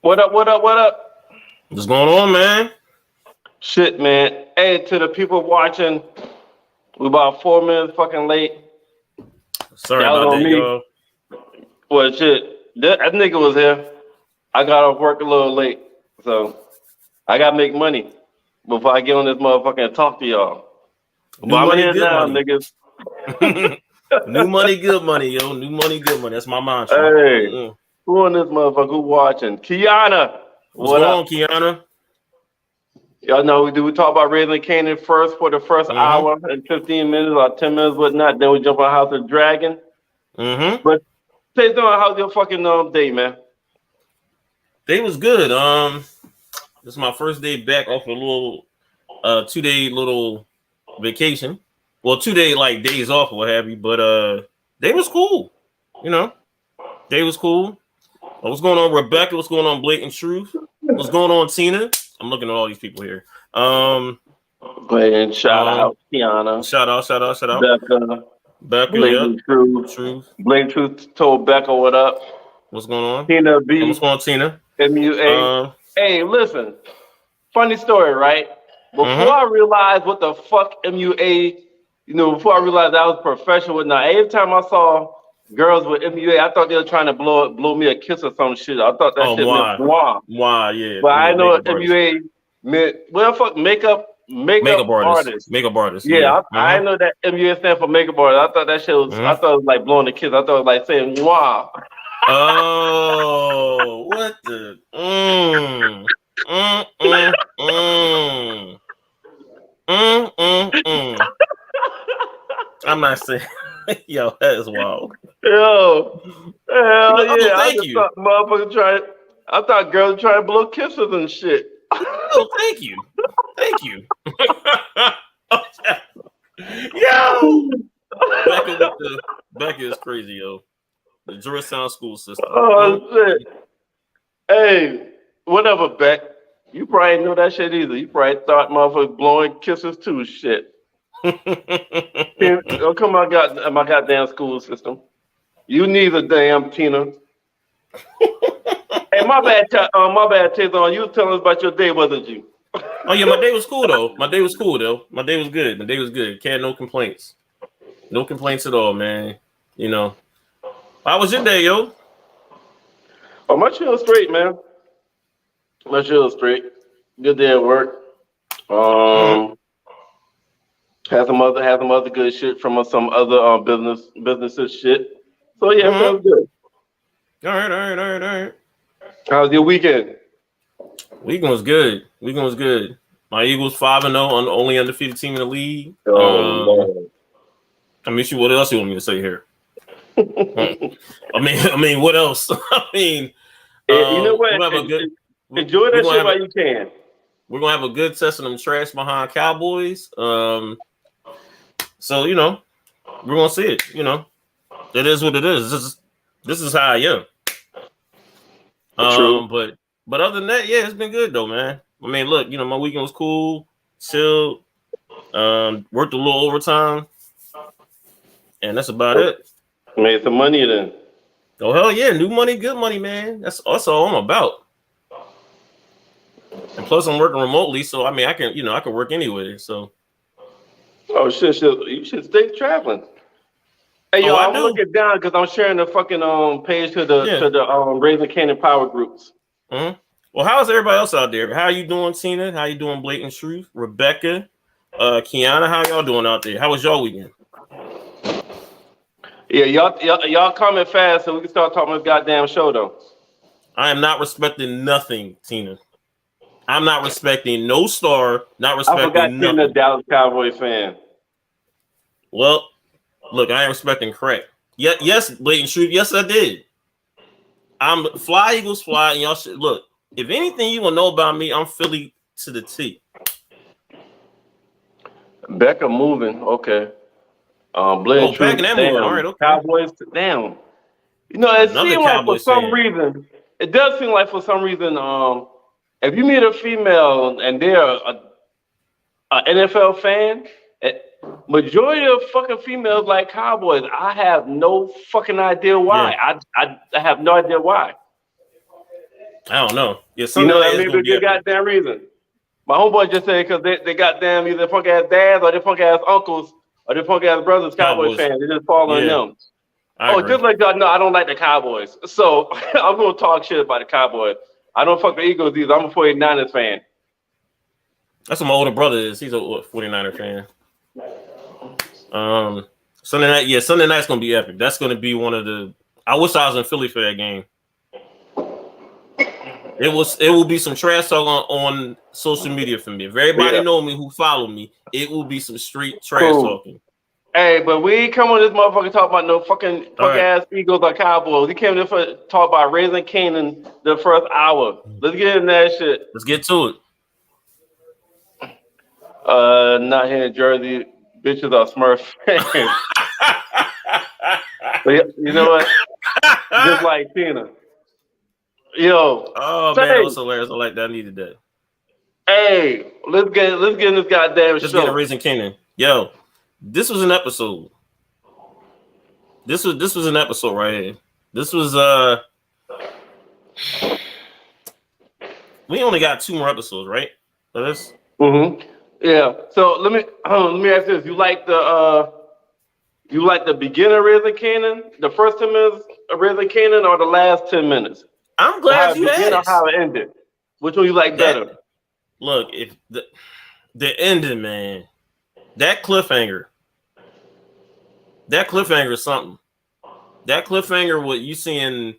What up? What up? What up? What's going on, man? Shit, man. Hey, to the people watching, we about 4 minutes fucking late. Sorry Y'all about on that, me. y'all. Well, shit. That nigga was here. I got off work a little late, so I gotta make money before I get on this motherfucker and talk to y'all. New But I'm money, here good now, money. niggas. New money, good money, yo. New money, good money. That's my mantra. Hey, who on this motherfucker? Who watching? Kiana. What's What going up? on, Kiana? Y'all know we talk about raising Kanan first for the first hour and 15 minutes or 10 minutes, whatnot. Then we jump on House of Dragon. But say something, how's your fucking day, man? Day was good. This is my first day back off a little 2-day little vacation. Well, 2-day like days off or what have you, but day was cool. You know, day was cool. What's going on, Rebecca? What's going on, Blatant Truth? What's going on, Tina? I'm looking at all these people here. Go ahead and shout out Kiana. Shout out. Becca, Blatant Truth. Blatant Truth told Becca what up. What's going on? Tina B. What's going on, Tina? MUA. Hey, listen. Funny story, right? Before I realized what the fuck MUA, before I realized I was professional. Now, every time I saw girls with MUA, I thought they were trying to blow me a kiss or some shit. I thought that shit meant moi. Moi, yeah. But I know what MUA meant. Well, fuck, makeup artist. Makeup artist. Yeah, I know that MUA stand for makeup artist. I thought that shit was, I thought it was like blowing a kiss. I thought it was like saying moi. Oh, what the? I'm not saying. Yo, that is wild. Yo, hell yeah! Thank you. Thought motherfucker I thought girls were trying to blow kisses and shit. Oh, thank you. Yo, Becca is crazy, yo. The Georgetown school system. Oh shit! Hey, whatever, Beck. You probably didn't know that shit either. You probably thought motherfuckers blowing kisses too. Shit. Oh, come on, my goddamn school system. You neither, damn Tina. Hey, my bad, Taison. You was telling us about your day, wasn't you? Oh yeah, my day was cool though. My day was good. Can't no complaints. No complaints at all, man. How was your day, yo? Oh, my shit was straight, man. My shit was straight. Good day at work. Had some other good shit from some other businesses shit. So yeah, that was good. All right. How was your weekend? Weekend was good. My Eagles 5-0 on the only undefeated team in the league. I mean, what else you want me to say here? I mean, what else? You know what? Enjoy that shit while you can. We're gonna have a good test of them trash behind Cowboys. So we're gonna see it. It is what it is. This is how I am. True. But other than that, yeah, it's been good though, man. I mean, look, my weekend was cool, chilled, worked a little overtime, and that's about it. Made some money then. Oh hell yeah, new money, good money, man. That's all I'm about. And plus, I'm working remotely, so I mean, I can work anywhere. So. Oh shit! You should stay traveling. Hey yo, I'm looking down because I'm sharing the fucking page to the Raising Kanan Power groups. Well, how's everybody else out there? How you doing, Tina? How you doing, Blatant Truth? Rebecca, Kiana, how y'all doing out there? How was y'all weekend? Yeah, y'all comment fast so we can start talking about this goddamn show though. I am not respecting nothing, Tina. I'm not respecting no star. Not respecting I forgot nothing. Tina, Dallas Cowboy fan. Well, look, I ain't respecting crack. Yeah, yes, Blatant Truth. Yes, I did. I'm fly Eagles fly, and y'all should look. If anything you want to know about me, I'm Philly to the T. Becca moving, okay. Blatant Truth, Becca moving. All right, okay. Cowboys down. It seems like for some reason, it does seem like for some reason, if you meet a female and they're a NFL fan, majority of fucking females like Cowboys. I have no fucking idea why. Yeah. I have no idea why. I don't know. Yeah, You Sunday know night that is may be gonna a be good epic. goddamn reason. My homeboy just said because they goddamn either punk ass dads or they punk ass uncles or they punk ass brothers, Cowboys Cowboys. fans. They just following Yeah, them. I Oh, agree. just like y'all know, I don't like the Cowboys. So I'm gonna talk shit about the Cowboys. I don't fuck the Eagles either. I'm a 49ers fan. That's what my older brother is. He's a 49er fan. Sunday night, yeah, Sunday night's gonna be epic. That's gonna be one of the. I wish I was in Philly for that game. It will be some trash talk on social media for me. If everybody Yeah, know me who follow me, it will be some street trash cool. talking. Hey, but we ain't come on this motherfucker talk about no fucking All punk right, ass Eagles or Cowboys. He came in for talk about raising Kanan the first hour. Let's get in that shit. let's get to it. Not here in Jersey. Bitches are Smurf fans. But you know what? Just like Tina. Yo, Oh man, that say, was hilarious. I like that. I needed that. hey, let's get in this goddamn Let's get a show. Raising Canaan. Yo, this was an episode. This was an episode right here. This was we only got 2 more episodes, right? For this? Yeah. So let me ask this: you like the beginner Raising Canaan, the first 10 minutes of Raising Canaan, or the last 10 minutes? I'm How glad it you began or asked. how it ended? Which one you like That better? look, if the ending, man, that cliffhanger is something. That cliffhanger, what you seeing?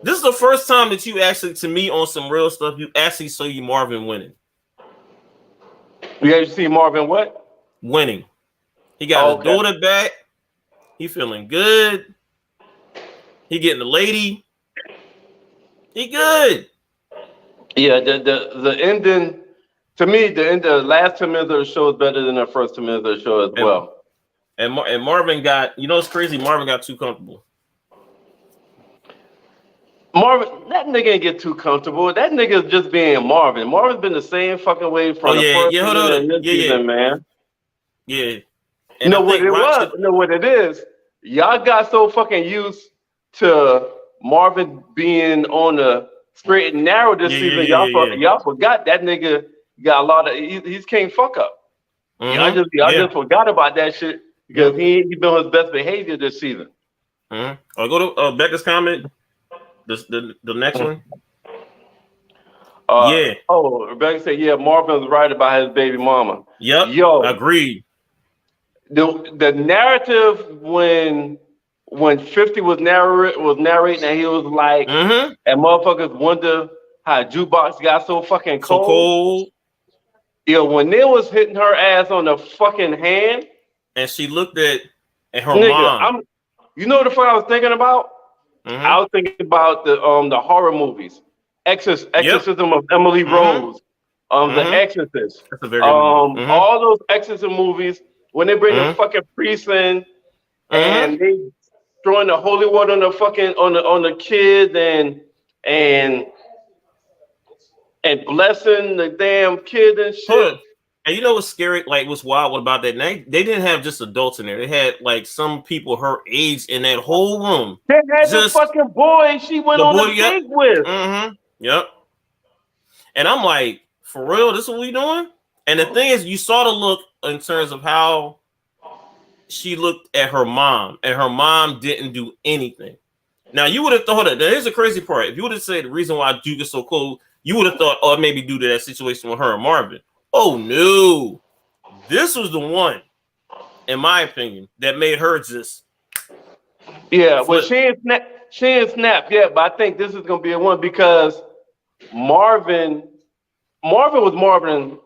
This is the first time that you actually, to me, on some real stuff, you actually saw you Marvin winning. You guys see Marvin what? Winning. He got his Okay. daughter back. He feeling good. He getting the lady. He good. Yeah, the ending to me, the last 10 minutes of the show is better than the first 10 minutes of the show as And well. and Marvin got, it's crazy. Marvin got too comfortable. Marvin, that nigga ain't get too comfortable. That nigga's just being Marvin. Marvin's been the same fucking way Oh from the yeah, first yeah. Hold season on. and this Yeah. season, man. Yeah. You And I know what think it Rock was? should. You know what it is? Y'all got so fucking used to Marvin being on the straight and narrow this season. Yeah. Y'all forgot that nigga got a lot of he's can't fuck up. Y'all Yeah. just forgot about that shit because Yep. he been on his best behavior this season. I'll go to Becca's comment. The next one. Yeah. Oh, Rebecca said, yeah, Marvin's right about his baby mama. Yep. Yo, Agreed. the narrative when 50 was narrating and he was like, and motherfuckers wonder how jukebox got so fucking So cold. cold. Yo, when they was hitting her ass on the fucking hand, And she looked at her nigga, mom. you know what the fuck I was thinking about? I was thinking about the horror movies, Exorcism of Emily Rose, The Exorcist, That's a very good movie. all those Exorcism movies when they bring the fucking priest in and they throwing the holy water on the fucking on the kids and blessing the damn kid and shit. And you know what's scary? Like what's wild about that? They didn't have just adults in there. They had like some people her age in that whole room. They had the Just fucking boy she went the on boy. the date with. Yep. And I'm like, for real, this is what we doing? And the thing is, you saw the look in terms of how she looked at her mom, and her mom didn't do anything. Now you would have thought that. Here's the crazy part. If you would have said the reason why Duke is so cold, you would have thought, oh, maybe due to that situation with her and Marvin. Oh no, this was the one, in my opinion, that made her just. Yeah, well, she ain't snapped yet, but I think this is gonna be a one because Marvin was Marvin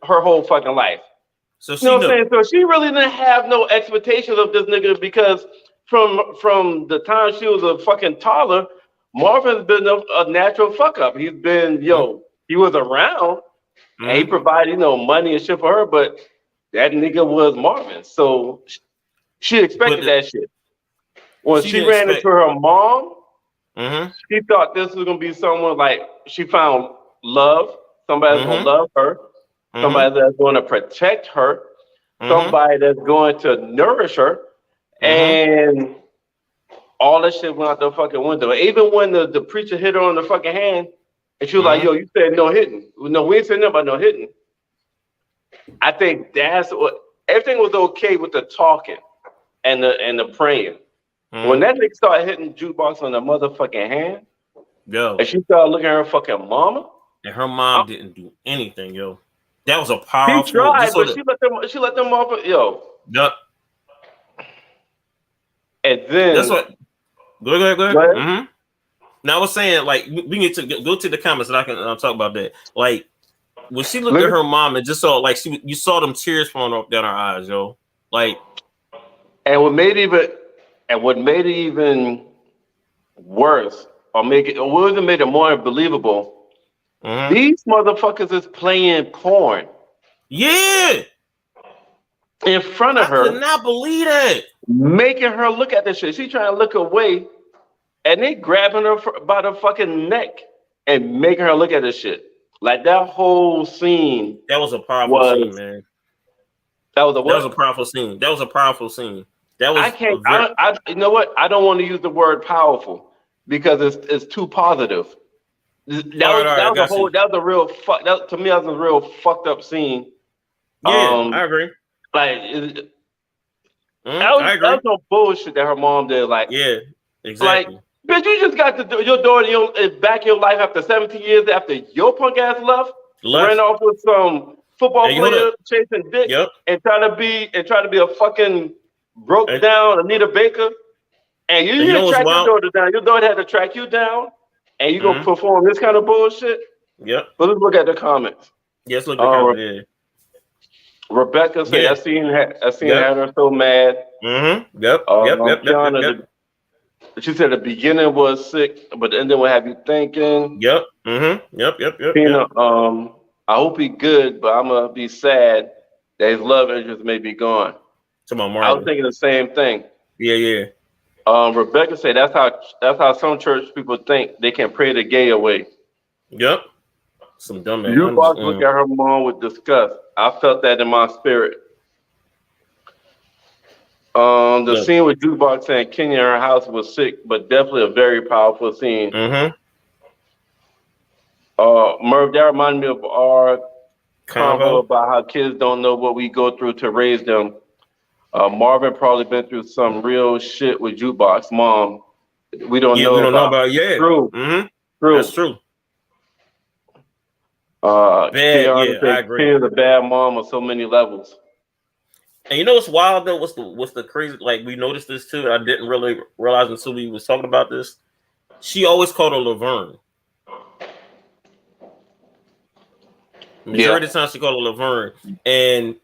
her whole fucking life. So you know what I'm saying? So she really didn't have no expectations of this nigga because from the time she was a fucking toddler, Marvin's been a natural fuck up. He's been he was around and he provided money and shit for her, but that nigga was Marvin, so she expected that shit. When she ran into her mom, she thought this was gonna be someone like she found love, somebody that's gonna love her, somebody that's gonna protect her, somebody that's going to nourish her, and all that shit went out the fucking window. Even when the preacher hit her on the fucking hand, and she was like, "Yo, you said no hitting." No, we ain't saying nothing about no hitting. I think that's what everything was okay with the talking and the praying. When that nigga started hitting jukebox on the motherfucking hand, and she started looking at her fucking mama, and her mom didn't do anything, yo. That was a she powerful. tried, but she let them motherfuckers, yo. Yep. And then that's what. Go ahead. Right? Now I was saying, like, we need to go to the comments and I can talk about that. Like, when she looked at her mom and just saw, like, you saw them tears falling up down her eyes, yo. Like, and what made it even worse, or what made it more believable? These motherfuckers is playing porn. Yeah. In front of her. I could not believe that. Making her look at this shit. She trying to look away, and they grabbing her by the fucking neck and making her look at this shit. Like that whole scene. That was a powerful scene, man. That was a what? That was a powerful scene. That was a powerful scene. That was. I can't. You know what? I don't want to use the word powerful because it's too positive. That was a real fuck. To me, that was a real fucked up scene. Yeah, I agree. Like I agree. That was some bullshit that her mom did. Like, yeah, exactly. Like, bitch, you just got your daughter back in your life after 17 years after your punk ass left. Ran off with some football player chasing dick and trying to be a fucking broke down Anita Baker. And you didn't track your daughter down. Your daughter had to track you down, and you gonna perform this kind of bullshit. Yep. But let's look at the comments. Yes, look at the comments. Yeah. Rebecca said, "I seen had her so mad." Yep. Kiana, she said the beginning was sick, but the ending will have you thinking. Yep. Tina, I hope he good, but I'm gonna be sad that his love interest may be gone. Come on, I was thinking the same thing. Yeah. Rebecca said that's how some church people think they can pray the gay away. Yep. Some dumb man. You boss look at her mom with disgust. I felt that in my spirit. The scene with Jukebox saying Kenya in her house was sick, but definitely a very powerful scene. Merv, that reminded me of our convo about how kids don't know what we go through to raise them. Marvin probably been through some real shit with Jukebox mom. We don't know about. True. True. That's true. I agree. Kenya's a bad mom on so many levels. And you know what's wild though? What's the crazy? Like, we noticed this too. I didn't really realize until we was talking about this. She always called her Laverne. Majority of the time she called her Laverne, and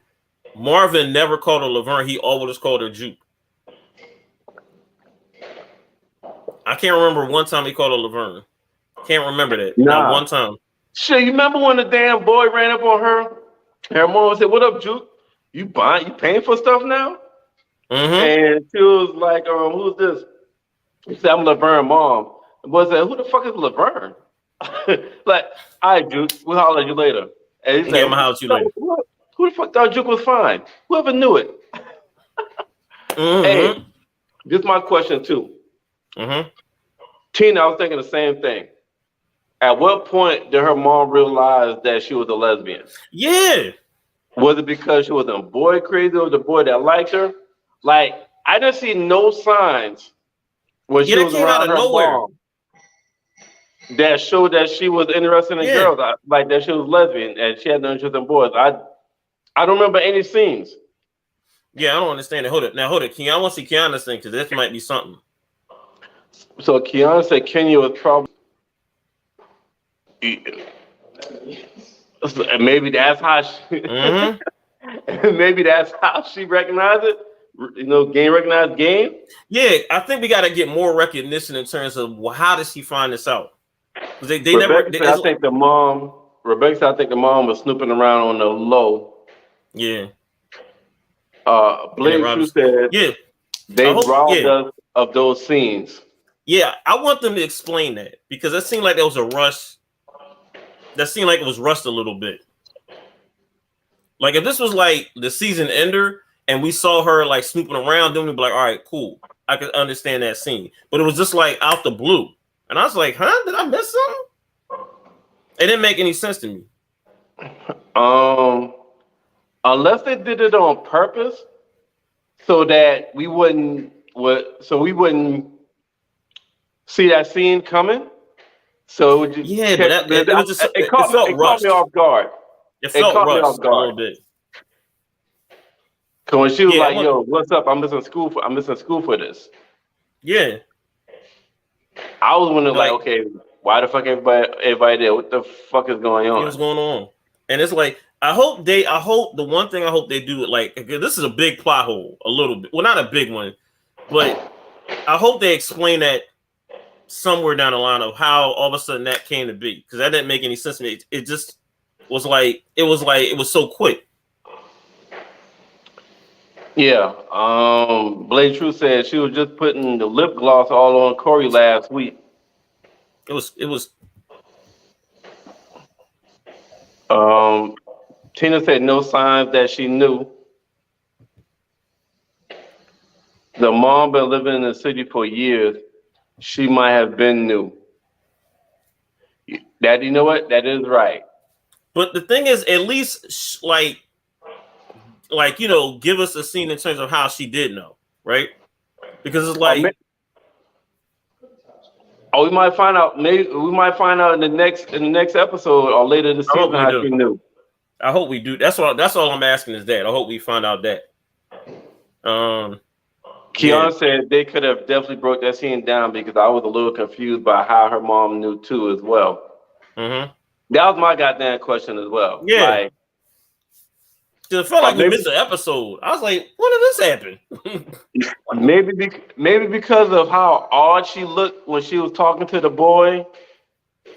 Marvin never called her Laverne. He always called her Juke. I can't remember one time he called her Laverne. Can't remember that. Not one time. Shit, you remember when the damn boy ran up on her? Her mom said, "What up, Juke? You paying for stuff now?" And she was like, "Who's this?" He said, "I'm Laverne, mom." The boy said, "Who the fuck is Laverne?" Like, "All right, Juke, we'll holler at you later." And he said, "I'm gonna holler at you later." Who the fuck thought Juke was fine? Whoever knew it. Hey, this is my question too. Tina, I was thinking the same thing. At what point did her mom realize that she was a lesbian? Yeah. Was it because she was a boy crazy or the boy that liked her? Like, I didn't see no signs when she was around her mom that showed that she was interested in girls, like that she was lesbian and she had no interest in boys. I don't remember any scenes. Yeah, I don't understand it. Hold it. I want to see Kiana's thing because this might be something. So Kiana said Kenya was probably. Maybe that's how she. Maybe that's how she recognized it. Recognized game. Yeah, I think we got to get more recognition in terms of how does she find this out? They Rebecca said, I think the mom was snooping around on the low. Yeah. Blake True said, they robbed us of those scenes. Yeah, I want them to explain that because it seemed like there was a rush. That seemed like it was rushed a little bit. Like if this was like the season ender and we saw her like snooping around, then we'd be like, all right, cool. I could understand that scene. But it was just like out the blue. And I was like, huh? Did I miss something? It didn't make any sense to me. Unless they did it on purpose so that we wouldn't see that scene coming. So it just Yeah, but it was just it it felt caught me rushed. off guard. It felt Caught me off rushed a little guard. bit. Cause when she was Yeah, like, "Yo, what's up? I'm missing school for this." Yeah. I was wondering, like, Like, okay, why the fuck everybody there? What the fuck is going on? what's going on? And it's like, I hope the one thing I hope they do it, like, this is a big plot hole, a little bit. Well, not a big one, but I hope they explain that somewhere down the line of how all of a sudden that came to be, because that didn't make any sense to me. It just was like it was so quick. Yeah. Blade True said she was just putting the lip gloss all on Corey last week. It was. Tina said no signs that she knew. The mom been living in the city for years. She might have been new. That, you know what? That is right. But the thing is, at least like give us a scene in terms of how she did know, right? Because it's like, we might find out. Maybe we might find out in the next episode or later in the season how she knew. I hope we do. That's all I'm asking is that. I hope we find out that. Keon said they could have definitely broke that scene down because I was a little confused by how her mom knew too as well. Mm-hmm. That was my goddamn question as well. Yeah. Like, it felt like we missed an episode. I was like, when did this happen? maybe because of how odd she looked when she was talking to the boy,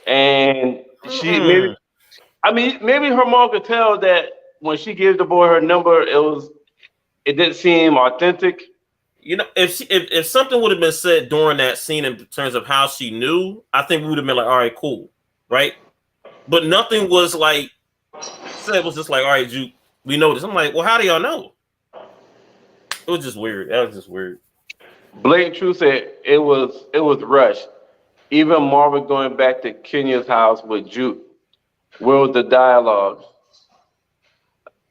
and maybe her mom could tell that when she gave the boy her number, it didn't seem authentic. You know, if something would have been said during that scene in terms of how she knew, I think we would have been like, all right, cool, right? But nothing was like said. It was just like, all right, Juke, we know this. I'm like, well, how do y'all know? It was just weird. That was just weird. Blatant Truth said it was rushed. Even Marvin going back to Kenya's house with Juke. Where was the dialogue?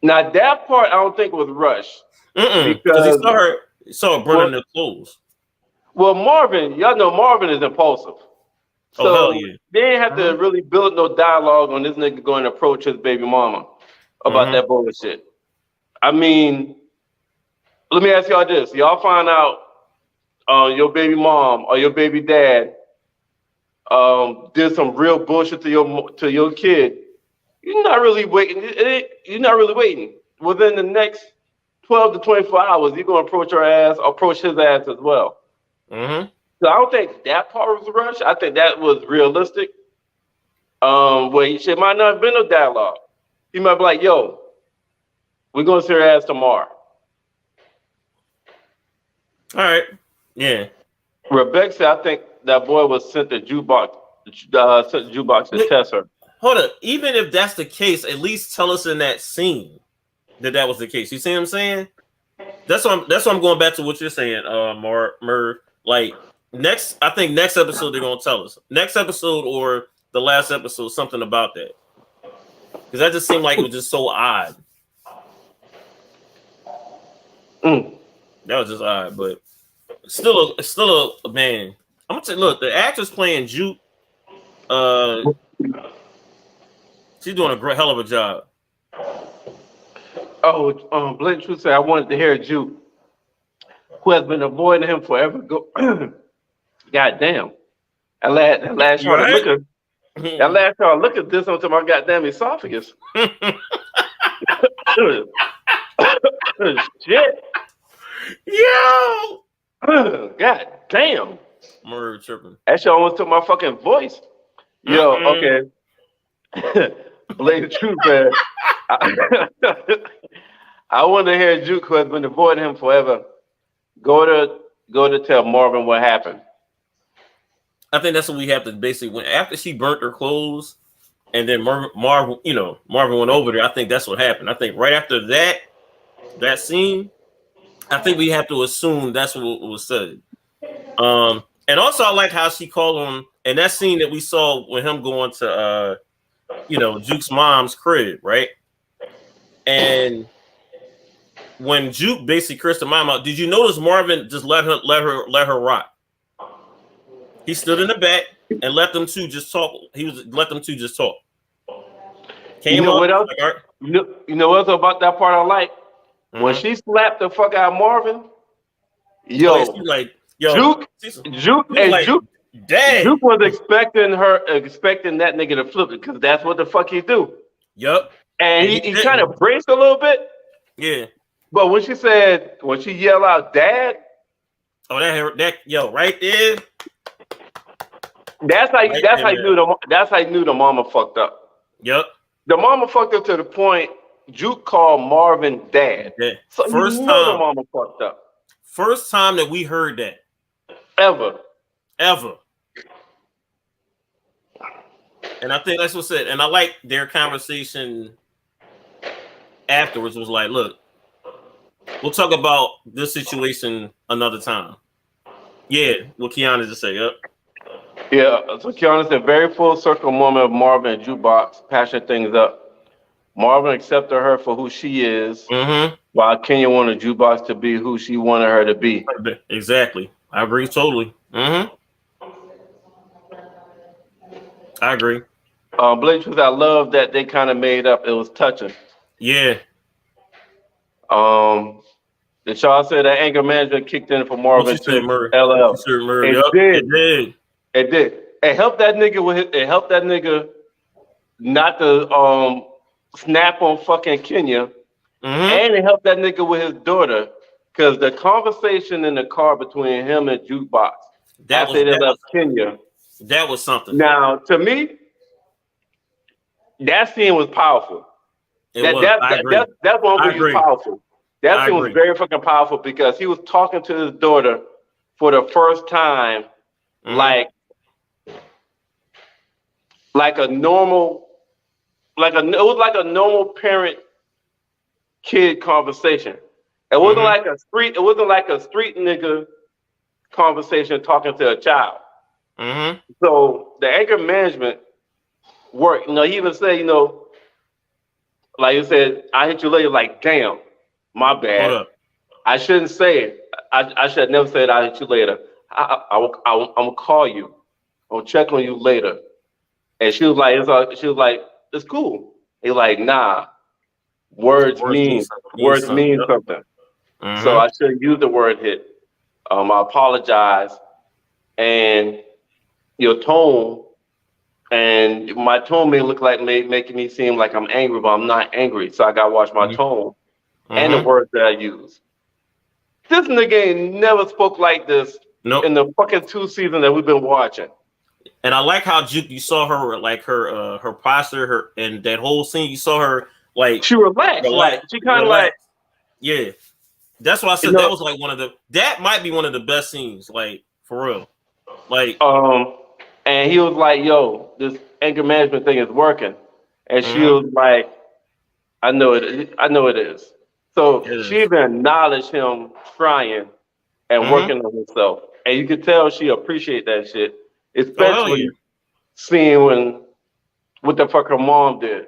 Now that part I don't think was rushed. Because he saw her burning the clothes. Well, Marvin, y'all know Marvin is impulsive. So hell yeah. They didn't have to really build no dialogue on this nigga going to approach his baby mama about that bullshit. I mean, let me ask y'all this. Y'all find out your baby mom or your baby dad did some real bullshit to your kid. You're not really waiting. Within the next 12 to 24 hours, you're going to approach his ass as well. Mm-hmm. So I don't think that part was rushed. I think that was realistic. Where she might not have been no dialogue. He might be like, yo, we're going to see her ass tomorrow. All right. Yeah. Rebecca said, I think that boy was sent the jukebox to test her. Hold up. Even if that's the case, at least tell us in that scene that was the case. You see what I'm saying? That's what I'm going back to what you're saying, Merv. Like I think next episode they're gonna tell us. Next episode or the last episode, something about that. Because that just seemed like it was just so odd. That was just odd, but still a man. I'm gonna say, look, the actress playing Juke, she's doing a great hell of a job. Oh, Blatant Truth said I wanted to hear Juke, who has been avoiding him forever. God damn. That last shot of liquor. That last shot of liquor did something to my goddamn esophagus. Shit. Yo. God damn. Merv tripping. That shit almost took my fucking voice. Yo, okay. Blatant Truth, man. I want to hear Juke, who has been avoiding him forever, go to tell Marvin what happened. I think that's what we have to basically. After she burnt her clothes, and then Marvin went over there. I think that's what happened. I think right after that scene, I think we have to assume that's what was said. And also I like how she called him, and that scene that we saw with him going to Juke's mom's crib, right? And when Juke basically cursed the mom out, did you notice Marvin just let her rock? He stood in the back and let them two just talk. Let them two just talk. You know what else? You know what else about that part I like? Mm-hmm. When she slapped the fuck out of Marvin, Juke Dad. Juke was expecting that nigga to flip it because that's what the fuck he do. Yup. And he kind of braced a little bit. Yeah. But when she yelled out, "Dad," right there. That's how you knew the mama fucked up. Yep. The mama fucked up to the point Juke called Marvin Dad. Yeah. So the mama fucked up. First time that we heard that. Ever. And I think that's what's it. And I like their conversation afterwards. Was like, look, we'll talk about this situation another time. Yeah, what Kiana just said. Yep. Yeah, so Kiana said, very full circle moment of Marvin and Jukebox, patching things up. Marvin accepted her for who she is, while Kenya wanted Jukebox to be who she wanted her to be. Exactly. I agree totally. I agree. Blake Truth, I love that they kind of made up. It was touching. Yeah. The Shaw said that anger management kicked in for Marvin too. LL. It did. It helped that nigga not to snap on fucking Kenya. And it helped that nigga with his daughter. Because the conversation in the car between him and Jukebox after they left Kenya. That was something. Now, to me, that scene was powerful. That's one was powerful. That scene was very fucking powerful because he was talking to his daughter for the first time, like a normal, it was like a normal parent kid conversation. It wasn't like a street nigga conversation talking to a child. So the anger management worked. He even said, like you said, I hit you later, like, damn, my bad. I shouldn't say it. I should never say I hit you later. I'm gonna call you. I'm gonna check on you later. And she was like, it's cool. He's like, nah, words mean something. So I should use the word hit. I apologize. And your tone, and my tone may look like making me seem like I'm angry, but I'm not angry. So I gotta watch my tone and the words that I use. This nigga ain't never spoke like this in the fucking 2 seasons that we've been watching. And I like how you saw her, like her posture, and that whole scene. You saw her like she relaxed. Like she kind of like, yeah. That's why I said that was like that might be one of the best scenes, like for real. Like and he was like, yo, this anger management thing is working. And she was like, I know it is. So she even acknowledged him trying and working on himself. And you could tell she appreciate that shit. Especially seeing what the fuck her mom did.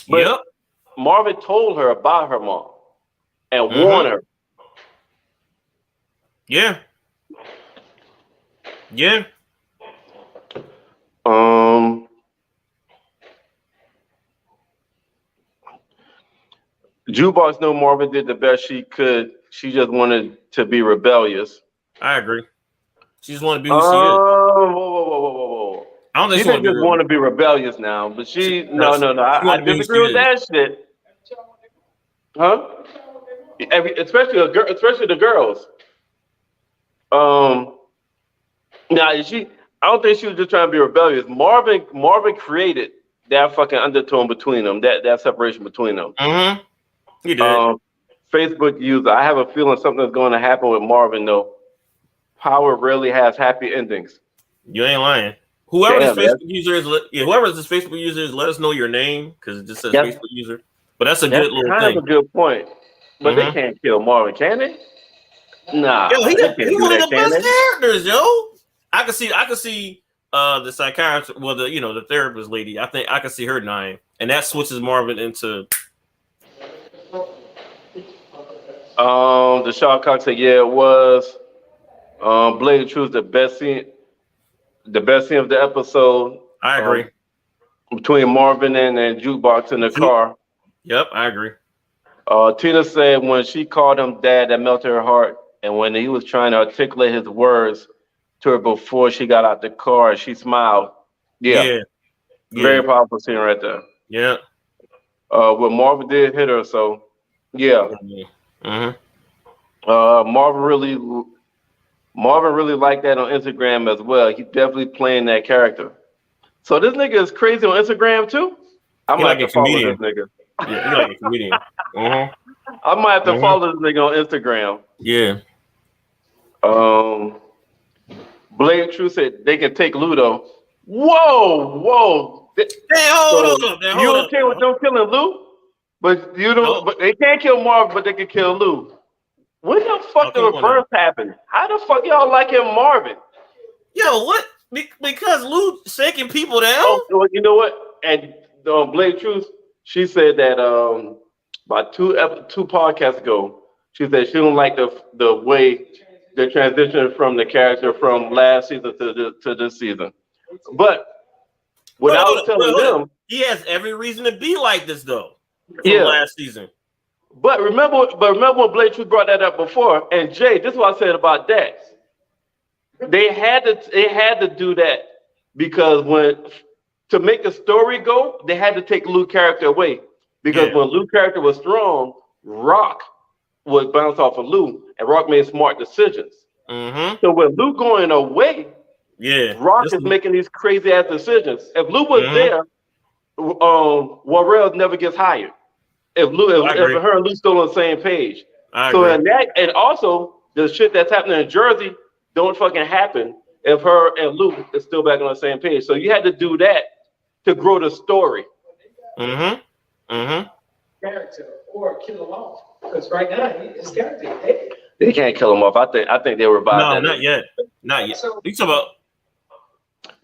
But Marvin told her about her mom and warned her. Yeah. Jukebox knew Marvin did the best she could. She just wanted to be rebellious. I agree. She just wanted to be who she is. Whoa. I don't think she just want to be rebellious now, but no. I disagree with that shit. Huh? Especially the girls. Now I don't think she was just trying to be rebellious. Marvin created that fucking undertone between them, that separation between them. He did. Facebook user, I have a feeling something's going to happen with Marvin though. Power rarely has happy endings. You ain't lying. Whoever this Facebook user is, let us know your name because it just says Facebook user. But that's a good little thing. Kind of a good point. But they can't kill Marvin, can they? Nah, Yo, he they can't do one of that, the can best they? characters, yo. I could see the psychiatrist, well, the therapist lady. I think I could see her dying, and that switches Marvin into. The Shaw Cox said, yeah, it was. Blade of Truth, the best scene of the episode. I agree. Between Marvin and Jukebox in the car. Yep, I agree. Tina said when she called him dad, that melted her heart. And when he was trying to articulate his words to her before she got out the car, she smiled. Yeah. Very powerful scene right there. Yeah. What Marvin did hit her, so yeah. Mm-hmm. Marvin really liked that on Instagram as well. He definitely playing that character. So this nigga is crazy on Instagram too. I might have to follow this nigga. Yeah, he like a comedian. I might have to follow this nigga on Instagram. Yeah. Blade True said they can take Ludo. Whoa. Hey, hold up. You okay with them killing Lou? But you don't. But they can't kill Marvin, but they can kill Lou. When the fuck the reverse happen? How the fuck y'all like him, Marvin? Yo, what? Because Lou shaking people down? Oh, well, you know what? And Blade Truth, she said that about two podcasts ago, she said she don't like the way the transition from the character from last season to this season. But what I was telling them, he has every reason to be like this though. From last season. But remember when Blade Truth brought that up before, and Jay, this is what I said about that. They had to do that because to make the story go, they had to take Luke's character away. Because when Luke's character was strong, Rock would bounce off of Luke, and Rock made smart decisions. Mm-hmm. So with Luke going away, Rock is making these crazy ass decisions. If Luke was there, Warrell never gets hired. If her and Luke still on the same page. And also the shit that's happening in Jersey don't fucking happen if her and Luke is still back on the same page. So you had to do that to grow the story. Mm-hmm. Mm-hmm. Character or kill him off. Because right now his character. They can't kill him off. I think they were about that. No, not yet. Not yet. You talking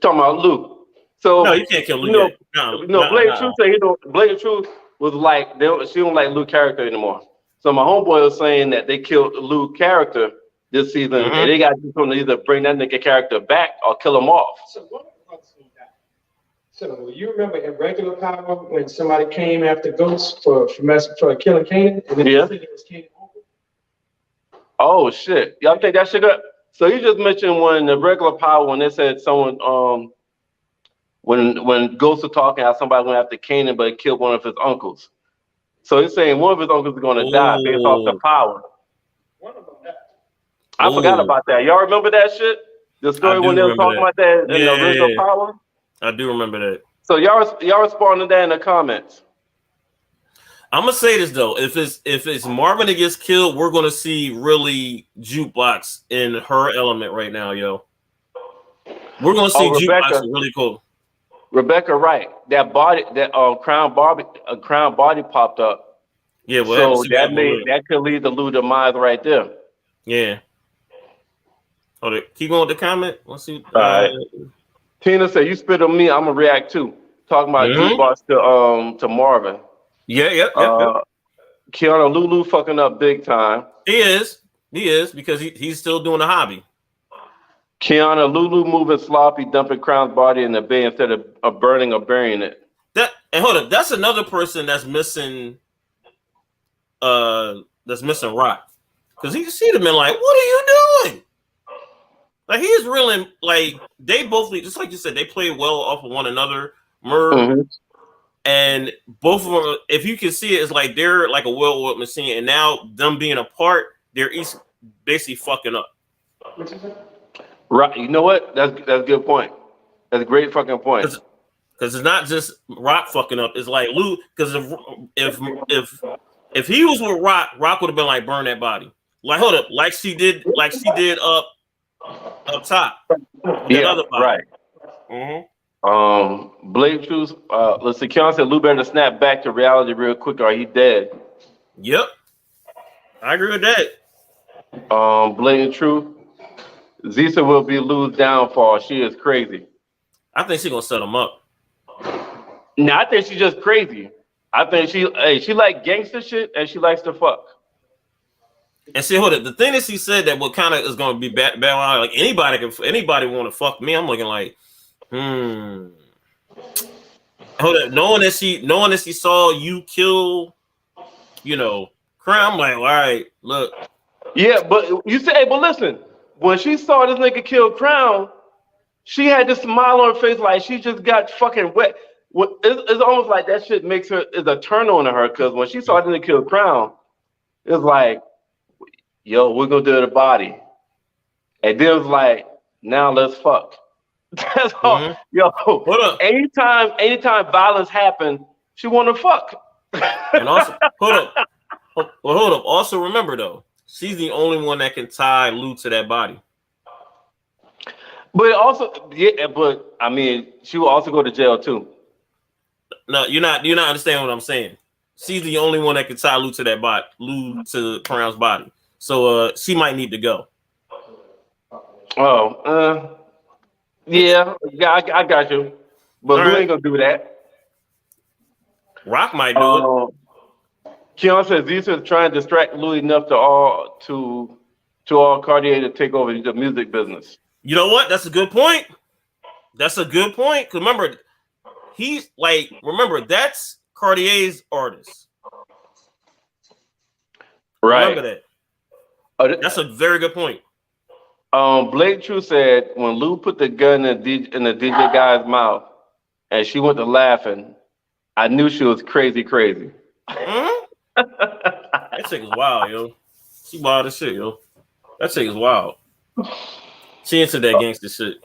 about Luke. So no, you can't kill Luke. Blade Truth said Blade Truth was like she don't like Luke's character anymore. So my homeboy was saying that they killed Luke's character this season, and they got to do something to either bring that nigga character back or kill him off. So one of the ones who died. So you remember in regular Power when somebody came after Ghost for killing Kanan, and then they said it was Kanan. Oh shit! Y'all think that shit up? So you just mentioned when the regular Power when they said someone when Ghost was talking how somebody went after Kanan but killed one of his uncles. So he's saying one of his uncles is going to die based off the power. One of them died. I forgot about that. Y'all remember that shit? The story when they were talking about that in the original Power? I do remember that. So y'all responding to that in the comments. I'm gonna say this though: if it's Marvin that gets killed, we're gonna see really Jukebox in her element right now, yo. We're gonna see Jukebox really cool. Rebecca, right? That body, that crown body popped up. Yeah, well, so that could lead to Lou demise right there. Yeah. Hold it. Keep going with the comment. Let's see. All right. Tina said, "You spit on me, I'm gonna react too." Talking about Jukebox to Marvin. Yeah. Keanu Lulu fucking up big time. He is because he's still doing a hobby. Keanu Lulu moving sloppy, dumping Crown's body in the bay instead of burning or burying it. And hold up, that's another person that's missing. That's missing Rock, because he see them and like, what are you doing? Like he's really like they both just like you said they play well off of one another. Merv and both of them, if you can see it, it's like they're like a well-oiled machine, and now them being apart, they're each basically fucking up. Right, you know what? That's a good point. That's a great fucking point. Because it's not just Rock fucking up. It's like Lou. Because if he was with Rock, Rock would have been like burn that body. Like hold up, like she did up top. Yeah, right. Blade Truth. Let's see. Keon said Lou better snap back to reality real quick, or he dead. Yep, I agree with that. Blatant truth. Zisa will be Lou's downfall. She is crazy. I think she's gonna set him up. No, I think she's just crazy. I think she like gangster shit and she likes to fuck. And see, hold it. The thing is, he said that what kind of is going to be bad. Like anybody want to fuck me. I'm looking like, Hold up. Knowing that she saw you kill, Crown. I'm like, all right, look. Yeah, but you say, but listen, when she saw this nigga kill Crown, she had this smile on her face like she just got fucking wet. It's almost like that shit is a turn on to her because when she saw this nigga kill Crown, it's like, yo, we're gonna do the body. And then it was like, now let's fuck. That's all. Mm-hmm. Yo, hold up. Anytime violence happens, she wanna fuck. And also, hold up. Also remember though, she's the only one that can tie Lou to that body. But also, yeah, but I mean, she will also go to jail too. No, you're not understanding what I'm saying. She's the only one that can tie Lou to that body, Lou to Crown's body. So she might need to go. Oh, yeah, I got you. But Lou ain't gonna do that. Rock might do it. Keon says Zisa is trying to distract Lou enough to all Cartier to take over the music business. You know what? That's a good point. Cause remember, that's Cartier's artist. Right. Remember that. That's a very good point. Blake True said when Lou put the gun in the DJ guy's mouth and she went to laughing, I knew she was crazy. Mm-hmm. That chick is wild, yo. She wild as shit, yo. That chick is wild. She into that gangster shit.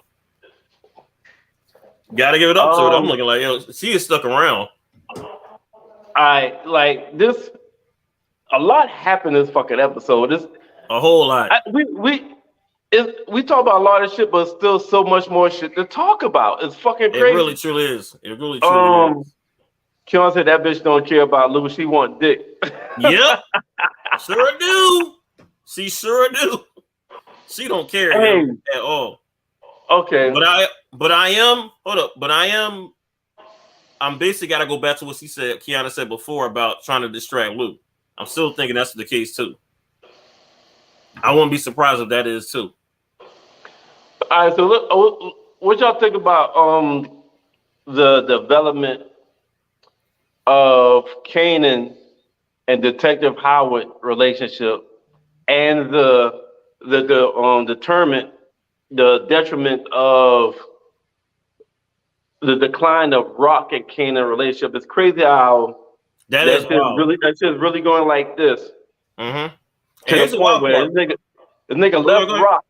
Gotta give it up to her. I'm looking like, yo, she is stuck around. I like this. A lot happened this fucking episode. A whole lot. We talk about a lot of shit, but still so much more shit to talk about. It's fucking crazy. It really truly is. Is. Keon said that bitch don't care about Lou. She want dick. Yep. Sure do. She sure do. She don't care at all. Okay. I'm basically got to go back to what Kiana said before about trying to distract Lou. I'm still thinking that's the case too. I wouldn't be surprised if that is too. All right, so look, what y'all think about the development of Kanan and Detective Howard relationship and the detriment of the decline of Rock and Kanan relationship? It's crazy how that shit's really going like this. Mm-hmm. To the point where this nigga left Rock,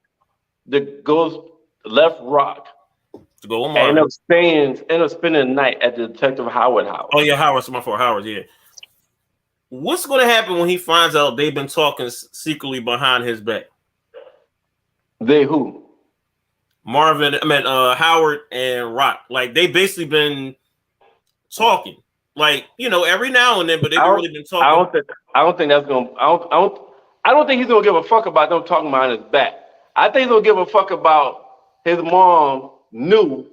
that goes left Rock to go on, end up spending the night at the Detective Howard house. Oh yeah, Howard's my fault. Howard, yeah. What's going to happen when he finds out they've been talking secretly behind his back? They who? Howard and Rock. Like they basically been talking, like every now and then, but they've really been talking. I don't think that's gonna. I don't think he's gonna give a fuck about them talking behind his back. I think he's gonna give a fuck about his mom knew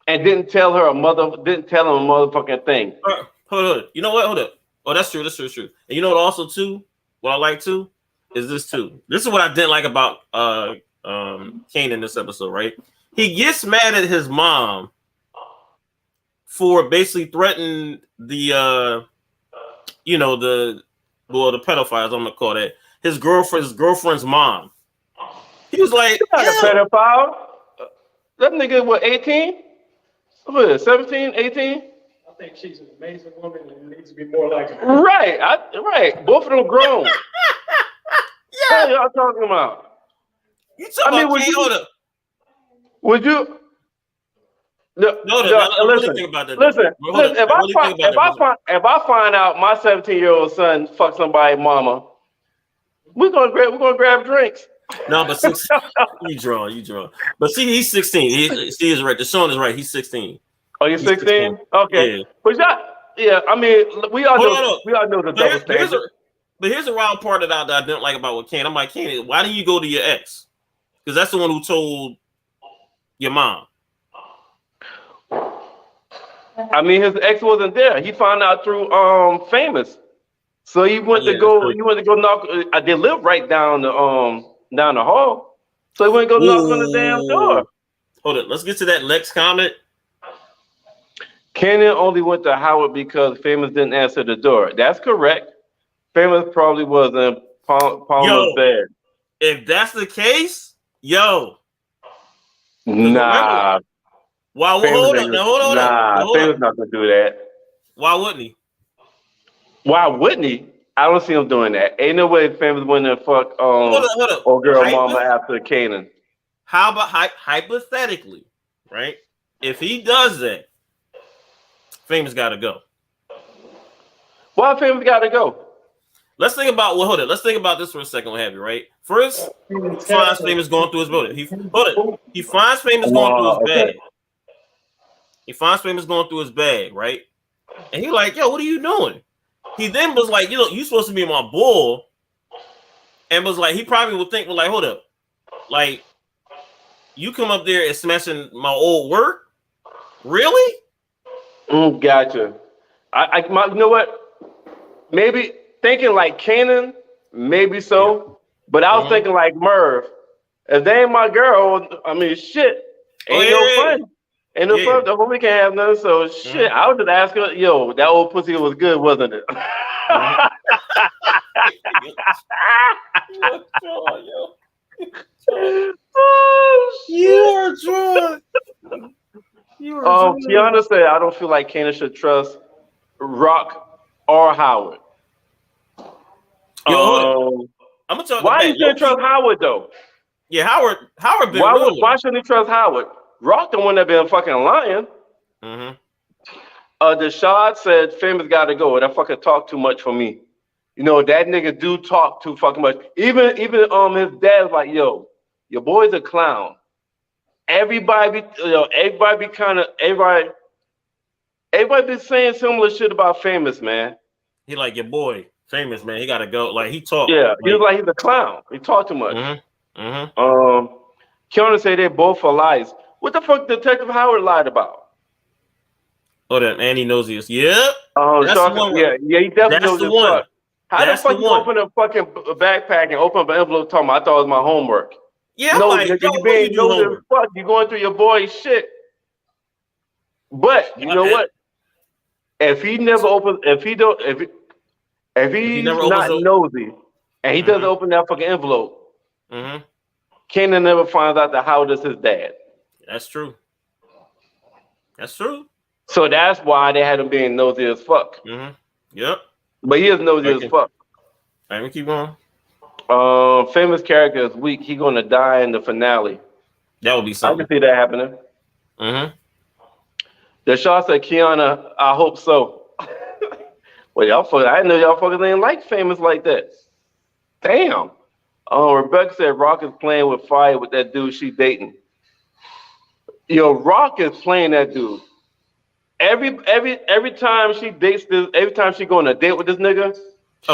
and didn't tell him a motherfucking thing. Hold on. You know what? Hold up. Oh, that's true. That's true. And you know what? Also, too, what I like too is this too. This is what I didn't like about Kane in this episode. Right? He gets mad at his mom for basically threatening the pedophiles. I'm gonna call that his girlfriend's mom. He was like, not a pedophile. That nigga, what, 18? What, 17, 18? I think she's an amazing woman and needs to be more like her. Right, right. Both of them grown. Yeah. What are y'all talking about? You talking about Kyoto? Would you? Listen. If I find out my 17-year-old son fucked somebody's mama, we're gonna grab drinks. No, but you draw. But see, he's 16. She is right. The Sean is right. He's 16. Oh, you're 16? Okay. Yeah. But I mean, we all know the double standard. But here's the wild part that I didn't like about what Kanan. I'm like, Kanan, why didn't you go to your ex? Because that's the one who told your mom. I mean, his ex wasn't there. He found out through Famous. So he went to go. He went to go knock. They live right down the hall. So he went to go knock on the damn door. Hold it. Let's get to that Lex comment. Kanan only went to Howard because Famous didn't answer the door. That's correct. Famous probably was in Palmer's bed. If that's the case, nah. Remember, hold on. Famous not gonna do that. Why wouldn't he? Why wouldn't he? I don't see him doing that. Ain't no way Famous went and fuck hold up. Old girl mama after Kanan. How about hypothetically, right? If he does that, Famous got to go. Why Famous got to go? Let's think about Let's think about this for a second. We'll have you right. First, he finds Famous going through his building. He finds Famous going through his bag. He finds Famous going through his bag, right? And he like, yo, what are you doing? He then was like, you supposed to be my bull, and was like, he probably would think, well, like, hold up, like, you come up there and smashing my old work, really? Gotcha. You know what? Maybe thinking like Kanan, maybe so. But I was thinking like Merv. If they ain't my girl, I mean, shit, ain't no fun. Ain't no fun. The homie can't have none. So shit, I was just asking, yo, that old pussy was good, wasn't it? You are drunk. Kiana said, I don't feel like Kanan should trust Rock or Howard. I'm gonna tell you. Why you shouldn't trust Howard though? Yeah, Howard been why shouldn't he trust Howard? Rock the one that been fucking lying. Deshad said Famous got to go. That fucking talk too much for me. You know that nigga do talk too fucking much. Even his dad's like, yo, your boy's a clown. Everybody be saying similar shit about Famous, man. He like your boy Famous, man. He gotta go. Like he talked. Yeah, he was like he's a clown. He talked too much. Kiana say they both are lies. What the fuck Detective Howard lied about? Oh, that Andy Nosius. Yep. That's the one. Yeah, he definitely knows his fuck. How the fuck you open a fucking backpack and open up an envelope talking about I thought it was my homework? Yeah, no, like, you being nosy as fuck. You going through your boy's shit. But you know what? If he never opens, if he's not nosy and he doesn't open that fucking envelope, Kanan never finds out that Howard is his dad. That's true. That's true. So that's why they had him being nosy as fuck. Yep. But he is nosy as fuck. All right, we keep going. Famous character is weak. He gonna die in the finale. That would be something. I can see that happening. The Shaw said, Kiana, I hope so. Well, y'all fuckers, I didn't know y'all fuckers ain't like Famous like that. Damn. Rebecca said Rock is playing with fire with that dude she dating. Yo, Rock is playing that dude. Every time she dates this, every time she go on a date with this nigga,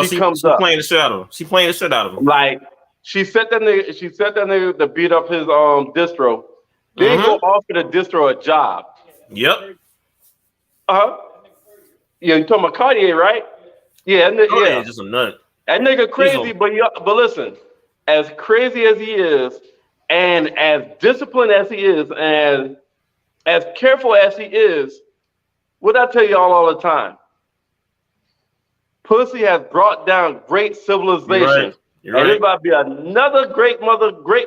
she comes up playing the shit out of him. She playing the shit out of him. Like she set that nigga to beat up his distro. Then go offer the distro a job. Yep. Yeah, you talking about Cartier, right? Yeah, yeah. Just a nut. That nigga crazy, but listen, as crazy as he is, and as disciplined as he is, and as careful as he is, what I tell y'all all the time, pussy has brought down great civilization. You're right. And there's about to be another great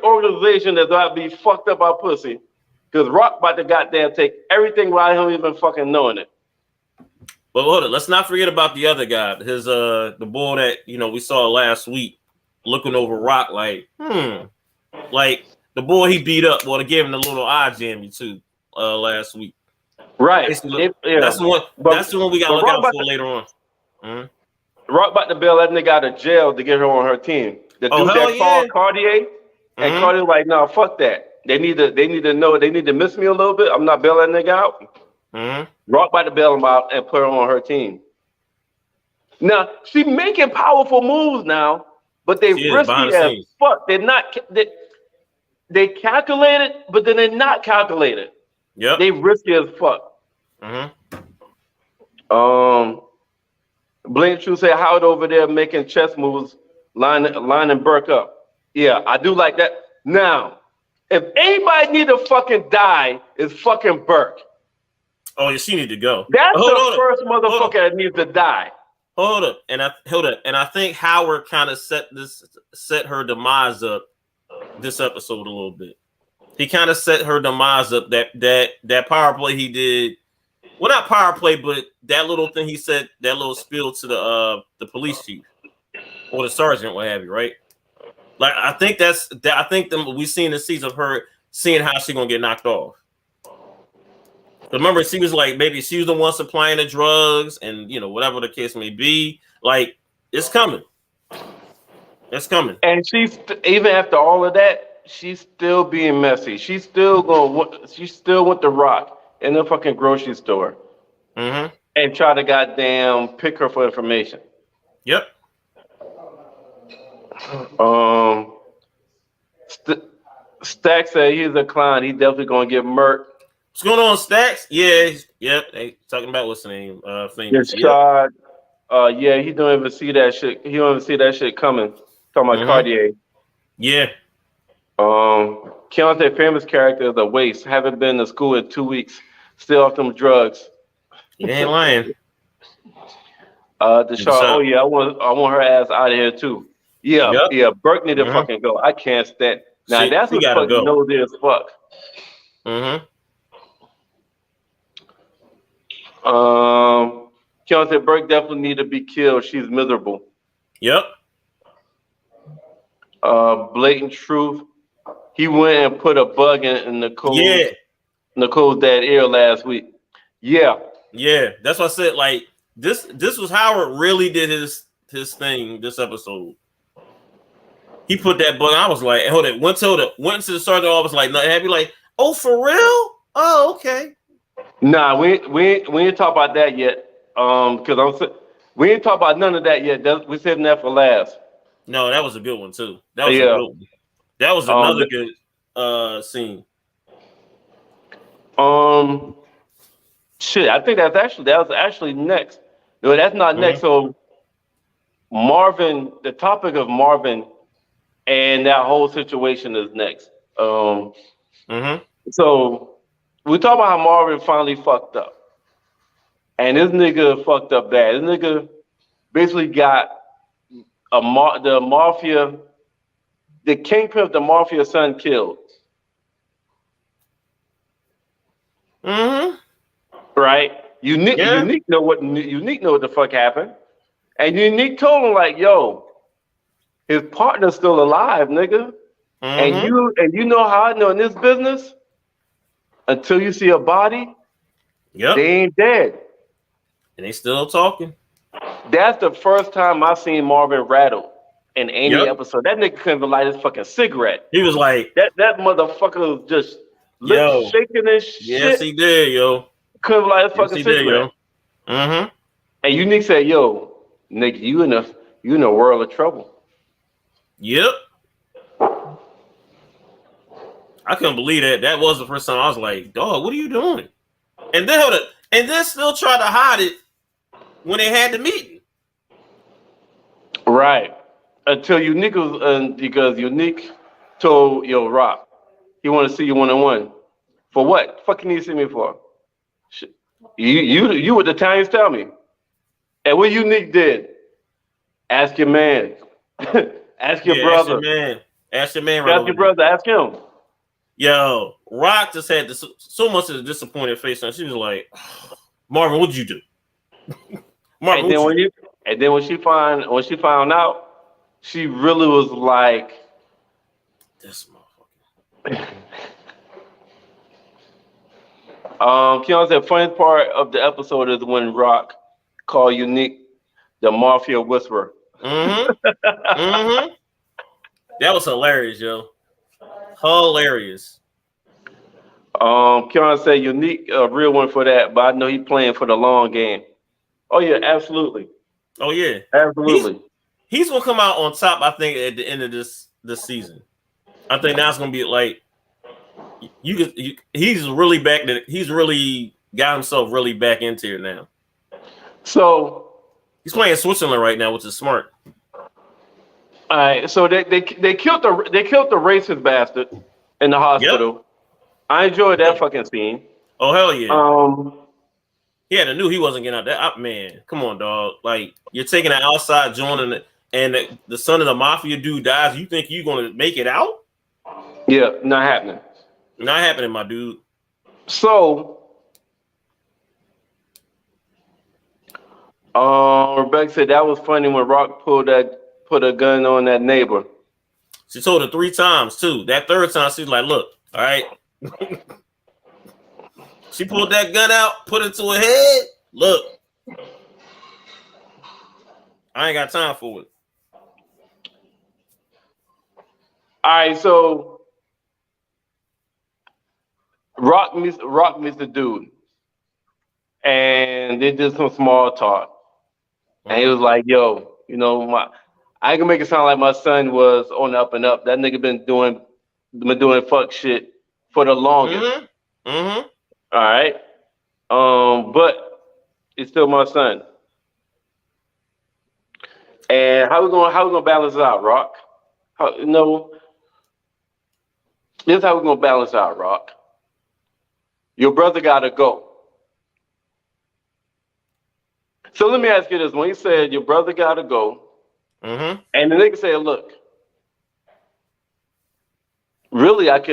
organization that's about to be fucked up by pussy. Because Rock about to goddamn take everything without him even fucking knowing it. But hold on, let's not forget about the other guy. His the bull that we saw last week looking over Rock like like the boy he beat up. Well, they gave him the little eye jammy too last week. Right. That's the one. That's the one we gotta look out for later on. Rock about to bail that nigga out of jail to get her on her team. The dude that called Cartier, and Cartier like, no, fuck that. They need to know. They need to miss me a little bit. I'm not bailing that nigga out. Rock about to bail him out and put her on her team. Now she making powerful moves now, but they She is behind risky the as scenes. fuck. They're not. They calculated, but then they're not calculated. Yep. They risky as fuck. Blink True said Howard over there making chess moves, lining Burke up. Yeah, I do like that. Now, if anybody need to fucking die, it's fucking Burke. Oh, yeah, she need to go. That's the first motherfucker that needs to die. Hold up, and I think Howard kind of set her demise up this episode a little bit. He kind of set her demise up. That power play he did. Well, not power play, but that little thing he said, that little spiel to the police chief or the sergeant, what have you, right? Like I think I think we seen the seeds of her seeing how she gonna get knocked off. Remember, she was like, maybe she was the one supplying the drugs, and whatever the case may be. Like, it's coming. It's coming. And she's even after all of that, she's still being messy. She still went to Rock in the fucking grocery store and try to goddamn pick her for information. Yep. Stack said he's a clown. He definitely gonna get murked. What's going on, Stacks? Yeah, yep. They talking about what's the name? Yes, shot. Yeah, he don't even see that shit. He don't even see that shit coming. Talking about Cartier. Yeah. Keontae famous character is a waste. Haven't been to school in 2 weeks. Still off them drugs. You ain't lying. Deshaun, oh yeah, I want her ass out of here too. Yeah, yeah. Burke need to fucking go. I can't stand. Now that's what fucking nosy as fuck. Keontae Burke definitely need to be killed. She's miserable. Yep. Blatant truth. He went and put a bug in Nicole's dad ear last week. Yeah. Yeah. That's what I said. Like this was Howard really did his thing this episode. He put that bug. I was like, hold it. Went to the sergeant office. Like, have you like, oh, for real? Oh, okay. Nah, we ain't talk about that yet. Because we ain't talk about none of that yet. We saving that for last. No, that was a good one too. That was a good one. That was another good scene. Shit, I think that was actually next. No, that's not next. So Marvin, the topic of Marvin and that whole situation is next. So we talk about how Marvin finally fucked up. And this nigga fucked up bad. This nigga basically got the mafia, the kingpin of the mafia son killed. Right? Unique know what the fuck happened. And Unique told him like, yo, his partner's still alive, nigga. And you know how I know in this business, until you see a body, they ain't dead. And they still talking. That's the first time I seen Marvin rattled in any episode. That nigga couldn't even light his fucking cigarette. He was like, that motherfucker was just shaking his shit. Yes, he did, yo. Couldn't light his fucking cigarette. And Unique said, yo, nigga, you in a world of trouble. Yep. I couldn't believe that. That was the first time I was like, dog, what are you doing? And then still try to hide it when they had the meeting. Right. Until Unique was, because Unique told Rock, he want to see you one-on-one. For what? Fucking need to see me for? Shit. You what the times tell me. And what Unique did? Ask your man. Ask your brother. Ask your man. Ask your brother. Ask him. Yo, Rock just had so much of a disappointed face, and she was like, "Marvin, what'd you do?" Marvin, and then when she found out, she really was like, "This motherfucker." Keon said, funny part of the episode is when Rock called Unique the Mafia Whisperer. That was hilarious, yo. Hilarious. Keon said Unique, a real one for that, but I know he's playing for the long game. Oh yeah, absolutely. Oh yeah, Absolutely. He's gonna come out on top. I think at the end of this season. I think that's gonna be like he's really back. He's really got himself really back into it now. So he's playing Switzerland right now, which is smart. All right, so they killed the racist bastard in the hospital. Yep. I enjoyed that fucking scene. Oh hell yeah! He had to knew he wasn't getting out that. Man, come on, dog! Like you're taking an outside joint and the son of the mafia dude dies. You think you're gonna make it out? Yeah, not happening. Not happening, my dude. So, Rebecca said that was funny when Rock put a gun on that neighbor. She told her 3 times too. That third time, she's like, "Look, all right." She pulled that gun out, put it to her head. Look, I ain't got time for it. All right, so Rock meets the dude, and they did some small talk, and he was like, "Yo, you know, I ain't gonna make it sound like my son was on the up and up. That nigga been doing fuck shit for the longest. Mm-hmm. All right, but it's still my son. And how we gonna balance it out, Rock? This is how we're gonna balance out, Rock. Your brother gotta go. So let me ask you this: when he said your brother gotta go, and the nigga said, "Look, really, it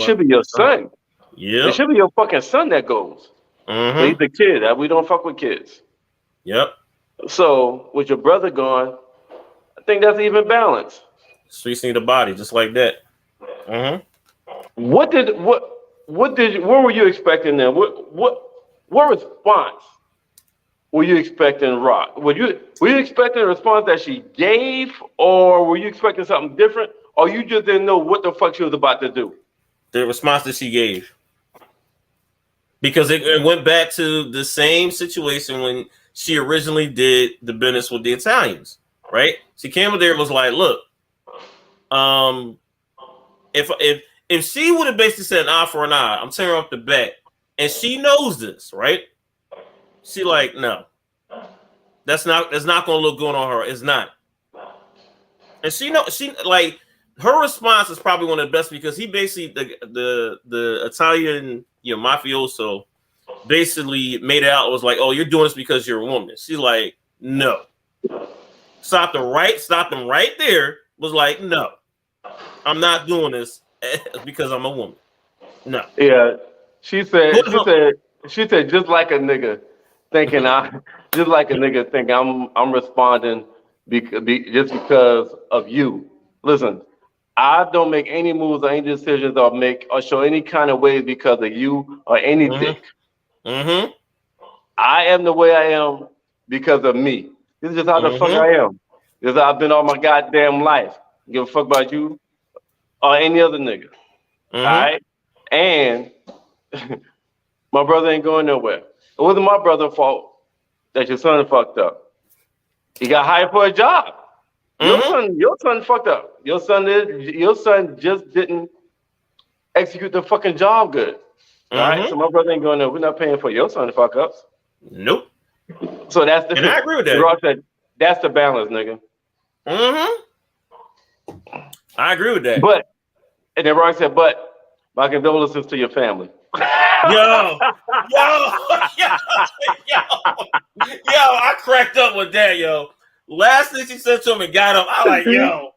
should be your son. Yeah, it should be your fucking son that goes. But he's a kid. We don't fuck with kids. Yep. So with your brother gone, I think that's even balance. Streets need a body, just like that. What were you expecting then? What response were you expecting, Rock? Were you expecting a response that she gave, or were you expecting something different, or you just didn't know what the fuck she was about to do? The response that she gave, because it went back to the same situation when she originally did the business with the Italians, right? She came up there and was like, "Look, if she would have basically said an eye for an eye, I'm tearing off the back," and she knows this, right? She like, no, that's not gonna look good on her. It's not, and she like her response is probably one of the best because he basically the Italian mafioso basically made it out. It was like, oh, you're doing this because you're a woman. She's like, no, stopped them right there. Was like, no, I'm not doing this because I'm a woman. No. Yeah, she said just like a nigga thinking I'm responding just because of you. Listen, I don't make any moves or any decisions or show any kind of ways because of you or any dick. I am the way I am because of me. This is just how the fuck I am. This is how I've been all my goddamn life. Give a fuck about you or any other nigga. All right? And my brother ain't going nowhere. It wasn't my brother's fault that your son fucked up. He got hired for a job. Your son fucked up. Your son just didn't execute the fucking job good. All right? So my brother ain't going nowhere. We're not paying for your son to fuck ups. Nope. So that's the and I agree with that. Ross said, that's the balance, nigga. I agree with that. And then Ross said, but my condolences to your family. Yo, I cracked up with that, yo. Last thing she said to him and got him, I like, yo,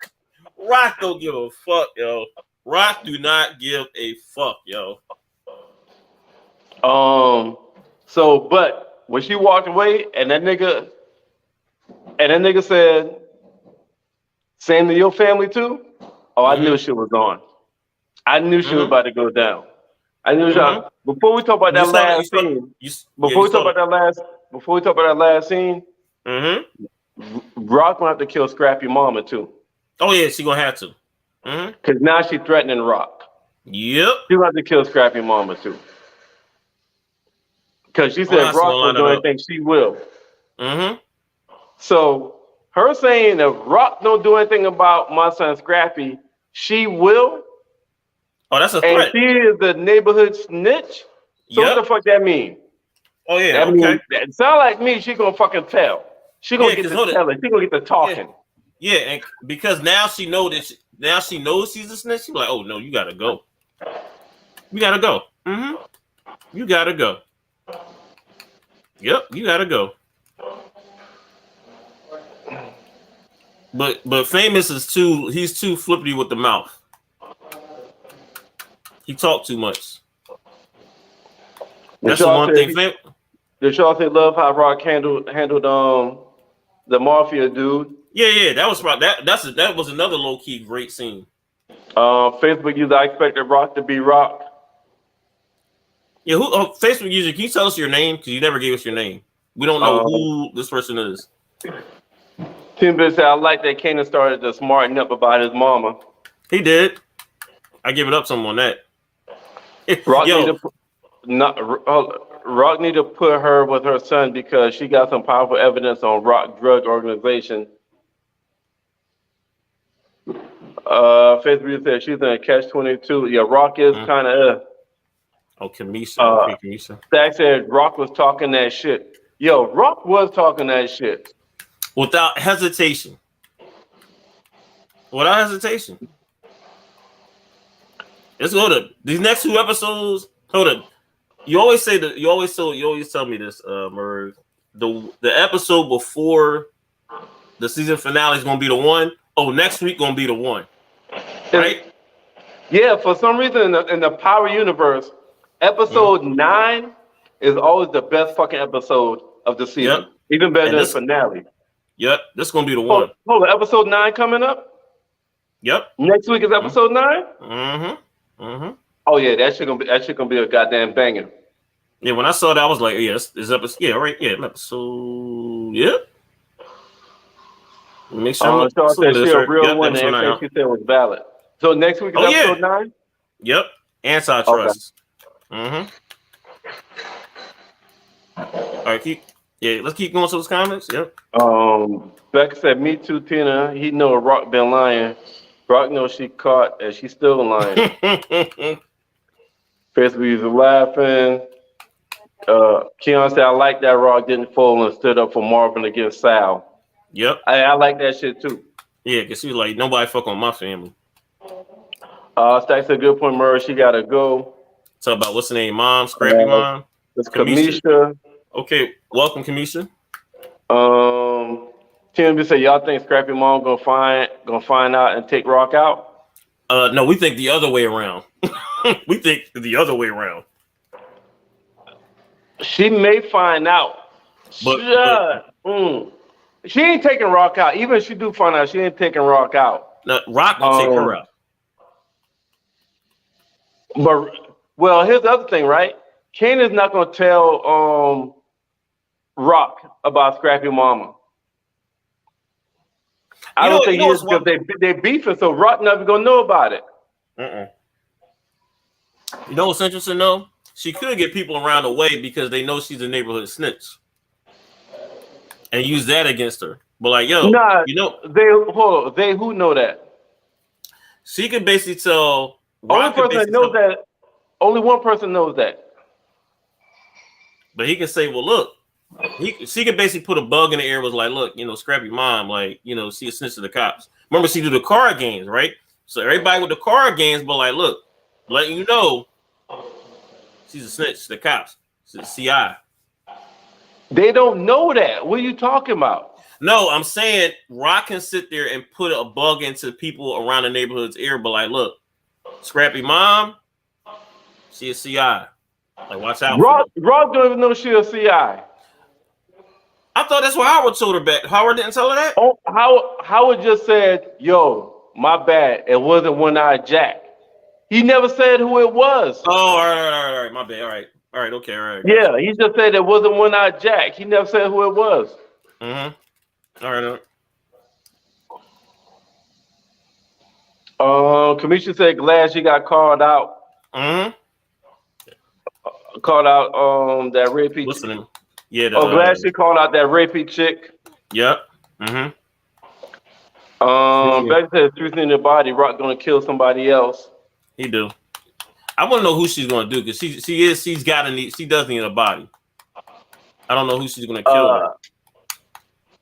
Rock don't give a fuck, yo. Rock do not give a fuck, yo. So, but when she walked away and that nigga said, same to your family too? Oh, I knew she was on. I knew she was about to go down. I knew before we talk about that last scene. Before we talk about that last scene, Rock gonna have to kill Scrappy Mama too. Oh yeah, she gonna have to. Because now she's threatening Rock. Yep. She's gonna have to kill Scrappy Mama too. Because she said Rock will do anything she will. Mm-hmm. So her saying if Rock don't do anything about my son Scrappy, she will. Oh, that's a And threat. she is the neighborhood snitch. So what the fuck that mean? Oh yeah, that okay. mean, it sound like me. She gonna fucking tell. She gonna get to telling. She gonna get to talking. Yeah, and because now she knows she's a snitch. She's like, oh no, you gotta go. You gotta go. Mm-hmm. You gotta go. Yep, you gotta go. But Famous he's too flippity with the mouth. He talked too much. That's the one thing. Did y'all say love how Rock handled the mafia dude? Yeah, that was that was another low key great scene. Facebook user, I expected Rock to be Rock. Yeah, Facebook user? Can you tell us your name? Because you never gave us your name. We don't know who this person is. Tim said, I like that Kanan started to smarten up about his mama. He did. I give it up to him on that. Rock need to put her with her son because she got some powerful evidence on Rock drug organization. Facebook said she's in a catch-22. Yeah, Rock is kind of. Oh, Kamisha. Okay, Kamisha. Stack said Rock was talking that shit. Yo, Rock was talking that shit. Without hesitation. Without hesitation. Let's go to these next 2 episodes. Hold on. You always tell me this, Merv. The episode before the season finale is gonna be the one. Oh, next week gonna be the one. Right? Yeah, for some reason in the Power universe, episode 9 is always the best fucking episode of the season. Yep. Even better than the finale. Yep, this is gonna be the one. Hold on, episode 9 coming up? Yep. Next week is episode 9? Mm-hmm. Mm-hmm. Oh yeah, that shit gonna be a goddamn banger. Yeah, when I saw that, I was like, yeah, this episode, yeah, right, yeah, episode, yeah. Make sure said she a real one, and everything she said was valid. So next week is episode 9? Yep. Antitrust. Okay. All right, let's keep going to those comments. Yep. Becca said, me too, Tina. He know Rock been lying. Rock knows she caught and she's still lying. Facebook is laughing. Keon said, I like that Rock didn't fall and stood up for Marvin against Sal. Yep. I like that shit too. Yeah, because she was like, nobody fuck on my family. Stack said, good point, Murray. She got to go. Talk about what's the name? Mom? Scrappy Mom? It's Kamisha. Okay, welcome, Kamisha. Tim said, y'all think Scrappy Mom gonna find out and take Rock out? No, we think the other way around. We think the other way around. She may find out. But she ain't taking Rock out. Even if she do find out, she ain't taking Rock out. No, Rock will take her out. But well, here's the other thing, right? Kanan's not gonna tell Rock about Scrappy Mama. I don't think he is because they beefing, so Rock never gonna know about it. You know what's interesting though? She could get people around the way because they know she's a neighborhood snitch and use that against her. But like, yo, they who know that? She could basically tell. Only person that knows that. Only one person knows that. But he can say, well, look. She could basically put a bug in the air. Was like, look, Scrappy Mom, like, she a snitch to the cops. Remember, she do the card games, right? So everybody with the card games, but like, look, letting you know, she's a snitch to the cops. She's a CI. They don't know that. What are you talking about? No, I'm saying Rock can sit there and put a bug into people around the neighborhood's ear, but like, look, Scrappy Mom, she a CI. Like, watch out. Rock don't even know she a CI. I thought that's what Howard told her back. Howard didn't tell her that? Oh, Howard just said, yo, my bad. It wasn't One-Eyed Jack. He never said who it was. Oh, all right. My bad. All right, okay, all right. Yeah, he just said it wasn't One-Eyed Jack. He never said who it was. Mm-hmm. All right. Kamisha said, glad she got called out. Mm-hmm. Called out that Red Peach. Listening. Yeah. Glad she called out that rapey chick. Yep. Mm-hmm. Becky says truth in the body. Rock gonna kill somebody else. He do. I want to know who she's gonna do because she does need a body. I don't know who she's gonna kill.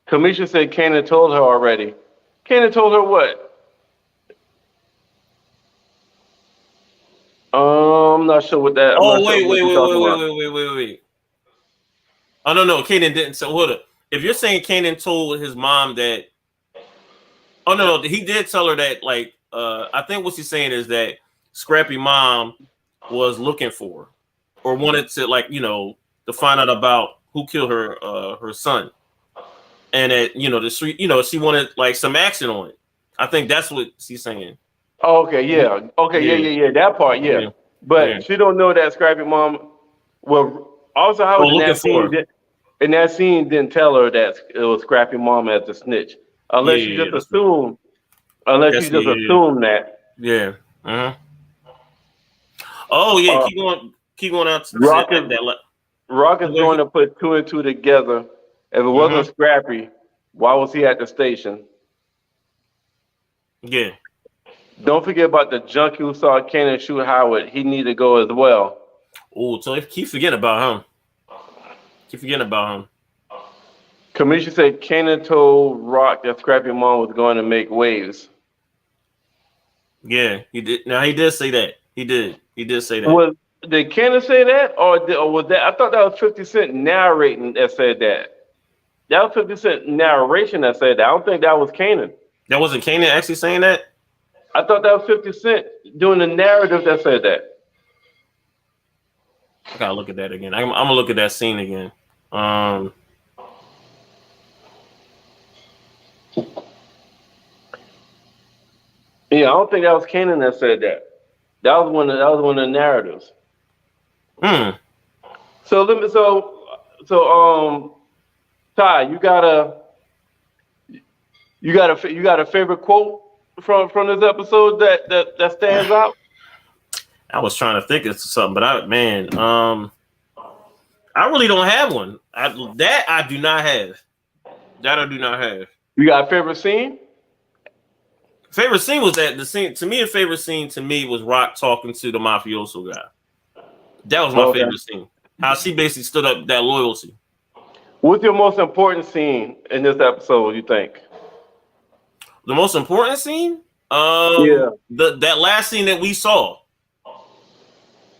Kamisha said Kanan told her already. Kanan told her what? I'm not sure what that. Wait. Oh no, Kanan didn't. So hold up. If you're saying Kanan told his mom that, no, he did tell her that. Like, I think what she's saying is that Scrappy mom was looking for her, or wanted to, like, to find out about who killed her son, and that the street, she wanted like some action on it. I think that's what she's saying. Oh, okay, yeah, okay, yeah, that part, yeah. But she don't know that Scrappy mom. Well, also Howard in that scene didn't tell her that it was Scrappy mom as the snitch, unless she just assumed. Unless she just assumed that. Yeah. Uh-huh. Oh yeah, keep going out. Rock is going to put 2 and 2 together. If it wasn't Scrappy, why was he at the station? Yeah. Don't forget about the junkie who saw Kanan shoot Howard. He need to go as well. Oh, so keep forgetting about him. Kamisha said Kanan told Rock that Scrappy mom was going to make waves. Yeah, he did. Now he did say that. He did say that. Did Kanan say that, or was that? I thought that was 50 Cent narrating that said that. That was 50 Cent narration that said that. I don't think that was Kanan. That wasn't Kanan actually saying that? I thought that was 50 Cent doing the narrative that said that. I gotta look at that again. I'm gonna look at that scene again. Yeah, I don't think that was Kanan that said that. That was one of the narratives. So Ty, you got a favorite quote from this episode that stands out? I was trying to think of something, but I really don't have one. I do not have. That I do not have. You got a favorite scene? Favorite scene was the scene to me. A favorite scene to me was Rock talking to the mafioso guy. That was my favorite scene. How she basically stood up that loyalty. What's your most important scene in this episode, you think? The most important scene? That last scene that we saw.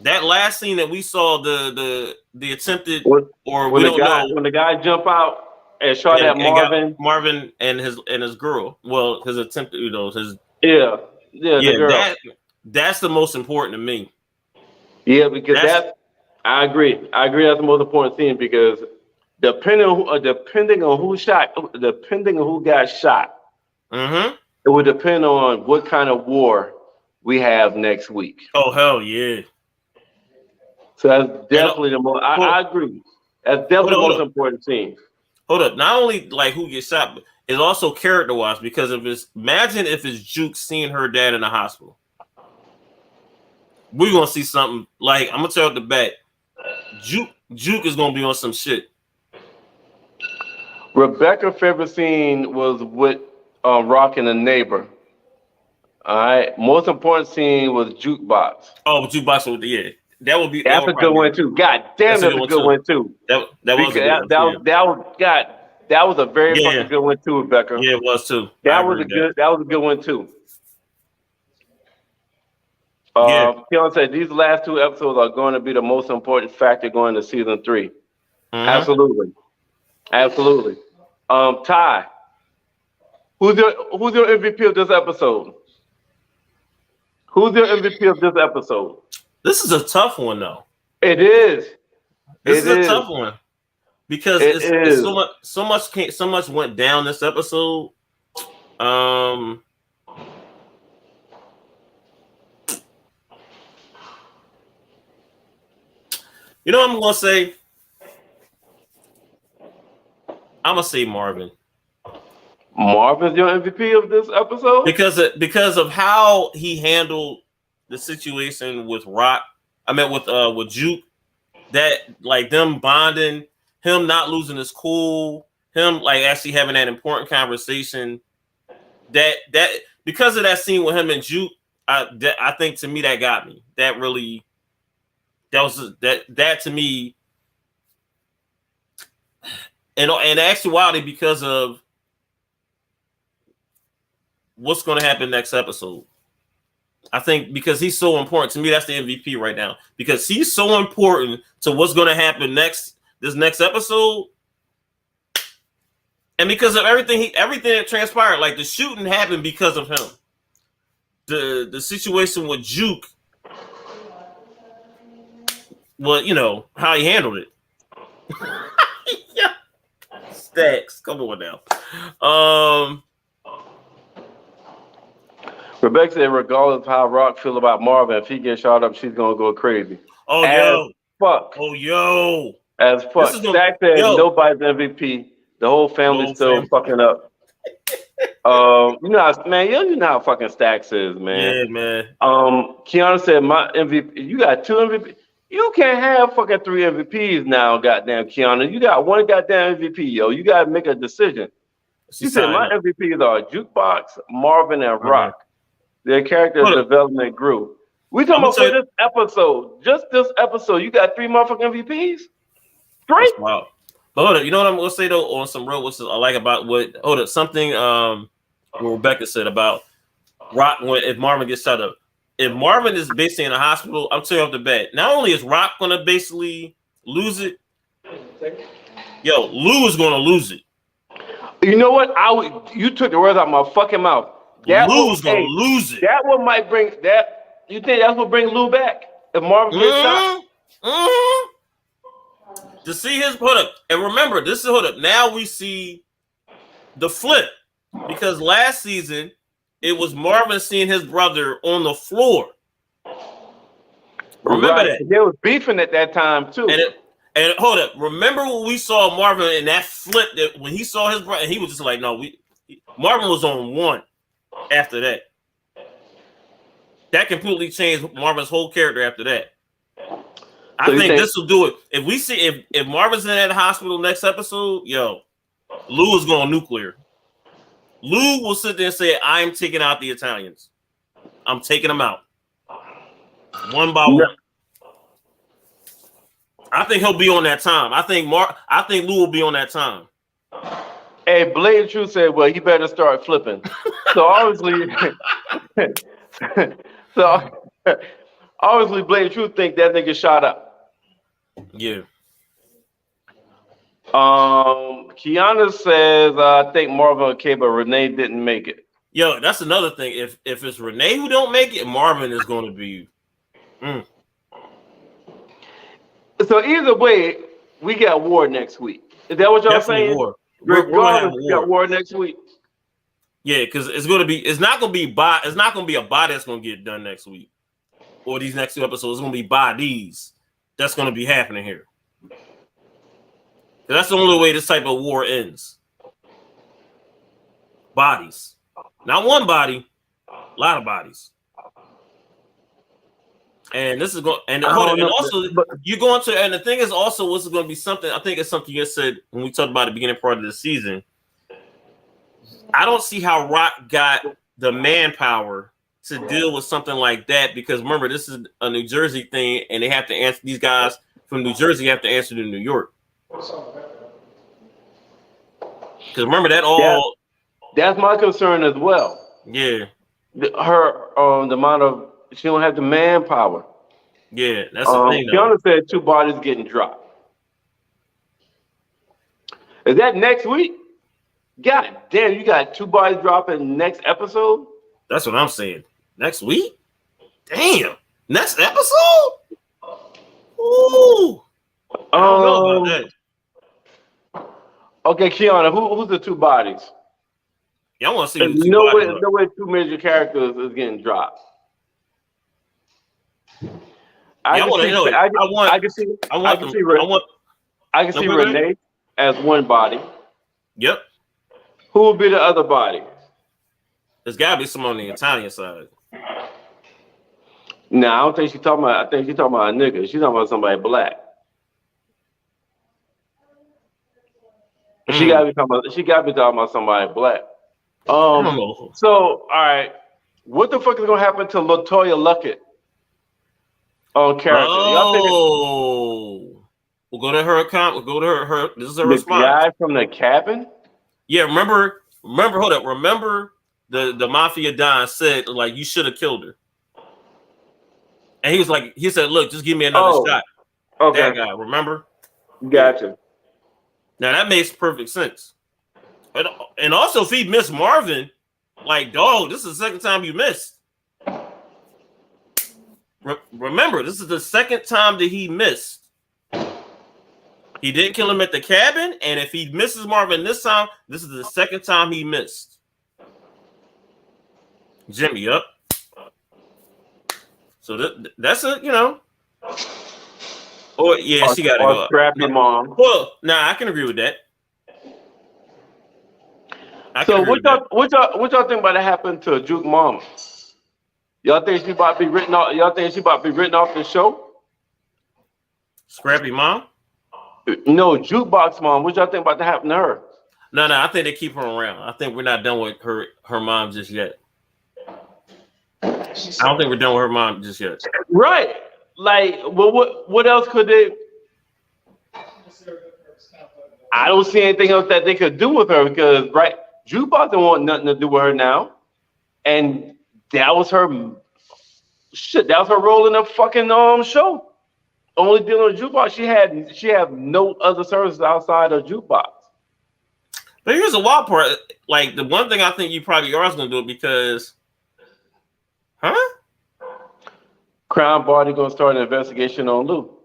That last scene that we saw, the attempted when the guy jump out and shot at Marvin and his girl. Well, his attempted, his the girl. That's the most important to me. Yeah, because I agree. That's the most important scene because depending on who got shot, it would depend on what kind of war we have next week. Oh hell yeah! So that's definitely the most. I agree. That's definitely the most important scene. Hold up! Not only like who gets shot, but it's also character wise because imagine if it's Juke seeing her dad in the hospital. We're gonna see something like I'm gonna tell you the back. Juke is gonna be on some shit. Rebecca's favorite scene was with Rock and the neighbor. All right. Most important scene was Jukebox. Oh, Jukebox would that would be. That's a good one too. God damn, that's a good one too. That was a very fucking good one too, Rebecca. Yeah, it was too. That was a good one too. Keon said these last 2 episodes are going to be the most important factor going to season 3. Absolutely. Ty, who's your MVP of this episode? Who's your MVP of this episode? This is a tough one though. It is. This is a tough one because it's so much went down this episode. You know what I'm gonna say Marvin. Marvin's your MVP of this episode? Because of how he handled the situation with Rock. I meant with Juke. That like them bonding, him not losing his cool, him like actually having that important conversation. That because of that scene with him and Juke, I think to me that got me. That to me, and actuality because of what's going to happen next episode. I think because he's so important to me, that's the MVP right now. Because he's so important to what's going to happen this next episode, and because of everything that transpired, like the shooting happened because of him. The situation with Juke, well, you know how he handled it. Yeah. Stacks, come on now. Rebecca said, regardless of how Rock feel about Marvin, if he gets shot up, she's gonna go crazy. Oh, Fuck. Oh, yo. As fuck. Stack said nobody's MVP. The whole family's still fucking up. You know how fucking Stacks is, man. Yeah, man. Kiana said my MVP. You got 2 MVP. You can't have fucking 3 MVPs now, goddamn Kiana. You got 1 goddamn MVP, yo. You gotta make a decision. She said my MVPs are Jukebox, Marvin, and Rock. Their character development grew. We talking about for this episode. Just this episode, you got 3 motherfucking MVPs? Straight? Wow. But hold up, you know what I'm gonna say though on some real, which I like about something what Rebecca said about Rock if Marvin gets shot up. If Marvin is basically in a hospital, I'm telling you off the bat, not only is Rock gonna basically lose it, Lou is gonna lose it. You know what? You took the words out of my fucking mouth. Lou's gonna lose it. That one might bring that. You think that's what bring Lou back if Marvin gets shot? To see his and remember, this is now we see the flip because last season it was Marvin seeing his brother on the floor. Remember that they was beefing at that time too. And remember when we saw Marvin in that flip that when he saw his brother, and he was just like, no, Marvin was on 1 after that. That completely changed Marvin's whole character after that. I think this will do it. If we see if Marvin's in that hospital next episode, Lou is going nuclear. Lou will sit there and say, I'm taking out the Italians. I'm taking them out. One by one. I think he'll be on that time. I think Lou will be on that time. Hey, Blade True said, well, he better start flipping. So obviously Blade True think that nigga shot up. Yeah. Kiana says, I think Marvin okay, but Renee didn't make it. Yo, that's another thing. If it's Renee who don't make it, Marvin is going to be. So either way, we got war next week. Is that what y'all saying? War. Regardless, we got war next week. Yeah, because it's not gonna be a bot that's gonna get done next week. Or these next 2 episodes, it's gonna be bodies that's gonna be happening here. That's the only way this type of war ends. Bodies. Not one body, a lot of bodies. And this is going and you're going to, and the thing is also what's going to be something. I think it's something you said when we talked about the beginning part of the season. I don't see how Rock got the manpower to deal with something like that because remember, this is a New Jersey thing, and they have to answer. These guys from New Jersey have to answer to New York. Because remember that all. Yeah, that's my concern as well. Yeah. The amount of. She don't have the manpower. Yeah, that's the thing. Kiana said 2 bodies getting dropped. Is that next week? God damn, you got 2 bodies dropping next episode? That's what I'm saying. Next week? Damn. Next episode? Ooh. I don't know about that. Okay, Kiana, who's the 2 bodies? Yeah, I want to see who no way 2 major characters is getting dropped. I can see Renee as 1 body. Yep. Who will be the other body? There's got to be someone on the Italian side. No, I don't think she's talking about. I think she's talking about a nigga. She's talking about somebody black. She gotta be talking about somebody black. I don't know. So, all right, what the fuck is gonna happen to LaToya Luckett on character? Oh, we'll go to her account. We'll go to her. This is her response. Guy from the cabin. Yeah, remember. Hold up. Remember the Mafia Don said like you should have killed her, and he said, look, just give me another shot. Okay. That guy, remember? Gotcha. Now that makes perfect sense. And also, if he missed Marvin, like, dog, this is the second time you missed. Remember, this is the second time that he missed. He didn't kill him at the cabin, and if he misses Marvin this time, this is the second time he missed. Jimmy, up. So that's a, you know. Oh yeah, she got to go. Scrappy mom. Well, I can agree with that. So what y'all think about to happen to Juke Mama? Y'all think she about to be written off? Y'all think she about to be written off the show? Scrappy mom? No, Jukebox Mom. What y'all think about to happen to her? No, I think they keep her around. I think we're not done with her mom just yet. I don't think we're done with her mom just yet. Right. Like, well, what else could they? I don't see anything else that they could do with her because, right, Jukebox don't want nothing to do with her now, and that was her shit. That was her role in the fucking show. Only dealing with Jukebox. She had no other services outside of Jukebox. But here's the wild part. Like the one thing I think you probably are going to do it because, Crown Body gonna start an investigation on Lou.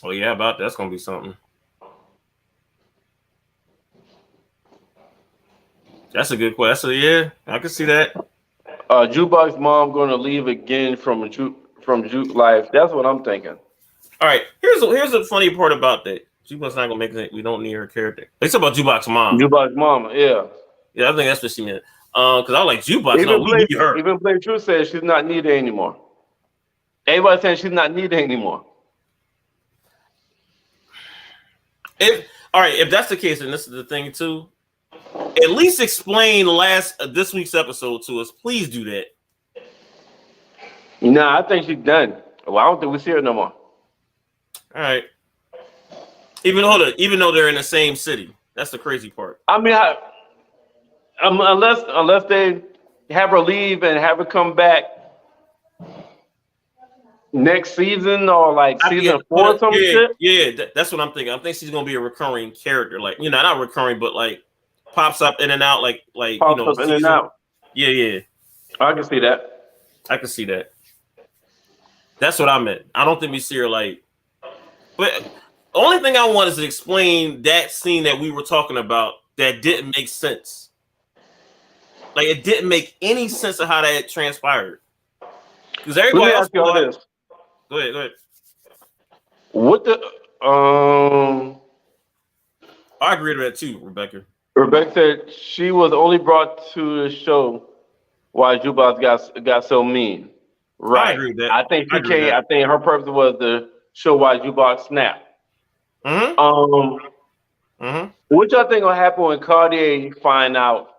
Oh yeah, that's gonna be something. That's a good question. Yeah, I can see that. Jukebox Mom gonna leave again from Juke Life. That's what I'm thinking. All right, here's the funny part about that. Jukebox not gonna make it. We don't need her character. They talk about Jukebox Mom. Jukebox Mama, yeah. Yeah, I think that's what she meant. Because I was like Jukebox. No, we need her. Even Play True says she's not needed anymore. Everybody's saying she's not needed anymore. If that's the case, and this is the thing too, at least explain this week's episode to us. Please do that. Nah, I think she's done. Well, I don't think we see her no more. All right. Even though they're in the same city, that's the crazy part. I mean, unless they have her leave and have her come back next season or like season 4 or some shit. Yeah, that's what I'm thinking. I think she's gonna be a recurring character, like not recurring, but like pops up in and out, like pops up in and out. Yeah. I can see that. I can see that. That's what I meant. I don't think we see her like, but the only thing I want is to explain that scene that we were talking about that didn't make sense. Like it didn't make any sense of how that transpired. Because everybody else. Go ahead. What the I agree with that too, Rebecca. Rebecca said she was only brought to the show why Jukebox got so mean. Right. I agree with that. I think I think her purpose was to show why Jukebox snapped. What y'all think will happen when Cartier find out?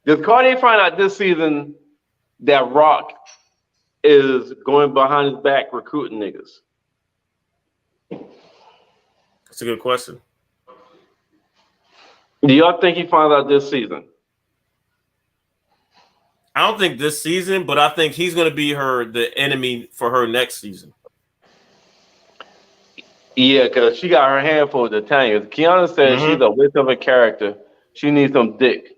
Does Cartier find out this season that Rock is going behind his back recruiting niggas? That's a good question. Do y'all think he finds out this season? I don't think this season, but I think he's going to be the enemy for her next season. Yeah, because she got her hand full of the Tanya. Kiana said she's a waste of a character. She needs some dick.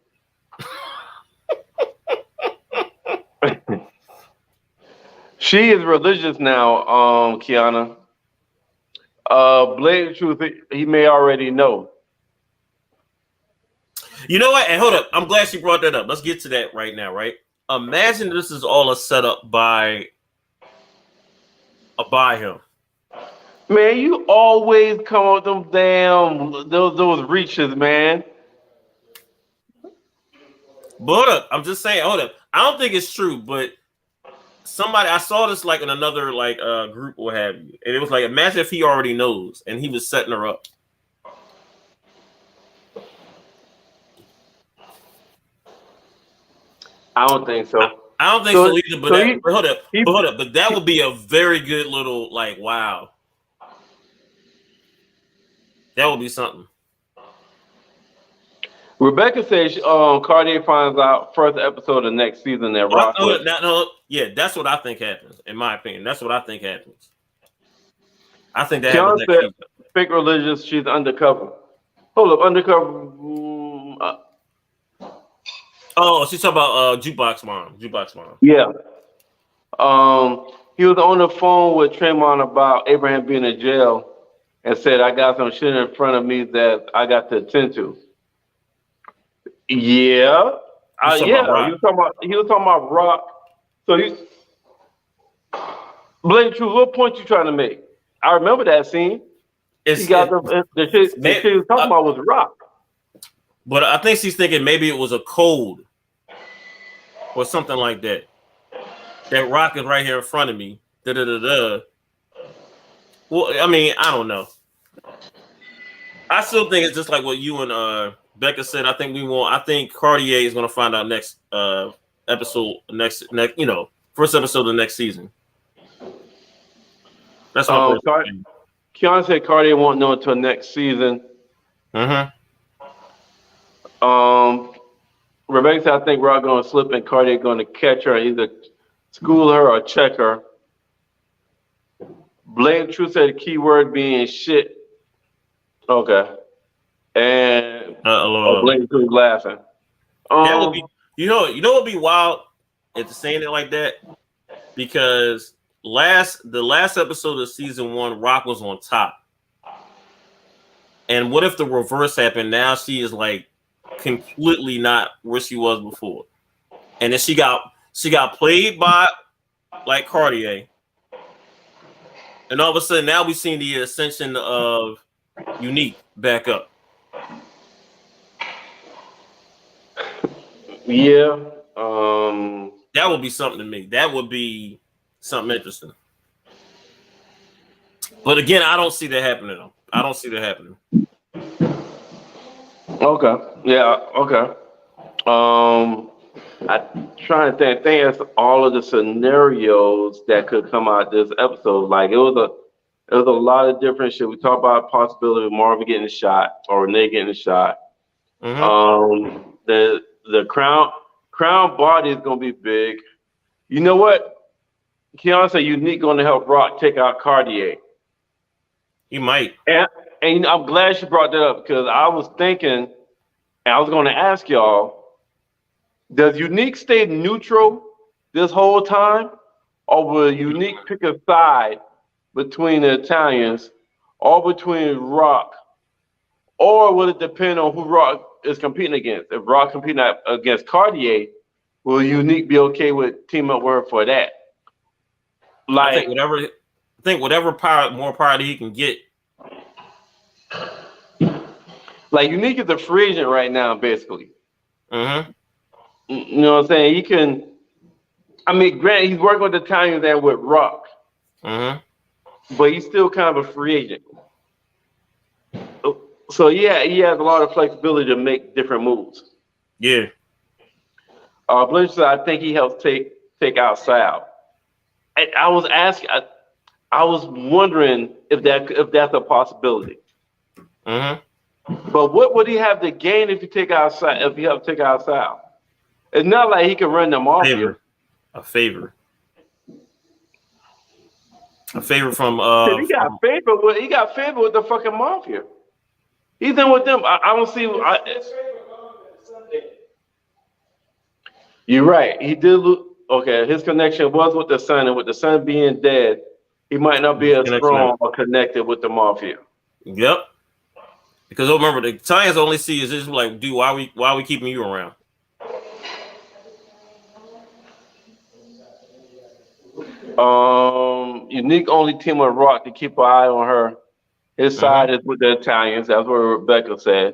She is religious now, Kiana. Blatant truth, he may already know. You know what? And hold up. I'm glad she brought that up. Let's get to that right now, right? Imagine this is all a setup by him. Man, you always come up with them damn those reaches, man. But hold up. I'm just saying, hold up. I don't think it's true, but I saw this like in another like group or have you. And it was like, imagine if he already knows and he was setting her up. I don't think so. I don't think so either. But, but hold up. But that would be a very good little like wow. That would be something. Rebecca says Cartier finds out first episode of next season that Rock. Yeah, that's what I think happens. In my opinion, that's what I think happens. I think that Kiana happens next season. Fake religious. She's undercover. Hold up, undercover. Oh, she's talking about Jukebox Mom. Jukebox Mom. Yeah. He was on the phone with Tremont about Abraham being in jail and said, I got some shit in front of me that I got to attend to. Yeah. Yeah. He was talking about Rock. So Blake True, what point you trying to make? I remember that scene. The shit he was talking about was Rock. But I think she's thinking maybe it was a code or something like that. That Rock is right here in front of me. Well, I mean, I don't know. I still think it's just like what you and Becca said. I think Cartier is going to find out next episode, next first episode of the next season. That's my Kiana said Cartier won't know until next season. Rebecca said, I think Rock going to slip and Cartier going to catch her, either school her or check her. Blame True said the key word being shit. Okay. And Blame True laughing. That would be, you know what would be wild if saying it like that? Because the last episode of season 1, Rock was on top. And what if the reverse happened? Now she is like completely not where she was before. And then she got played by like Cartier. And all of a sudden now we've seen the ascension of Unique back up. Yeah. That would be something to me. That would be something interesting. But again, I don't see that happening though. I don't see that happening. Okay. Yeah. Okay. I'm trying to think. I think that's all of the scenarios that could come out this episode. Like it was a lot of different shit. We talked about possibility of Marvin getting shot or Renee getting shot. The crown body is gonna be big. You know what? Keanu said Unique gonna help Rock take out Cartier. He might. And I'm glad she brought that up because I was thinking, and I was going to ask y'all, does Unique stay neutral this whole time? Or will Unique pick a side between the Italians or between Rock? Or will it depend on who Rock is competing against? If Rock competing against Cartier, will Unique be okay with team up with her for that? Like, I think whatever more power that he can get. Like Unique is a free agent right now, basically. You know what I'm saying? He can. I mean, granted, he's working with the Italians and with Rock, but he's still kind of a free agent. So yeah, he has a lot of flexibility to make different moves. Yeah. Blanchard said, I think he helps take out Sal. I was asking. I was wondering if that's a possibility. But what would he have to gain if you take out Sal? If you have to take out Sal, it's not like he can run them off. A favor from he got favor with the fucking mafia. He's in with them. I don't see. You're right. He did. Okay, his connection was with the son, and with the son being dead, he might not be as strong or connected with the mafia. Yep. Because remember, the Italians only see is just like, dude, why are we keeping you around? Unique only team with Rock to keep an eye on her. His side is with the Italians. That's what Rebecca said.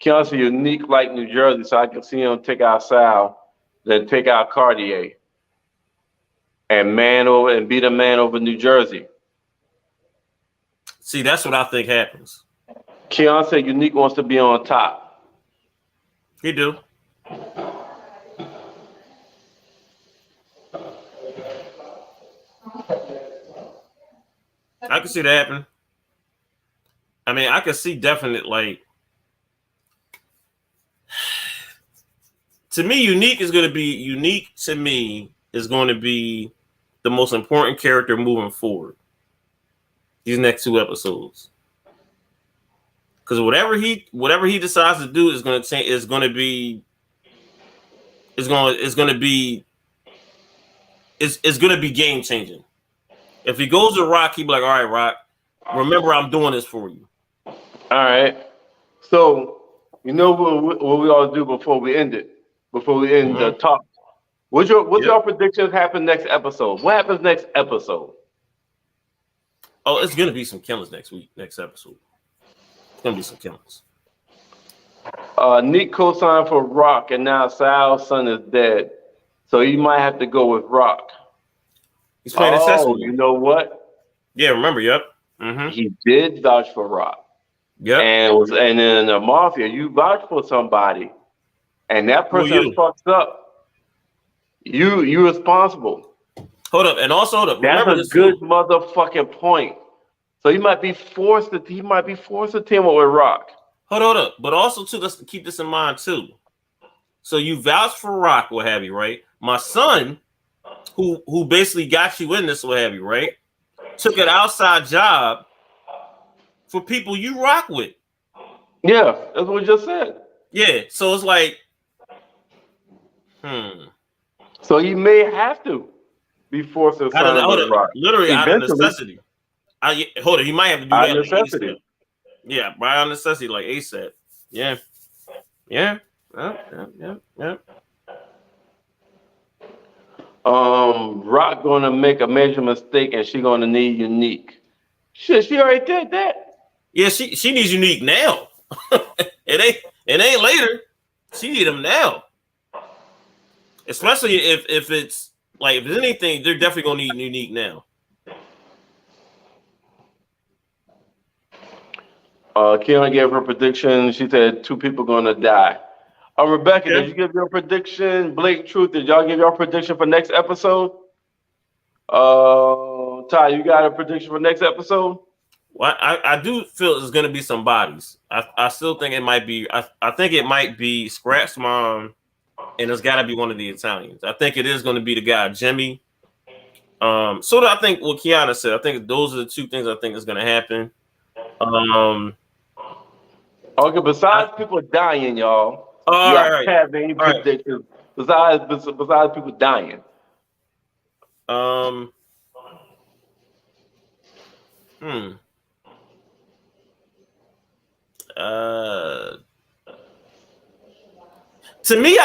Keanu said Unique like New Jersey, so I can see him take out Sal, then take out Cartier, and beat a man over New Jersey. See, that's what I think happens. Keanu said Unique wants to be on top. He do. I can see that happen. I mean, I can see definite like. To me, unique is going to be the most important character moving forward. These next 2 episodes, because whatever he decides to do is going to change. Is going to be game changing. If he goes to Rock, he'd be like, all right, Rock, remember I'm doing this for you. All right. So, you know what we all do before we end it? Before we end the talk. What's your predictions happen next episode? What happens next episode? Oh, it's going to be some killings next episode. It's going to be some killings. Nick co-signed for Rock, and now Sal's son is dead. So you might have to go with Rock. He's playing accessory. You know what? Yeah, remember, yep. He did vouch for Rock. Yep. And in the Mafia, you vouch for somebody, and that person fucks up. You responsible. Hold up, and also hold up. That's remember a good motherfucking point. So he might be forced to team up with Rock. Hold up, but also too, let's keep this in mind too. So you vouched for Rock, what have you, right? My son, who basically got you in this, what have you, right? Took an outside job for people you rock with. Yeah, that's what we just said. Yeah, so it's like, So he may have to be forced to sign with Rock. Literally out of necessity. Hold on, he might have to do out that. Of necessity. Like yeah, by necessity, like ASAP. Yeah. Rock gonna make a major mistake, and she gonna need Unique. Shit, she already did that. Yeah, she needs Unique now. it ain't later. She need him now. Especially if it's like if there's anything, they're definitely gonna need Unique now. Kiana gave her prediction. She said 2 people gonna die. Rebecca, did you give your prediction? Blake Truth, did y'all give your prediction for next episode? Ty, you got a prediction for next episode? Well, I do feel there's gonna be some bodies. I still think it might be. I think it might be Scrat's mom, and it's got to be one of the Italians. I think it is going to be the guy Jimmy. So I think what Kiana said. I think those are the 2 things I think is going to happen. Okay, besides people dying, y'all. Have any predictions besides people dying? To me,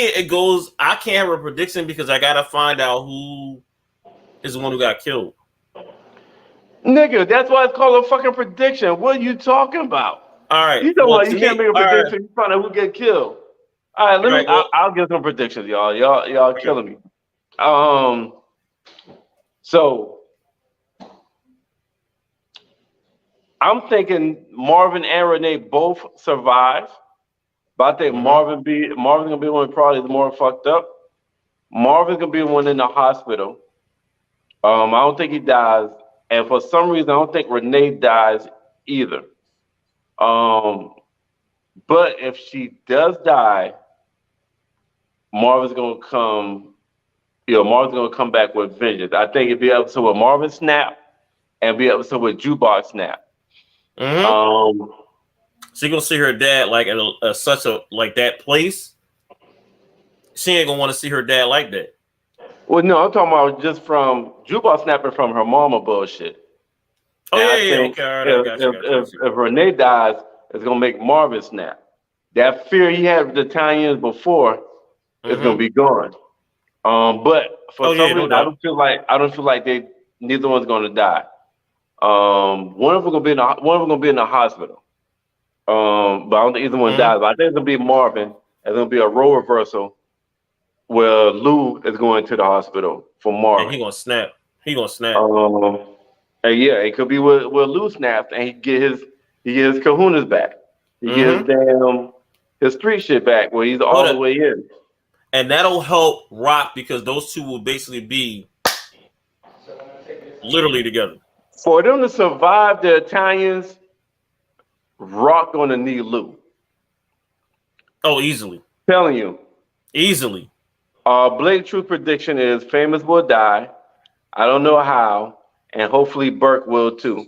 it goes. I can't have a prediction because I gotta find out who is the one who got killed. Nigga, that's why it's called a fucking prediction. What are you talking about? All right, you know what? You can't make a prediction. You find out who get killed. All right, I'll give some predictions, y'all. Y'all killing me. So I'm thinking Marvin and Renee both survive. But I think Marvin's gonna be the one probably the more fucked up. Marvin's gonna be the one in the hospital. I don't think he dies, and for some reason I don't think Renee dies either. But if she does die, Marvin's gonna come. Marvin's gonna come back with vengeance. I think it'd be an episode with Marvin snap, and be an episode with Jukebox snap. She gonna see her dad like at such a like that place. She ain't gonna want to see her dad like that. Well, no, I'm talking about just from Jukebox snapping from her mama bullshit. Oh yeah, okay. All right, if Renee dies, it's gonna make Marvin snap. That fear he had with the Italians before is gonna be gone. But for some reason, I don't feel like neither one's gonna die. One of them gonna be in the hospital. But I don't think either one dies. But I think it's gonna be Marvin. It's gonna be a role reversal where Lou is going to the hospital for Marvin. And he gonna snap. And yeah, it could be where Lou snapped and he get his kahunas back. He get his street shit back where he's all the way in. And that'll help Rock because those 2 will basically be literally together. For them to survive the Italians, Rock gonna need Lou. Oh, easily. Telling you. Easily. Blake Truth prediction is Famous will die. I don't know how, and hopefully Burke will too.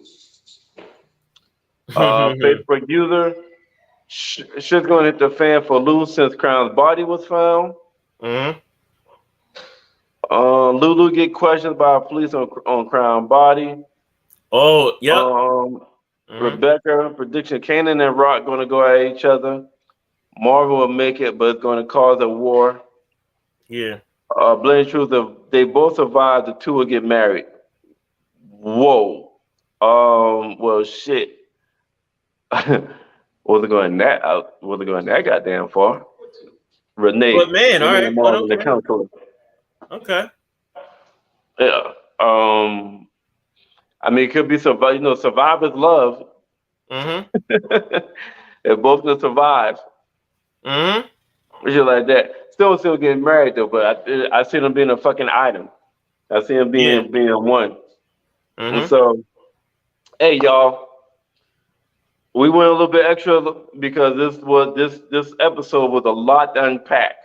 Facebook user, shit's gonna hit the fan for Lou since Crown's body was found. Mm-hmm. Lulu get questioned by police on Crown body. Oh, yeah. Rebecca prediction: Kanan and Rock gonna go at each other. Marvel will make it, but it's gonna cause a war. Yeah. Blame truth: if they both survive, the two will get married. Whoa. Well, shit. Was it going that out? Was it going that goddamn far? Renee. But man, all right. Marvel, the counselor. Okay. Yeah. I mean, it could be survive. You know, survivors love. Mm-hmm. They're both gonna survive. Mm-hmm. Shit like that. Still getting married though, but I see them being a fucking item. I see them being one. Mm-hmm. And so, hey y'all, we went a little bit extra because this episode was a lot to unpack.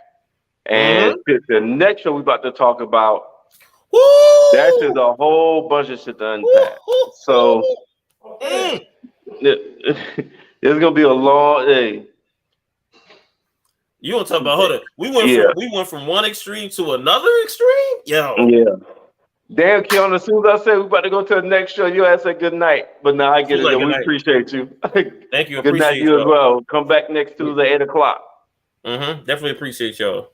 And the next show we about to talk about, that is a whole bunch of shit to unpack. So it's gonna be a long day. You want to talk about? Hold on. We went from one extreme to another extreme. Yo. Yeah. Damn, Keon, as soon as I said we about to go to the next show, you asked said good night. But now I get it. Like we appreciate you. Thank you. Good night, you as well. Come back next Tuesday, 8 o'clock. Definitely appreciate y'all.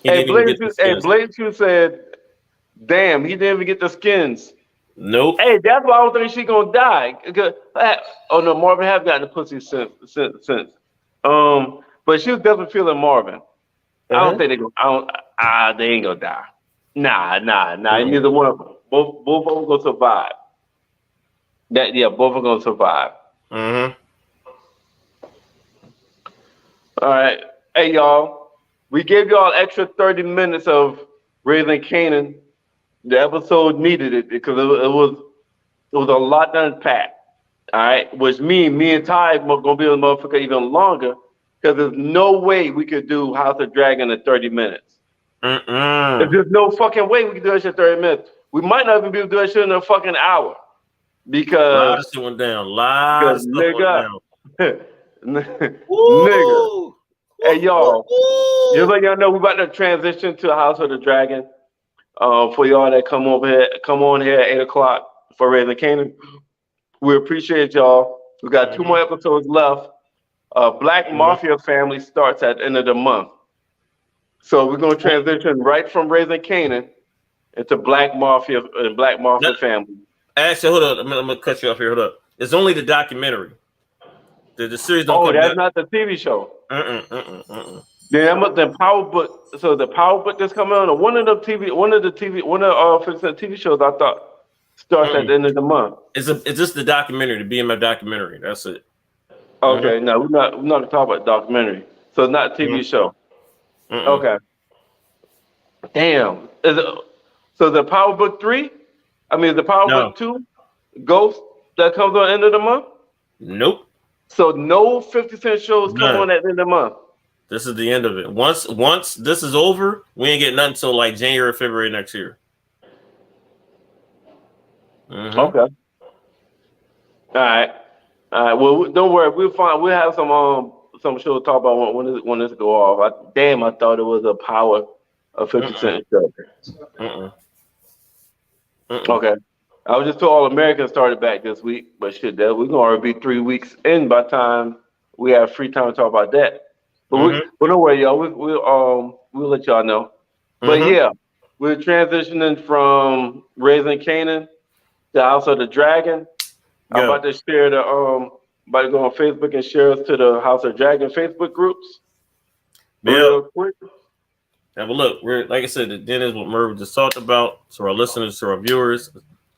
Hey, Blake Q said, damn, he didn't even get the skins. Nope. Hey, that's why I don't think she gonna die. Oh no, Marvin have gotten the pussy since. But she was definitely feeling Marvin. I don't think they ain't gonna die. Nah. Neither one of them. Both of them gonna survive. Both are gonna survive. Mm-hmm. All right. Hey y'all. We gave y'all extra 30 minutes of Raising Kanan. The episode needed it because it was a lot to unpack. All right. Which me and Ty are gonna be on the motherfucker even longer. Because there's no way we could do House of Dragon in 30 minutes. There's no fucking way we could do that shit in 30 minutes. We might not even be able to do that shit in a fucking hour. Because... A lot of shit went down. Nigga. Nigga. Hey, y'all. Just let y'all know, we about to transition to House of the Dragon. For y'all that come on here at 8 o'clock for Raising Kanan. We appreciate y'all. We got 2 more episodes left. Black Mafia family starts at the end of the month. So we're going to transition right from Raising Kanan into Black Mafia family. Actually, hold on. I'm going to cut you off here. Hold up. It's only the documentary. The series don't come that's not the TV show. Then the Power Book. So the Power Book that's coming on, one of the TV shows I thought starts at the end of the month. It's just the documentary, the BMF documentary. That's it. Okay, no, we're not talking about documentary. So it's not a TV show. Okay. Damn. So the Power Book 3? I mean, the Power Book 2? Ghost that comes on the end of the month? Nope. So no 50 Cent shows come on at the end of the month? This is the end of it. Once this is over, we ain't getting nothing until like January or February next year. Okay. All right. Well, don't worry. We'll have some show to talk about when this go off. I thought it was a Power of 50 Cent show. Okay. I was just told All American started back this week, but shit, we're gonna already be 3 weeks in by the time we have free time to talk about that. But don't worry, y'all. We'll let y'all know. But yeah, we're transitioning from Raising Kanan to House of the Dragon. I'm about to share about to go on Facebook and share us to the House of Dragon Facebook groups. Real quick. Have a look. Like I said, then is what Merv just talked about. To our listeners, to our viewers,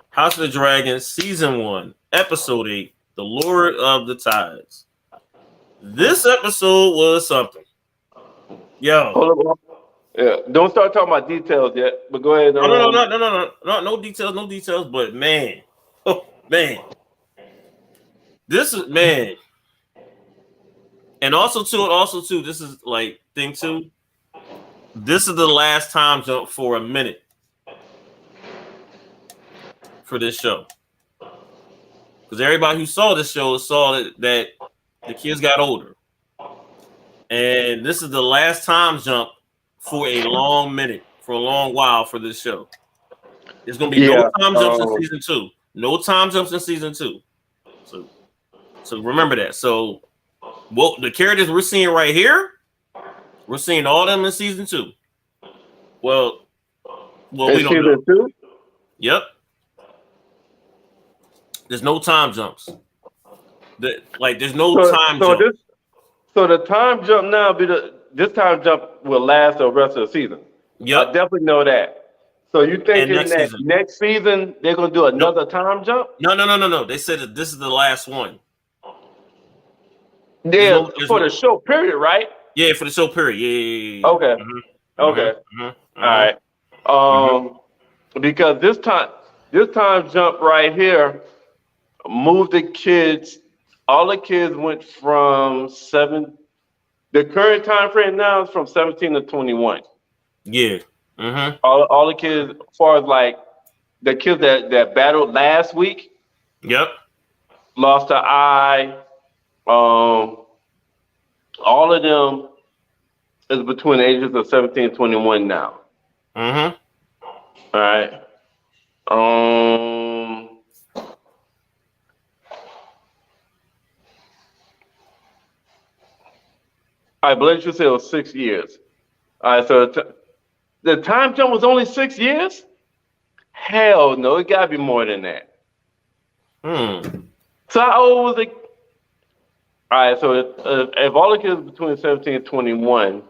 House of the Dragon, Season 1, Episode 8, The Lord of the Tides. This episode was something. Yo. Yeah. Don't start talking about details yet. But go ahead. No details. But man, oh man, this is man, and also too. This is like thing too. This is the last time jump for a minute for this show, because everybody who saw this show saw that the kids got older, and this is the last time jump for a long minute, for a long while for this show. There's gonna be no time jumps in season 2. No time jumps in season 2. So remember that. So what the characters we're seeing right here, we're seeing all them in season 2. Well, we don't know. 2? Yep. There's no time jumps. There's no time jump. So the time jump now this time jump will last the rest of the season. Yep. I definitely know that. So you thinking next season they're gonna do another time jump? No. They said that this is the last one. Yeah, for the show period, right? Yeah, for the show period. Yeah. Okay. Okay. All right. Because this time jump right here moved the kids. All the kids went from 7. The current time frame now is from 17 to 21. Yeah. All the kids, as far as like the kids that battled last week. Yep. Lost an eye. All of them is between the ages of 17 and 21 now. All right. All right, but let's just say it was 6 years. All right, so the time jump was only 6 years? Hell no, it gotta be more than that. So how old was it? All right, so if all the kids between 17 and 21,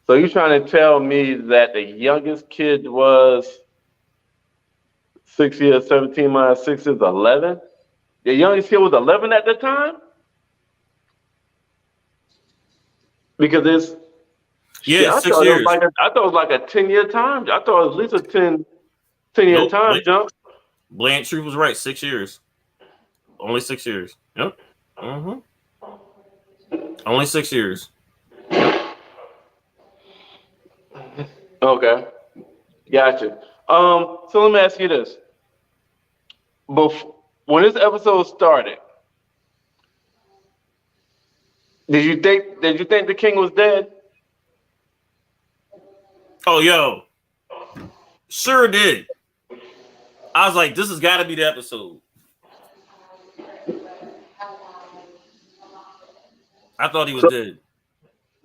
so you're trying to tell me that the youngest kid was 6 years, 17 minus 6 is 11? The youngest kid was 11 at the time? Because it's... Yeah, 6 years. I thought it was like a 10-year time. I thought it was at least a 10-year time jump. Bland Truth was right. 6 years. Only 6 years. Yep. Only 6 years. Okay. Gotcha. So let me ask you this. When this episode started, did you think the king was dead? Oh, yo. Sure did. I was like, this has got to be the episode. I thought he was dead.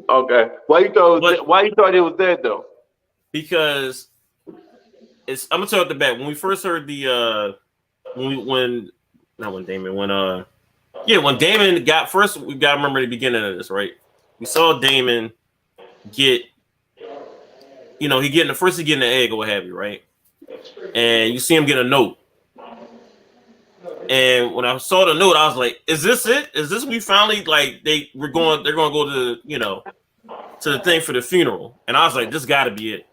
Okay. Why you thought he was dead though? Because I'm gonna tell you at the back. When we first heard when Damon got first, we gotta remember the beginning of this, right? We saw Damon get, he getting an egg or what have you, right? And you see him get a note. And when I saw the note, I was like, "Is this it? Is this we finally they're going to go to to the thing for the funeral?" And I was like, "This got to be it."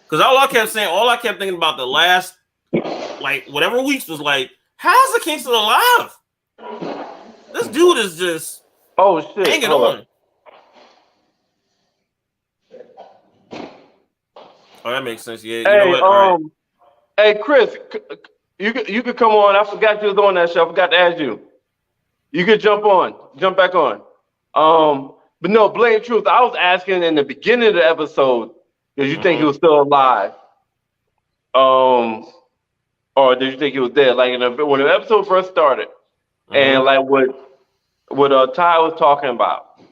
Because all I kept thinking about the last whatever weeks was like, "How's the king still alive? This dude is just hanging on." Oh, that makes sense. Yeah. Hey, you know what? Hey, Chris. You could come on. I forgot you was on that show. I forgot to ask you. You could jump back on. But no, Blame Truth. I was asking in the beginning of the episode, did you think he was still alive? Or did you think he was dead? Like when the episode first started, and like what Ty was talking about.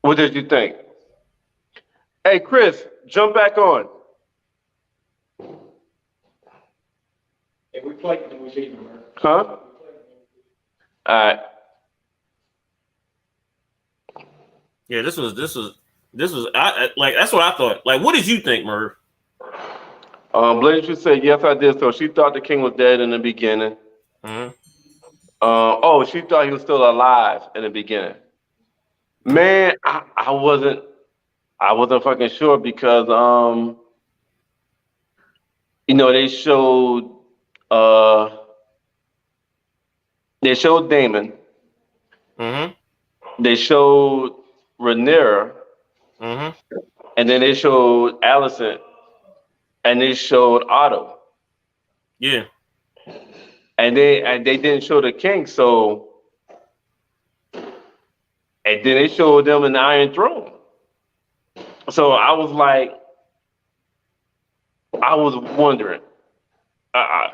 What did you think? Hey, Chris, jump back on. We played and we beat them. Huh? All right. Yeah, this was that's what I thought. Like, what did you think, Merv? Blanchard said yes, I did. So she thought the king was dead in the beginning. She thought he was still alive in the beginning. Man, I wasn't. I wasn't fucking sure because uh they showed Damon, Mm-hmm. they showed Rhaenyra, Mm-hmm. and then they showed Allison, and they showed Otto, Yeah. and they didn't show the king. So, and then they showed them an Iron Throne. So I was wondering. I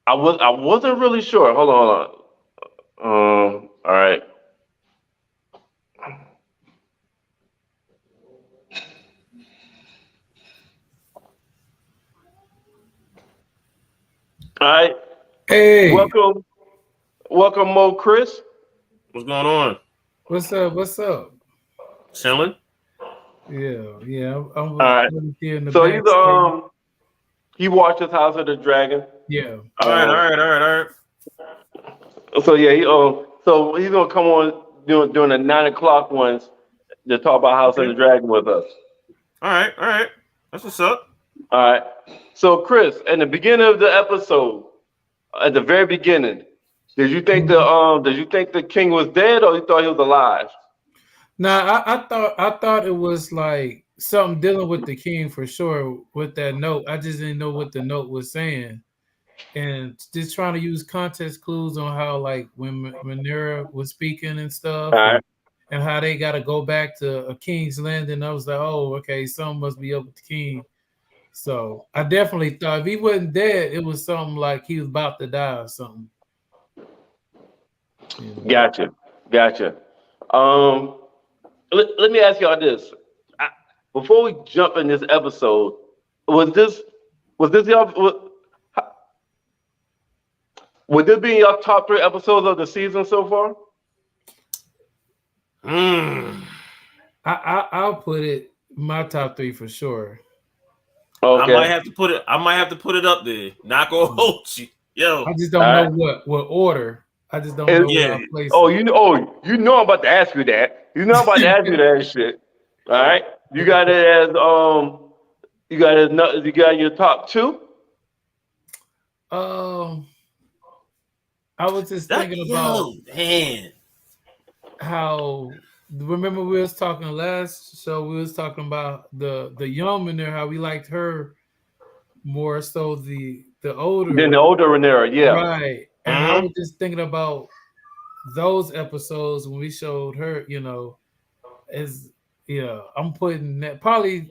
I wasn't really sure. Hold on, hold on. All right. All right. Hey, Welcome, welcome, Mo Chris. What's going on? what's up? What's up? Chilling. Yeah. I'm All right. here in the So he's backstage. he watches House of the Dragon. Yeah. All right. All right. So yeah, so he's gonna come on during the 9 o'clock ones to talk about House of Okay. the Dragon with us. All right. That's what's up. All right. So Chris, in the beginning of the episode, at the very beginning, did you think the king was dead or you thought he was alive? Now I thought it was like something dealing with the king for sure with that note. I just didn't know what the note was saying. And just trying to use context clues on how like when Manera was speaking and All stuff right. and how they gotta go back to a king's land. And I was like, oh, okay, something must be up with the king. So I definitely thought if he wasn't dead, it was something like he was about to die or something. You know. Gotcha. Um, let me ask y'all this. I, Before we jump in this episode, was this was this y'all would this be your top 3 episodes of the season so far? Mm. I'll put it my top 3 for sure. I might Okay. have to put it. I might have to put it up there. Not gonna hold you, yo. I just All don't know right. what order. I just don't It- know where Yeah. I place it. you know I'm about to ask you that. You know I'm about to ask you that shit. All right. You got it as you got your top 2? um, I was just That thinking about yo man. how remember we was talking last show. We was talking about the young in there, how we liked her more so the Then older, the older Rhaenyra, yeah. right? And I Mm-hmm. was just thinking about those episodes when we showed her, as I'm putting that probably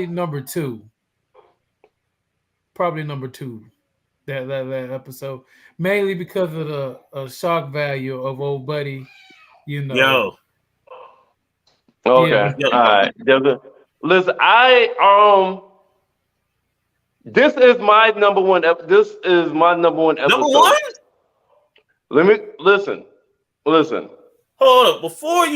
number 2. Probably number 2. That episode. Mainly because of the shock value of old buddy, you know. Yo. Okay. Yeah. Yo. All right. Listen, this is my number one. This is my number one Number one. episode. Let me listen. Listen. Hold up. Before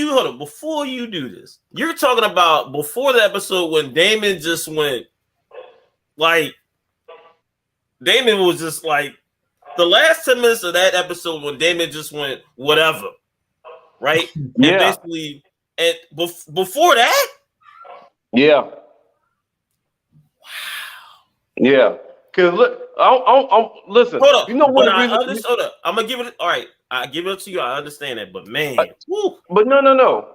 you do this, you're talking about before the episode when Damon just went like Damon was just like the last 10 minutes of that episode when Damon just went whatever, right? And Yeah. basically, and before that, Yeah. Yeah. Cause look, I'm listen. hold up. You know But what I reason? understand. Hold up. I'm gonna give it. All right, I give it to you. I understand that, but man, woo. But no.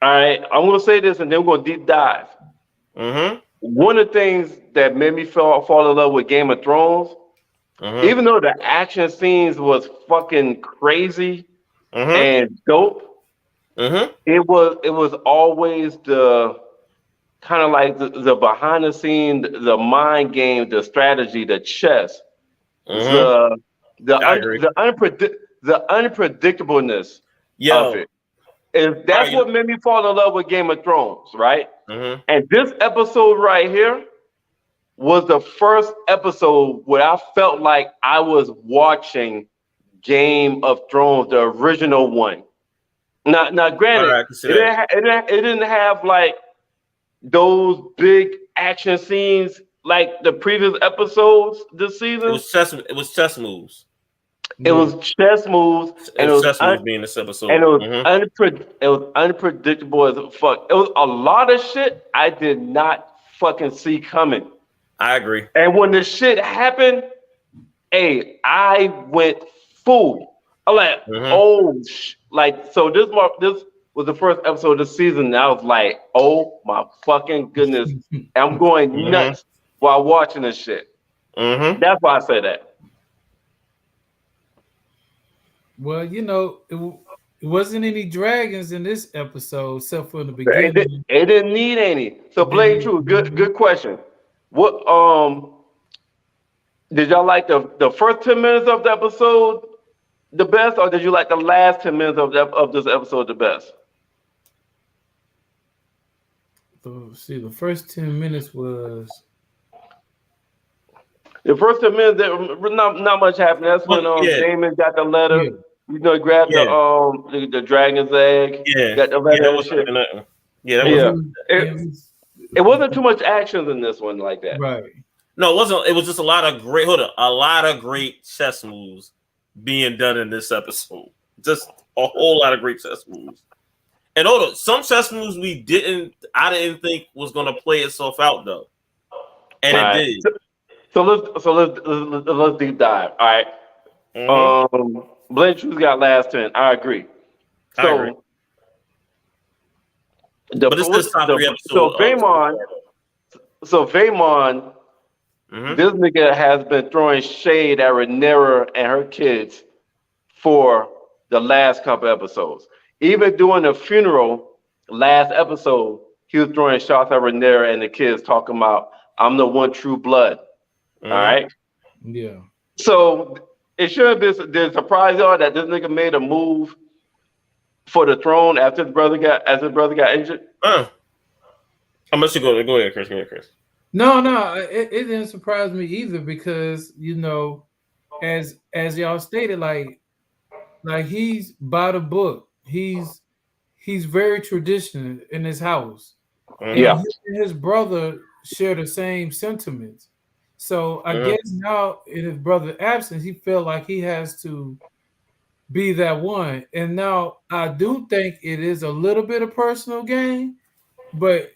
All right. I'm gonna say this, and then we're gonna deep dive. Mm-hmm. One of the things that made me fall in love with Game of Thrones, Mm-hmm. even though the action scenes was fucking crazy Mm-hmm. and dope, Mm-hmm. it was always the kind of like the behind the scene, the mind game, the strategy, the chess, Mm-hmm. I agree. the unpredictableness of Yo. it. And All that's right. what made me fall in love with Game of Thrones, right? Mm-hmm. And this episode right here was the first episode where I felt like I was watching Game of Thrones, the original one. Now, All granted, right. I can see that. it didn't have like those big action scenes like the previous episodes this season. It was chess moves. It was chess moves, and it If was chess moves being this episode. and it was Mm-hmm. it was unpredictable as fuck. It was a lot of shit I did not fucking see coming. I agree. And when the shit happened, hey, I went full. I'm like, like so. This was the first episode of the season. And I was like, oh my fucking goodness, I'm going nuts while watching this shit. That's why I say that. Well, you know, it wasn't any dragons in this episode except for the beginning. It didn't need any. So Blade True, good question. What did y'all like the first 10 minutes of the episode the best, or did you like the last 10 minutes of this episode the best? See, the first 10 minutes was the first 10 minutes. Not much happened. That's when Damon got the letter. Yeah. You know, he grabbed the dragon's egg. Yeah, got the letter and shit. It wasn't too much action in this one like that. Right. No, it wasn't. It was just a lot of great chess moves being done in this episode. Just a whole lot of great chess moves. And some chess moves I didn't think was gonna play itself out though, and it did. So let's deep dive. All right. Blade True's got last 10. I agree. I agree. But it's this top 3 episode. So Vaemon, this nigga has been throwing shade at Rhaenyra and her kids for the last couple episodes. Even during the funeral last episode, he was throwing shots at Rhaenyra and the kids, talking about, I'm the one true blood. All right? Yeah. So it should have been surprise y'all that this nigga made a move for the throne after his brother got injured. I'm gonna go ahead, Chris. No, it didn't surprise me either because you know, as y'all stated, like he's by the book. He's very traditional in his house. Yeah, and his brother share the same sentiments. So I guess now in his brother's absence, he felt like he has to be that one. And now I do think it is a little bit of personal gain, but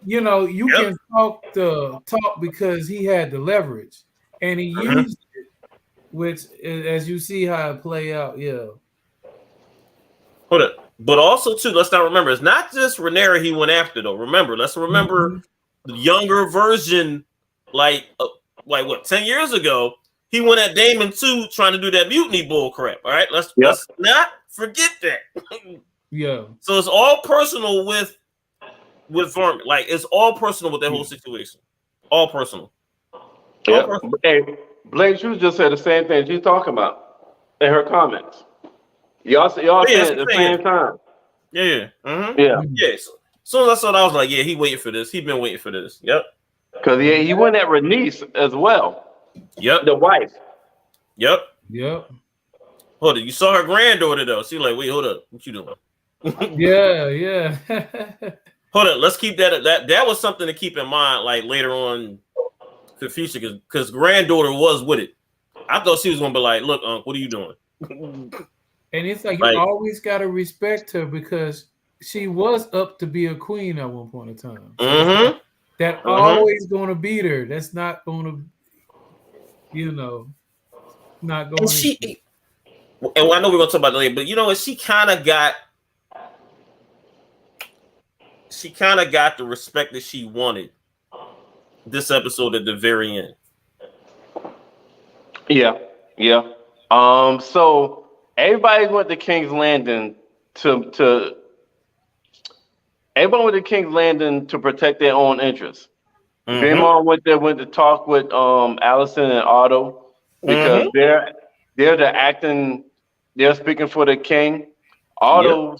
you know, you can talk because he had the leverage and he used it, which as you see how it play out, Hold it. But also too, let's not remember, it's not just Rhaenyra he went after though. Let's remember the younger version, like what, 10 years ago, he went at Daemon too, trying to do that mutiny bull crap. All right, let's not forget that. So it's all personal with Varmint. Like it's all personal with that whole situation. All personal. Hey, Blake Shoes just said the same thing she's talking about in her comments. Y'all said it at the same time. Yeah. So as I saw that, I was like, he waiting for this. He been waiting for this. Yep. Because he went at Rhaenys as well. Yep. The wife. Yep. Hold it. You saw her granddaughter though. She like, wait, hold up. What you doing? Yeah. Hold on. Let's keep that. That was something to keep in mind, like later on to the future, because granddaughter was with it. I thought she was gonna be like, look, Unc, what are you doing? And it's like you always gotta respect her because she was up to be a queen at one point in time. So that always gonna be there. That's not gonna, not going. And I know we're gonna talk about that later, but you know what? She kind of got the respect that she wanted this episode at the very end. Yeah. So everybody went to King's Landing to protect their own interests. Vaemon went to talk with Allison and Otto because they're speaking for the king. Was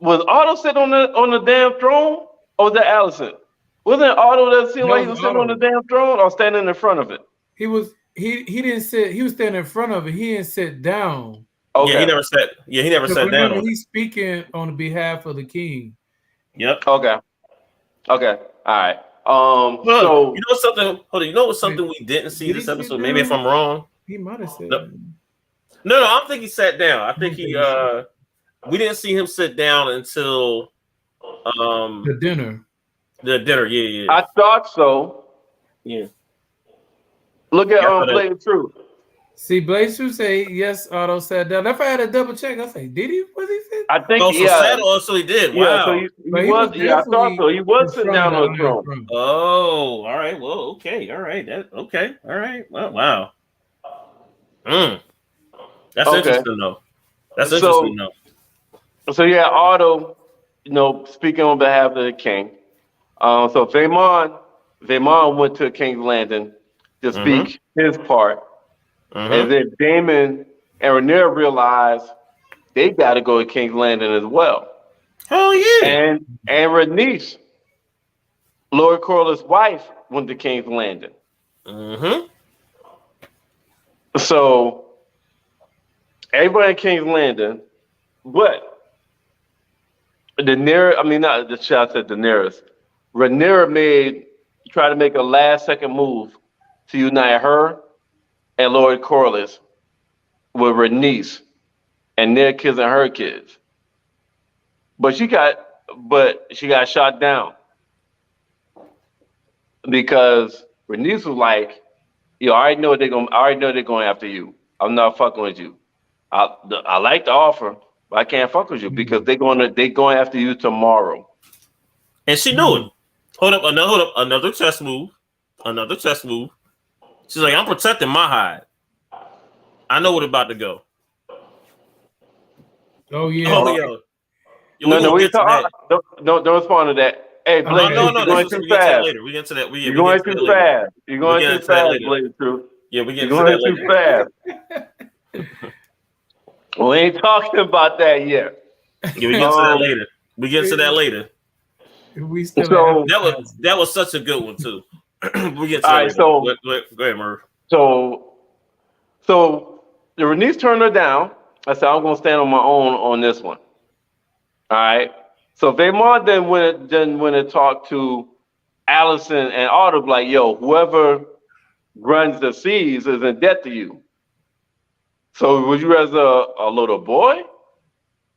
Otto sitting on the damn throne, or was that Allison? Wasn't Otto that seemed like he was sitting on the damn throne or standing in front of it? He didn't sit. He was standing in front of it. He didn't sit down. Okay. Yeah, he never sat down. He's speaking on behalf of the king. Yep. Okay. All right. So you know something? Hold on. You know what's something we didn't see this episode? Maybe if I'm wrong. He might have said. No, I don't think he sat down. I think he we didn't see him sit down until the dinner. The dinner, yeah. I thought so. Yeah. Look at Blatant Truth. See, Blaze Truth say yes. Otto sat down. If I had to double check, I say, did he? Was he sitting? I think So he did. Wow. Yeah, so he was. Yeah, I thought so. He was sitting down on the throne. Oh, all right. Well, okay, all right. Okay, all right. Well, wow. That's interesting though. That's interesting though. So yeah, Otto, speaking on behalf of the king. So Vaemon went to King's Landing to speak his part. And then Daemon and Rhaenyra realized they got to go to King's Landing as well. Hell yeah! And Rhaenys, Lord Corlys' wife, went to King's Landing. So everybody in King's Landing, but Rhaenyra tried to make a last-second move to unite her and Lord Corlys with Rhaenys and their kids and her kids. But she got shot down because Rhaenys was like, "Yo, I already know they're going after you. I'm not fucking with you. I like the offer, but I can't fuck with you because they going after you tomorrow." And she knew it. Hold up, another chess move. She's like, I'm protecting my hide. I know what's about to go. Oh yeah. No, don't respond to that. Hey, Blake, you're going too fast. We get to that. You're going too fast. You're going too fast, Blake. Yeah, we get to that later. You're going too fast. We ain't talking about that yet. Yeah, we get to that later. We get to that later. We still that was such a good one too. We get to all that right, later. so go ahead, Merv. So the Rhaenys turned her down. I said, I'm gonna stand on my own on this one. All right. So Vaemon then went and talked to Alicent and Otto, like, yo, whoever runs the seas is in debt to you. So would you rather a little boy,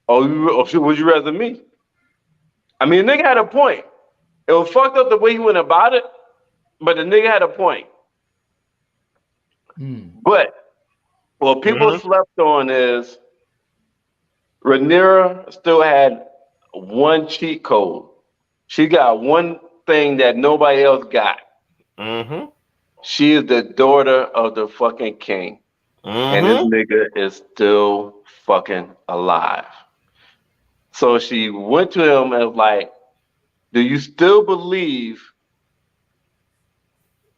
or would you rather me? I mean, the nigga had a point. It was fucked up the way he went about it, but the nigga had a point. But what people slept on is Rhaenyra still had one cheat code. She got one thing that nobody else got. She is the daughter of the fucking king. And this nigga is still fucking alive. So she went to him and was like, do you still believe?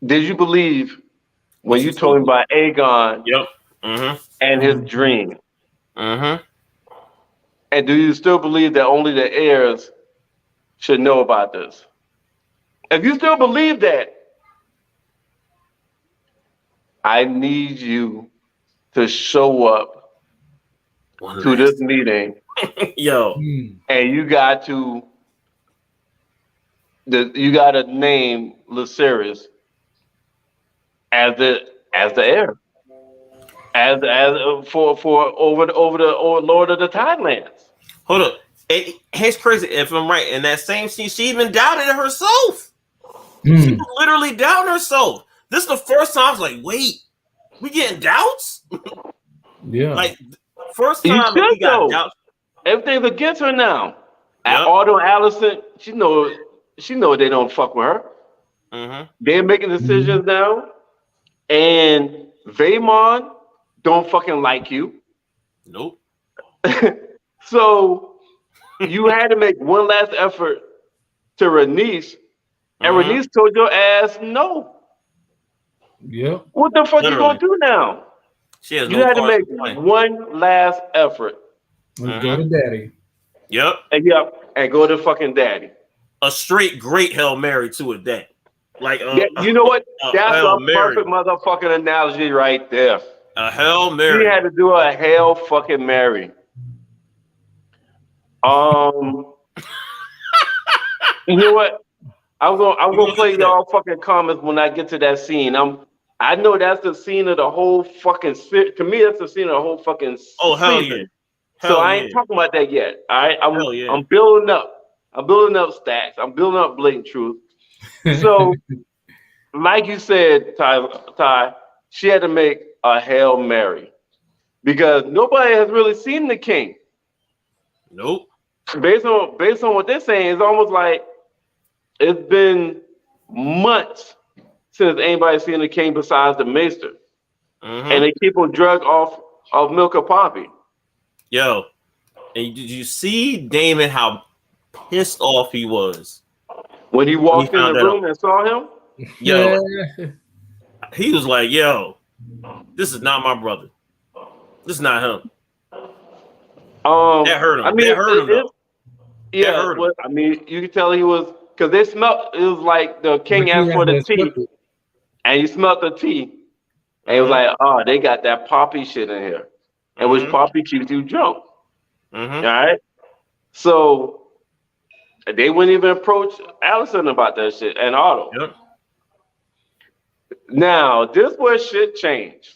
Did you believe when you told me about Aegon and his dream? And do you still believe that only the heirs should know about this? If you still believe that, I need you to show up to this meeting. And you got to name Lucerys as the heir, as for over the Lord of the Tidelands. Hold up, it's crazy. If I'm right, in that same scene, she even doubted it herself. She was literally doubting herself. This is the first time I was like, wait, we getting doubts? Yeah, like first time we got doubts. Everything's against her now. Otto and Alicent, she know they don't fuck with her. They're making decisions now. And Vaemon don't fucking like you. Nope. So you had to make one last effort to Rhaenys, and Rhaenys told your ass no. Yeah. What the fuck you gonna do now? She has you had to make one last effort. Let's go to daddy. Yep. And go to fucking daddy. A straight great Hail Mary to a dad. Like you know what? That's a perfect motherfucking analogy right there. A Hail Mary. She had to do a Hail fucking Mary. You know what? I'm gonna play y'all fucking comments when I get to that scene. I'm I know that's the scene of the whole fucking to me, that's the scene of the whole fucking Oh hell season. yeah. So Hell I yeah. ain't talking about that yet. All right, Hell yeah. I'm building up. I'm building up stacks. I'm building up blatant truth. So, like you said, Ty, she had to make a Hail Mary because nobody has really seen the king. Nope. Based on what they're saying, it's almost like it's been months since anybody's seen the king besides the maester. And they keep him drug off of milk of poppy. Yo, and did you see Damon how pissed off he was when he walked in the found that room and saw him? Yo, he was like, "Yo, this is not my brother. This is not him." That hurt him. I mean, that hurt him. Though. Yeah, that hurt him. I mean, you could tell he was because they smelled. It was like the king asked for the tea, and he smelled the tea, and he was like, "Oh, they got that poppy shit in here, and which poppy keeps you drunk." All right, so they wouldn't even approach Allison about that shit and Otto. Yep. Now this where shit changed.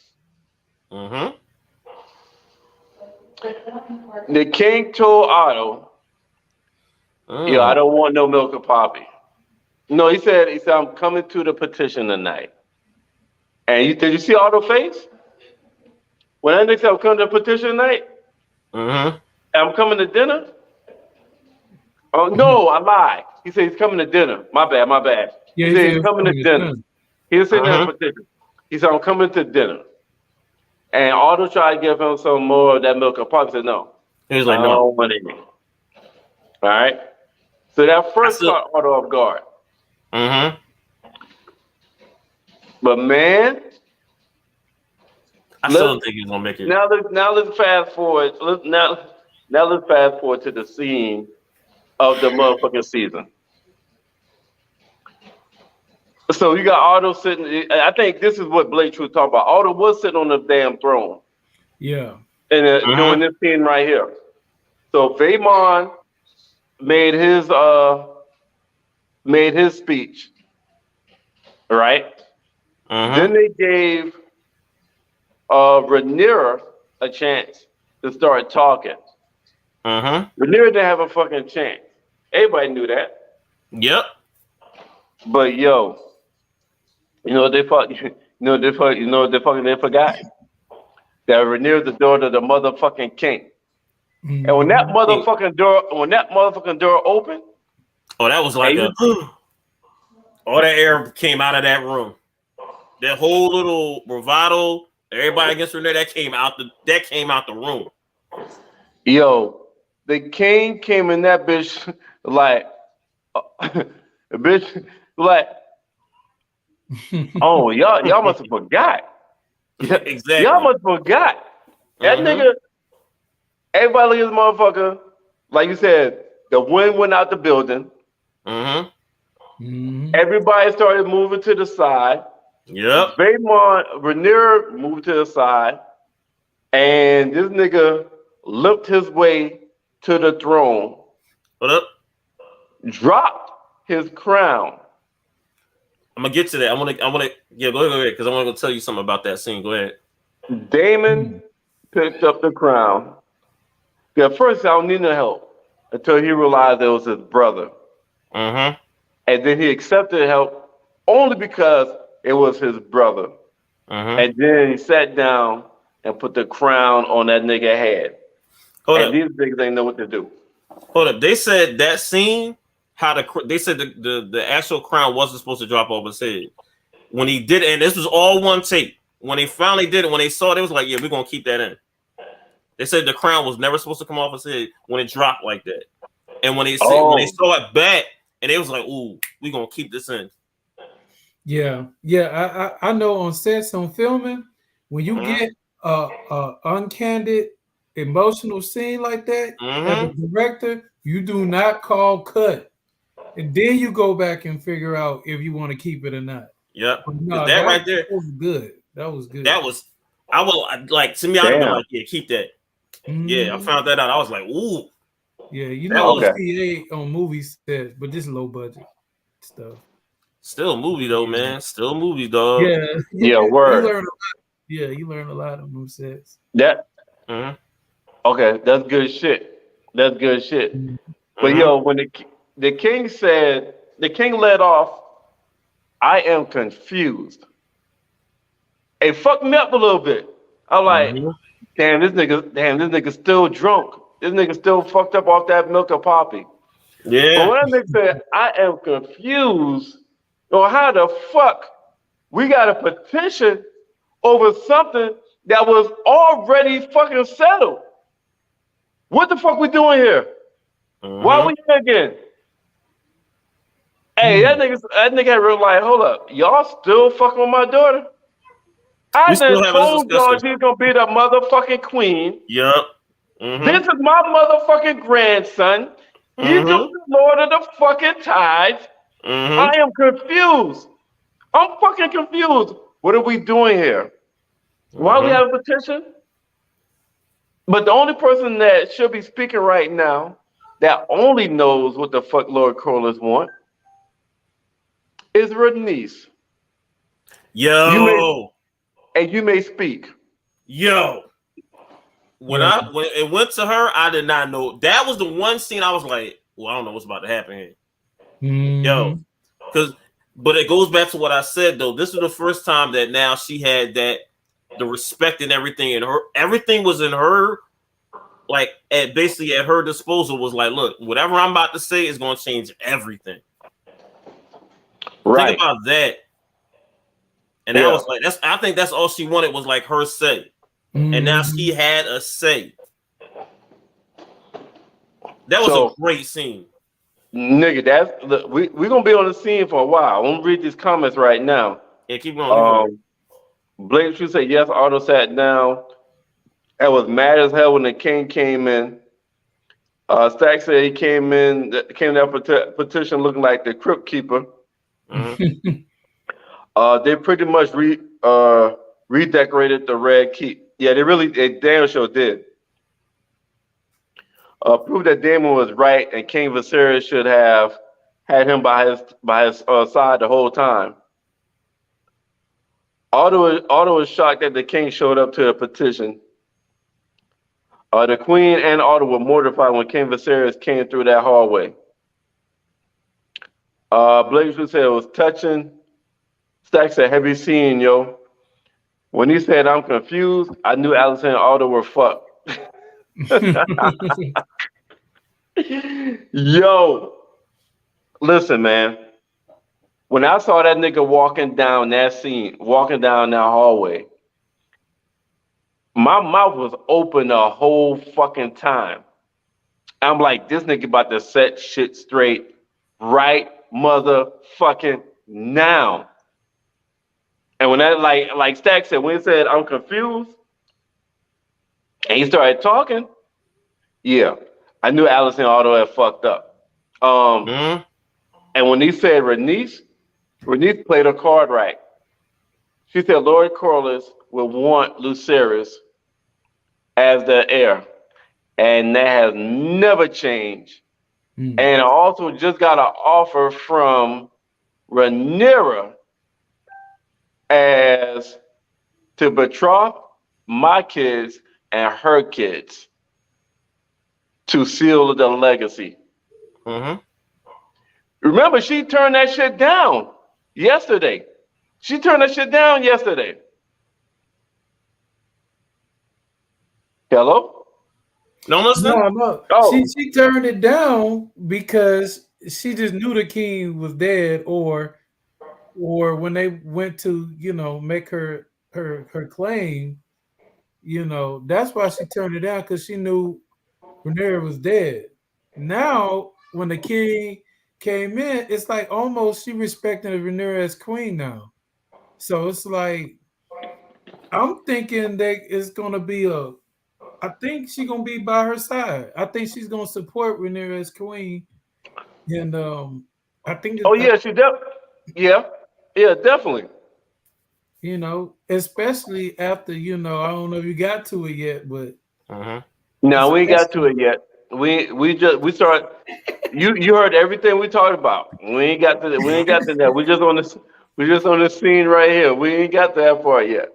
The king told Otto, "Yo, I don't want no milk of poppy." No, he said, "I'm coming to the petition tonight." And did you see Otto's face? When that nigga said, "I'm coming to the petition tonight," I'm coming to dinner. Oh no, I lied. He said he's coming to dinner. My bad. Yeah, he said he's coming to dinner. He didn't say that petition. He said, "I'm coming to dinner." And Otto tried to give him some more of that milk of poppy. He said, "No." He was like, I "No." don't want any. All right. So that first caught Otto off guard. But man, I still don't think he's gonna make it. Now let's fast forward. Now let's fast forward to the scene of the motherfucking season. So you got Otto sitting. I think this is what Blake Truth talked about. Otto was sitting on the damn throne. Yeah. And doing this scene right here. So Vaemon made his speech. Right? Then they gave Rhaenyra a chance to start talking. Rhaenyra didn't have a fucking chance. Everybody knew that. Yep. But yo, they forgot that Rhaenyra's the daughter of the motherfucking king. And when that motherfucking door opened, that was like all that air came out of that room. That whole little bravado, everybody against Rhaenyra, that came out the room. Yo, the king came in that bitch like oh, y'all must have forgot. Exactly. Y'all must have forgot. That nigga, everybody look at this motherfucker. Like you said, the wind went out the building. Everybody started moving to the side. Yep. Rhaenyra moved to the side. And this nigga limped his way to the throne. What up? Dropped his crown. I'm gonna get to that. I wanna go ahead, because I wanna go tell you something about that scene. Go ahead. Damon picked up the crown. At first, I don't need no help until he realized it was his brother. And then he accepted help only because it was his brother. And then he sat down and put the crown on that nigga head. These niggas ain't know what to do. Hold up. They said that scene, they said the actual crown wasn't supposed to drop off his head. When he did it, and this was all one take. When they finally did it, when they saw it, they was like, yeah, we're gonna keep that in. They said the crown was never supposed to come off his head when it dropped like that. And when they saw it back, and they was like, ooh, we're gonna keep this in. Yeah. I know on sets on filming, when you get a uncandid emotional scene like that, as a director, you do not call cut. And then you go back and figure out if you want to keep it or not. Yep. No, that right there was good. That was good. I would like, to me, I'd be like, yeah, keep that. Yeah, I found that out. I was like, ooh. Yeah, you know, PA on movie sets, but this low budget stuff. Still a movie though, man. Still a movie, dog. Yeah, Yeah, you word. learn a lot. Yeah, you learn a lot of them sets. That Mm-hmm. okay, that's good shit. That's good shit. But Mm-hmm. yo, when the king said, the king led off, I am confused. It fucked me up a little bit. I'm like, Mm-hmm. damn, this nigga still drunk. This nigga still fucked up off that milk of poppy. But Yeah. when that nigga said, I am confused on how the fuck we got a petition over something that was already fucking settled. What the fuck we doing here? Why Mm-hmm. we here again? Hey, that nigga had real like, hold up, y'all still fucking with my daughter? I We still done having this told y'all discussion. she's gonna be the motherfucking queen. Yup. Mm-hmm. This is my motherfucking grandson. He's gonna Mm-hmm. be Lord of the fucking tides. I Mm-hmm. am confused. I'm fucking confused. What are we doing here? Why we Mm-hmm. have a petition? But the only person that should be speaking right now that only knows what the fuck Lord Corliss want is Bernice. You may Yo. and you may speak. Yo. When Yeah. when it went to her, I did not know. That was the one scene I was like, well, I don't know what's about to happen here. Yo. But it goes back to what I said though. This was the first time that now she had that the respect and everything in her. Everything was in her, like basically at her disposal. Was like, look, whatever I'm about to say is going to change everything. Right. Think about that. And that was like I think that's all she wanted was like her say. And now she had a say. That was a great scene. Nigga, we're gonna be on the scene for a while. I'm gonna read these comments right now. Yeah, keep going. Blake should say yes, Otto sat down. That was mad as hell when the king came in. Stack said he came that petition looking like the crypt keeper. Mm-hmm. They pretty much redecorated the red keep. Yeah, they damn sure did. Proved that Damon was right and King Viserys should have had him by his side the whole time. Otto was shocked that the king showed up to the petition. The queen and Otto were mortified when King Viserys came through that hallway. Blake said it was touching. Stack said, heavy scene, yo. When he said, I'm confused, I knew Allison and Otto were fucked. Yo, listen, man. When I saw that nigga walking down that hallway, my mouth was open the whole fucking time. I'm like, this nigga about to set shit straight right motherfucking now. And when that like Stack said, when he said, I'm confused, and he started talking, yeah, I knew Allison and Otto had fucked up. And when he said Bernice played her card right. She said Lord Corliss will want Lucerys as the heir. And that has never changed. And I also just got an offer from Rhaenyra as to betroth my kids and her kids to seal the legacy. Mm-hmm. Remember, she turned that shit down yesterday. Hello? No, listen. No. Oh. She turned it down because she just knew the king was dead, or when they went to, make her claim, that's why she turned it down, because she knew Rhaenyra was dead. Now, when the king came in, it's like almost she respecting Rhaenyra as queen now. So it's like, I'm thinking that it's gonna be I think she's gonna be by her side. I think she's gonna support Rhaenyra as queen, and I think. Yeah, definitely. Especially after I don't know if you got to it yet, but no, we ain't got to it yet. We start. You heard everything we talked about. We ain't got to that. We just on the scene right here. We ain't got to that part yet.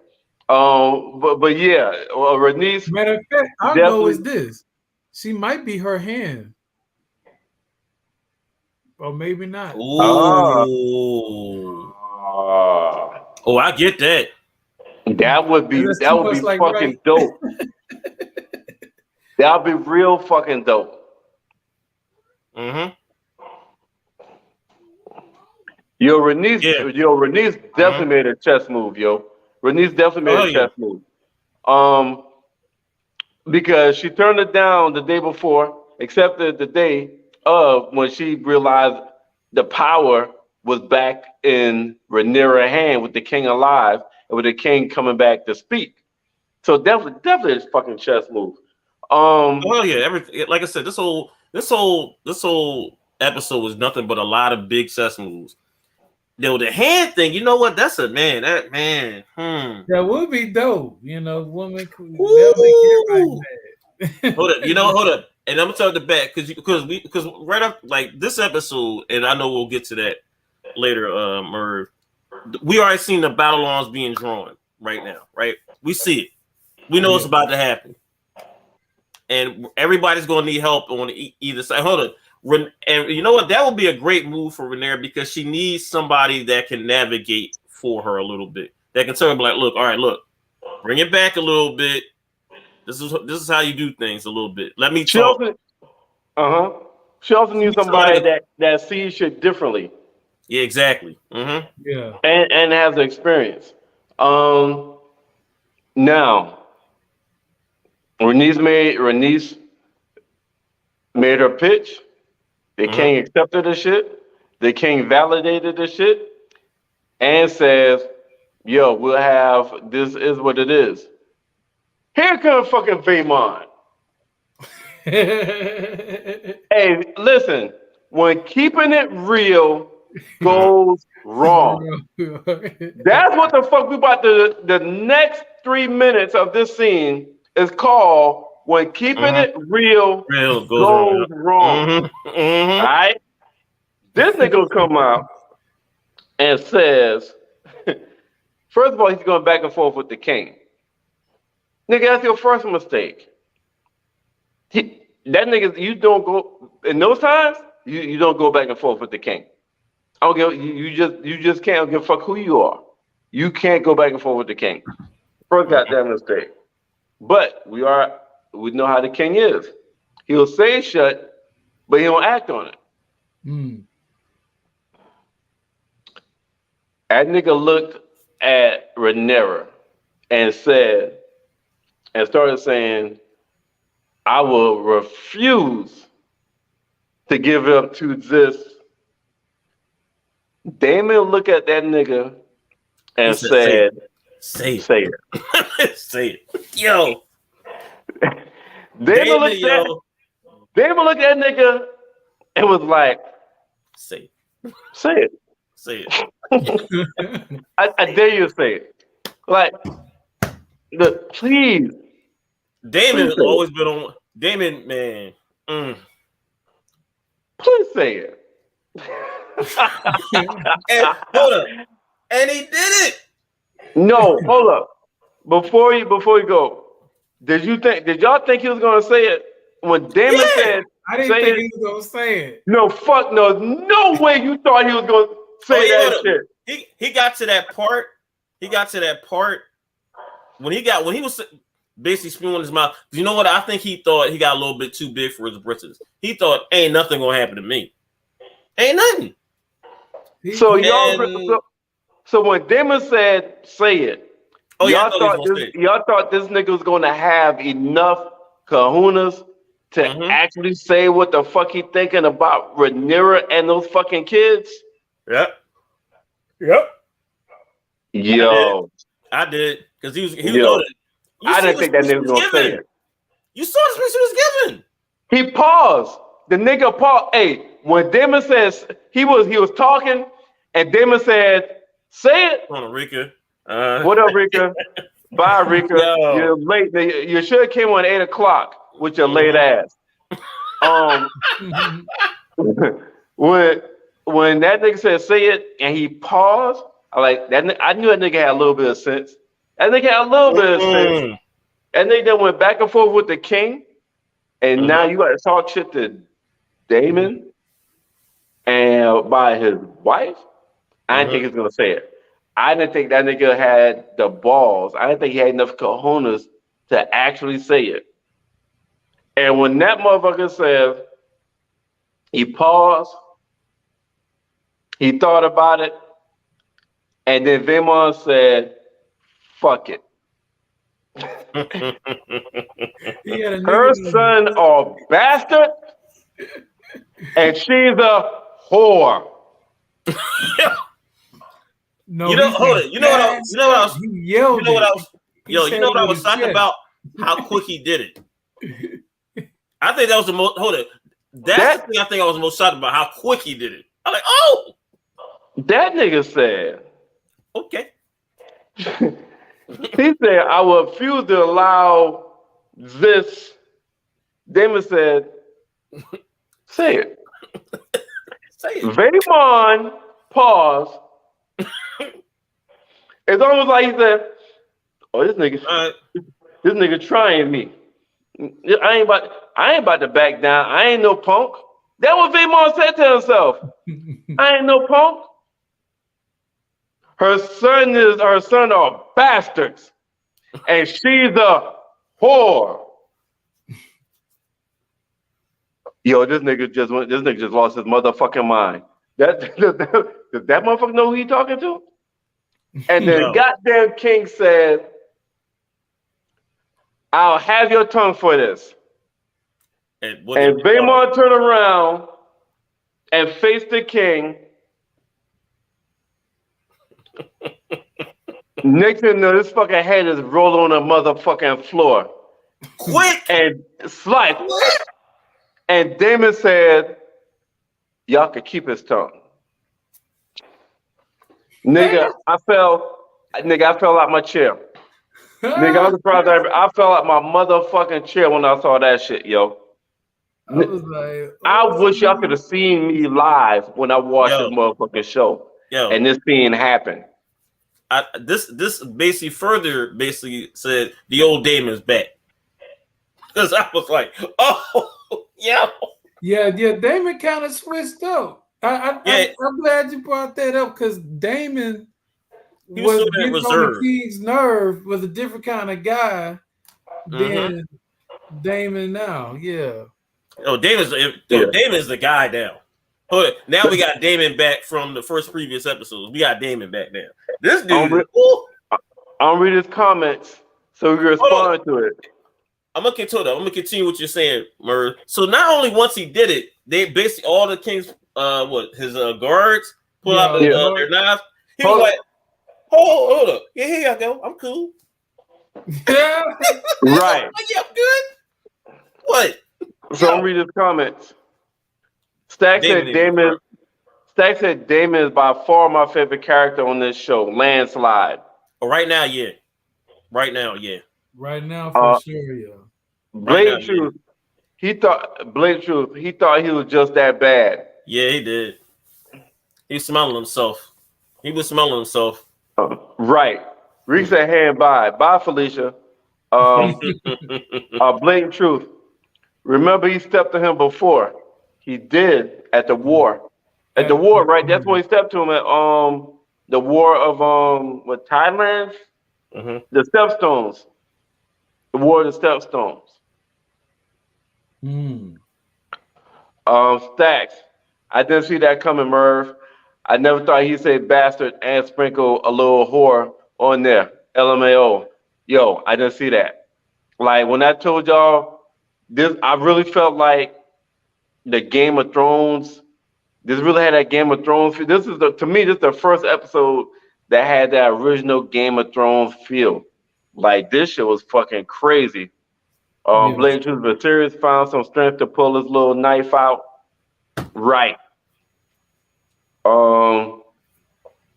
But yeah, Renice Matter of fact, our goal is this. She might be her hand. Or maybe not. Ooh. Oh, I get that. That would be like fucking dope. That'd be real fucking dope. Mm-hmm. Renice definitely made a chess move, yo. Renice definitely made a chess move. Because she turned it down the day before, accepted the day of when she realized the power was back in Rhaenyra's hand with the king alive and with the king coming back to speak. So definitely a fucking chess move. Everything, like I said, this whole episode was nothing but a lot of big chess moves. The hand thing, you know what? That's a man. That man. That would be dope. Woman. Hold up. And I'm gonna tell the back because right up like this episode, and I know we'll get to that later, Merv. We already seen the battle lines being drawn right now, right? We see it. We know it's about to happen. And everybody's gonna need help on either side. Hold on. And you know what? That would be a great move for Rhaenyra because she needs somebody that can navigate for her a little bit. That can tell her like, look, bring it back a little bit. This is how you do things a little bit. Let me talk. She also needs somebody that sees shit differently. Yeah, exactly. Mm-hmm. Yeah. And has the experience. Now, Renice made her pitch. The king accepted the shit. The king validated the shit and says, yo, we'll have, this is what it is. Here comes fucking Vaemon. Hey, listen, when keeping it real goes wrong, that's what the fuck we about to, the next 3 minutes of this scene is called when keeping it real goes wrong. All right? This nigga come out and says, first of all, he's going back and forth with the king. Nigga, that's your first mistake. That nigga, you don't go, in those times, you don't go back and forth with the king. I don't give, you just can't give a fuck who you are. You can't go back and forth with the king. First goddamn mistake. But we know how the king is. He'll say shut, but he don't act on it. That nigga looked at Rhaenyra and said, and started saying, I will refuse to give up to this. Damon looked at that nigga and said, say it. Say it. Say it. Yo. Damon looked at that nigga and was like, say it. Say it. Say it. I dare you to say it. Like, look, please. Damon has always been on. Damon, man. Please say it. And, hold up. And he did it. No, hold up. Before you go, did y'all think he was gonna say it when Damon said? I didn't think he was gonna say it. No, fuck no. No way you thought he was gonna say that shit. He got to that part. He got to that part when he was basically spewing his mouth. You know what? I think he thought he got a little bit too big for his britches. He thought, ain't nothing gonna happen to me. Ain't nothing. So when Damon said, say it, y'all thought this nigga was gonna have enough kahunas to actually say what the fuck he thinking about Rhaenyra and those fucking kids? Yep. Yo. I did. Because he was loaded. I didn't think that nigga was gonna say it. You saw the speech he was giving. He paused. The nigga paused. Hey, when Damon says he was talking, and Damon said, say it. Hold on, Rika. What up, Rika? Bye, Rika. Yo. You're late. You should have came on 8 o'clock with your late ass. when that nigga said say it and he paused, I like that. I knew that nigga had a little bit of sense. That nigga had a little bit of sense. Mm. And nigga then went back and forth with the king, and now you got to talk shit to Damon and by his wife. I didn't think he was gonna say it. I didn't think that nigga had the balls. I didn't think he had enough cojones to actually say it. And when that motherfucker said, he paused, he thought about it, and then Vaemon said, "Fuck it." Her son a bastard, and she's a whore. No, you know, hold it. You know what I was. You know what I was talking about? How quick he did it. I think that was the most. Hold it. That's the thing I think I was most shocked about. How quick he did it. I'm like, oh, that nigga said. Okay. He said, "I will refuse to allow this." Damon said, "Say it." Say it. Vaemon paused. It's almost like he said, "Oh, this nigga trying me. I ain't about to back down. I ain't no punk." That's what Vaemon said to himself. I ain't no punk. Her son are bastards, and she's a whore. Yo, this nigga just lost his motherfucking mind. Does that motherfucker know who he talking to? And then goddamn king said, "I'll have your tongue for this." And Vaemon turned around and faced the king. Next thing you know, this fucking head is rolling on the motherfucking floor. Quick! And slice. And Damon said, "Y'all could keep his tongue." Nigga, I fell out my chair. Nigga, I'm surprised I fell out my motherfucking chair when I saw that shit, yo. I was like, I wish y'all could have seen me live when I watched this motherfucking show. And this scene happened. This basically said the old Damon's back. Because I was like, oh, yeah. Yeah, Damon kind of switched up. I'm glad you brought that up because Damon was getting on the king's nerve, was a different kind of guy than Damon now. Yeah. Oh, Damon's the guy now. Now we got Damon back from the previous episodes. We got Damon back now. This dude. I'll read his comments so we can respond to it. I'm gonna continue what you're saying, Merv. So not only once he did it, they basically all the king's his guards pull out their knives. He was like, hold up. Yeah, here y'all go. I'm cool. Right. Yeah, I'm good. What? So I'm reading his comments. Stack said Damon is by far my favorite character on this show. Landslide. Oh, right now, yeah. Right now, for sure, yeah. Blatant truth. He thought he was just that bad. Yeah, he did. He was smelling himself. Right. Reek said, "Hey, and bye. Bye, Felicia." Blatant truth. Remember, he stepped to him before. He did at the war. At the war, right? That's when he stepped to him at the war of Thailand. The Stepstones. The war of the Stepstones. Stacks. I didn't see that coming, Merv. I never thought he'd say bastard and sprinkle a little whore on there. LMAO. Yo, I didn't see that. Like when I told y'all this, I really felt like the Game of Thrones. This really had that Game of Thrones feel. This is the first episode that had that original Game of Thrones feel. Like this shit was fucking crazy. Blatant Truth Viserion found some strength to pull his little knife out. Right.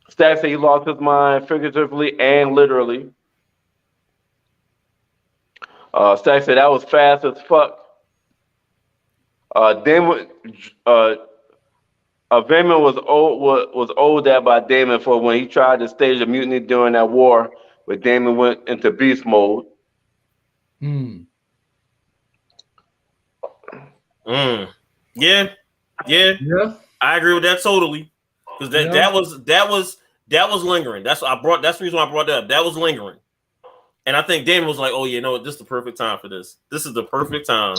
Stack said he lost his mind figuratively and literally. Stack said that was fast as fuck. Vayman was owed that by Damon for when he tried to stage a mutiny during that war, where Damon went into beast mode. Yeah, yeah, Yeah. I agree with that totally. Because that was lingering. That's the reason why I brought that up. That was lingering. And I think Damon was like, oh, you know what? This is the perfect time for this. This is the perfect time.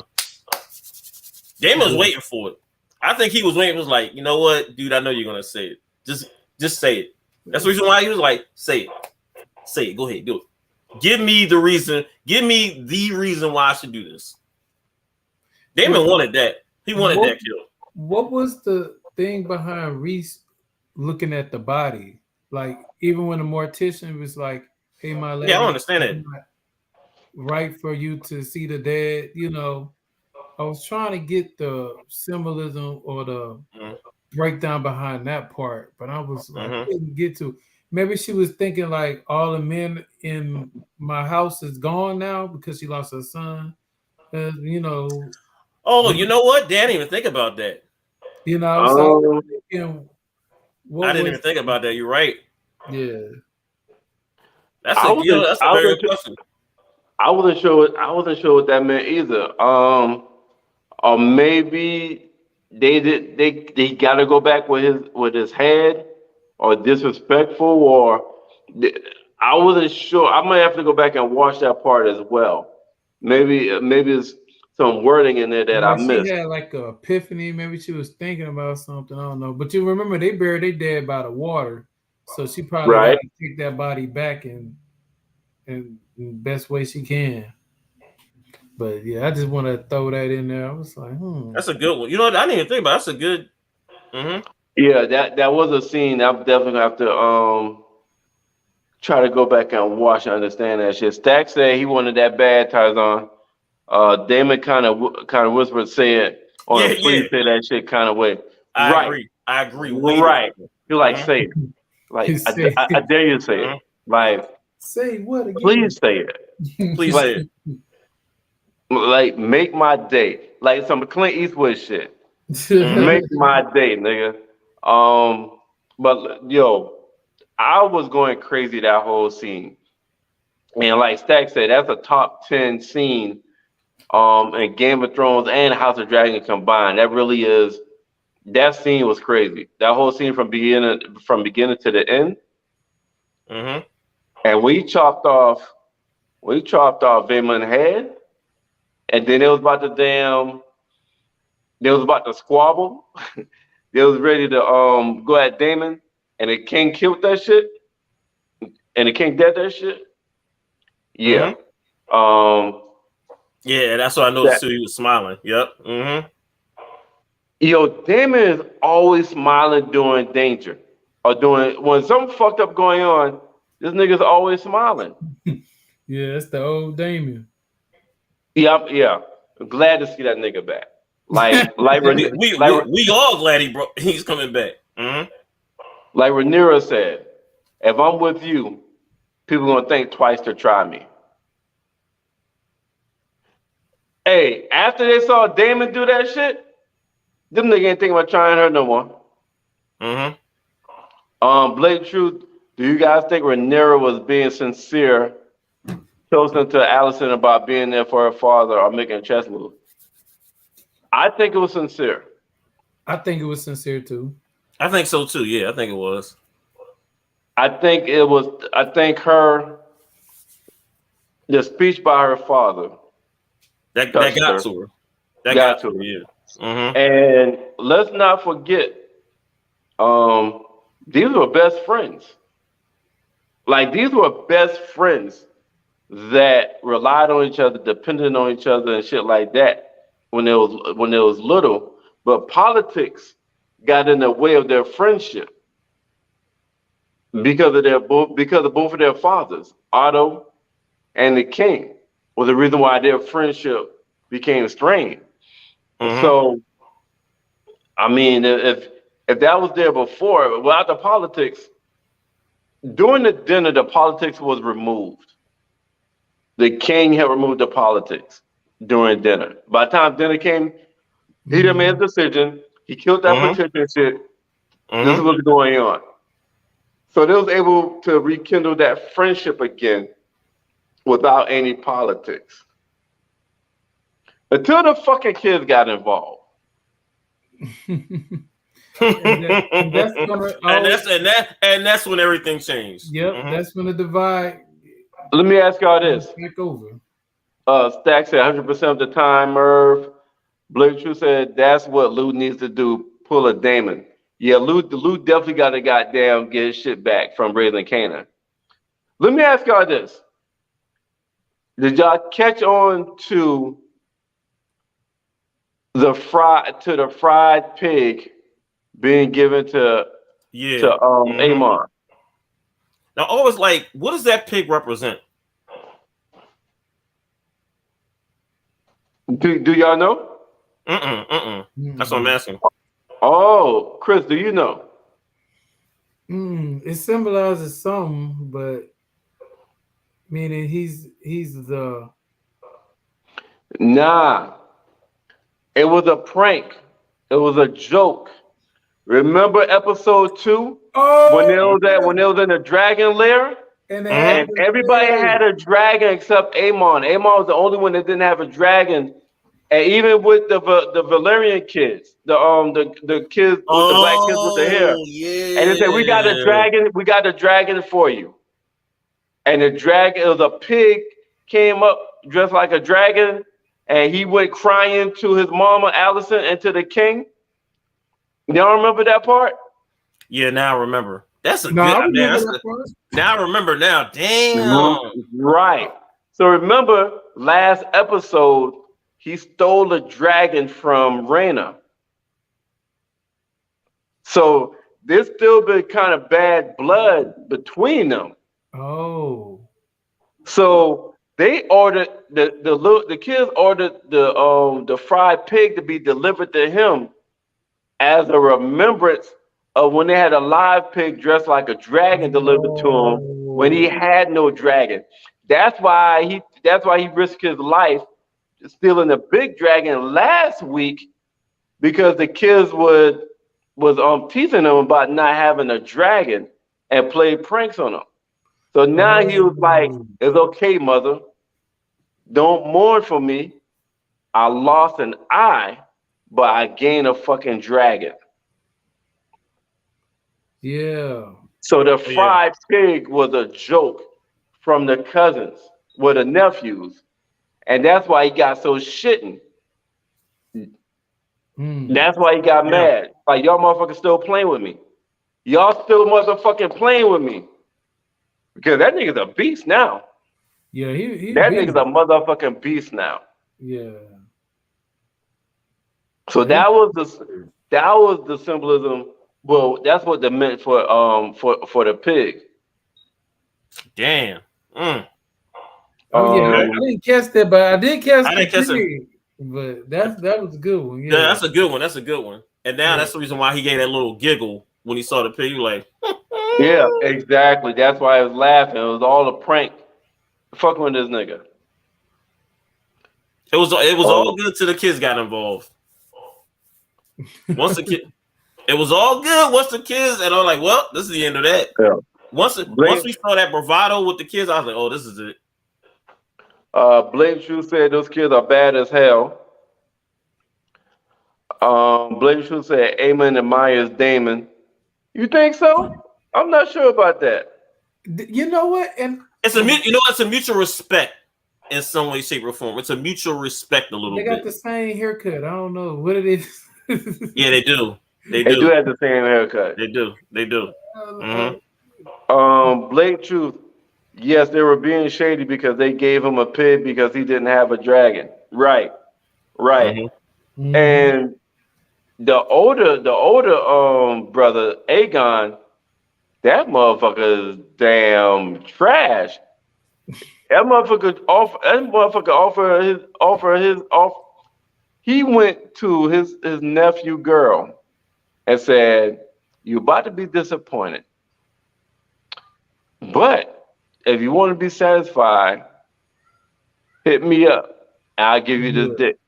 Damon was waiting for it. I think he was waiting. Was like, you know what, dude? I know you're gonna say it. Just say it. That's the reason why he was like, say it. Say it. Go ahead, do it. Give me the reason. Give me the reason why I should do this. Damon wanted that. He wanted that kill. What was the thing behind Reese looking at the body? Like, even when the mortician was like, hey, my lady, yeah, I don't understand it. Right for you to see the dead, you know. I was trying to get the symbolism or the breakdown behind that part, but I was like, couldn't get to. Maybe she was thinking like all the men in my house is gone now because she lost her son. You know. Oh, you know what? They didn't even think about that. You know, I was thinking, I didn't even think about that. You're right. Yeah. That's a very good question. I wasn't sure what that meant either. Or maybe they gotta go back with his head, or disrespectful, or I wasn't sure. I might have to go back and watch that part as well. Maybe it's some wording in there that I missed. She had like an epiphany. Maybe she was thinking about something. I don't know. But you remember they buried their dead by the water, so she probably got to take that body back in the best way she can. But yeah, I just want to throw that in there. I was like, That's a good one. You know what? I didn't even think about it. That's a good. Yeah, that was a scene. I'm definitely gonna have to try to go back and watch and understand that shit. Stack said he wanted that bad Tarzan. Damon kind of whispered, saying, please say that shit kind of way." I agree. Right. You're like, say it. Like, I dare you to say it. Like, say what again? Please say it. Please say it. Like, make my day. Like some Clint Eastwood shit. Make my day, nigga. But yo, I was going crazy that whole scene. And like Stack said, that's a top 10 scene in Game of Thrones and House of Dragon combined. That really is. That scene was crazy. That whole scene from beginning to the end. And we chopped off Vayman's head, and then it was about to squabble. They was ready to go at Damon, and the king killed that shit, and the king did that shit. Yeah. Yeah, that's why I noticed too. He was smiling. Yep. Yo, Damon is always smiling during danger, or when something fucked up going on. This nigga's always smiling. Yeah, that's the old Damon. Yeah. I'm glad to see that nigga back. We all glad he's coming back. Like Rhaenyra said, if I'm with you, people gonna think twice to try me. Hey, after they saw Damon do that shit, them niggas ain't thinking about trying her no more. Blake Truth, do you guys think Rhaenyra was being sincere, toasting to Alicent about being there for her father or making a chess move? I think it was sincere. I think it was sincere too. I think so too. Yeah, I think it was. I think the speech by her father that got to her. That got to her. Yeah. And let's not forget, these were best friends. Like, these were best friends that relied on each other, depended on each other, and shit like that when they was little. But politics got in the way of their friendship because of both of their fathers, Otto and the king, was the reason why their friendship became strained. So, I mean, if that was there before, without the politics, during the dinner, the politics was removed. The king had removed the politics during dinner. By the time dinner came, he done made a decision. He killed that particular shit. This is what's going on. So they was able to rekindle that friendship again without any politics. Until the fucking kids got involved. and that's when everything changed. Yep, that's when the divide. Let me ask y'all this. Back over. Stack said 100% of the time, Merv. Blake True said that's what Lou needs to do, pull a Damon. Yeah, Lou definitely got to goddamn get his shit back from raising Kanan. Let me ask y'all this. Did y'all catch on to the fried pig being given to Amon? Now, always like, what does that pig represent? Do y'all know? That's what I'm asking. Oh, Chris, do you know? It symbolizes something, but meaning he's the. Nah, it was a prank. It was a joke. Remember episode 2 when they was in the dragon lair, and everybody had a dragon except Amon. Amon was the only one that didn't have a dragon. And even with the Valerian kids, the kids with the black kids with the hair, and they said we got a dragon for you. And the dragon, it was a pig, came up dressed like a dragon, and he went crying to his mama Allison and to the king. Y'all remember that part? Yeah, now I remember. That's a good. Now I remember. Now, damn. Right. So remember last episode. He stole a dragon from Rhaena. So there's still been kind of bad blood between them. Oh. So they ordered the kids ordered the fried pig to be delivered to him as a remembrance of when they had a live pig dressed like a dragon delivered to him when he had no dragon. That's why he risked his life stealing the big dragon last week, because the kids was teasing him about not having a dragon and played pranks on him. So now he was like, "It's okay, mother. Don't mourn for me. I lost an eye, but I gained a fucking dragon." Yeah. So the fried pig was a joke from the cousins with the nephews. And that's why he got so shitting. That's why he got mad. Like, y'all motherfuckers still playing with me. Y'all still motherfucking playing with me. Because that nigga's a beast now. Yeah, that nigga's a motherfucking beast now. Yeah. So that was the symbolism. Well, that's what they meant for the pig. Damn. I didn't catch that, but I did catch it. But that was a good one. Yeah, that's a good one. That's a good one. And now that's the reason why he gave that little giggle when he saw the pig. He like, yeah, exactly. That's why I was laughing. It was all a prank. Fucking with this nigga. It was all good till the kids got involved. Once the kid, it was all good once the kids, and I'm like, well, this is the end of that. Yeah. Once we saw that bravado with the kids, I was like, oh, this is it. Blake True said those kids are bad as hell. Blake True said Amon and Maya's Damon. You think so? I'm not sure about that. You know what? And it's a mutual respect in some way, shape, or form. It's a mutual respect a little bit. They got the same haircut. I don't know what it is. Yeah, they do. They do have the same haircut. They do. Blake Truth. Yes, they were being shady because they gave him a pig because he didn't have a dragon. Right. Mm-hmm. And the older brother Aegon, that motherfucker is damn trash. That motherfucker he went to his nephew girl and said, "You about to be disappointed, but if you want to be satisfied, hit me up and I'll give you this dick."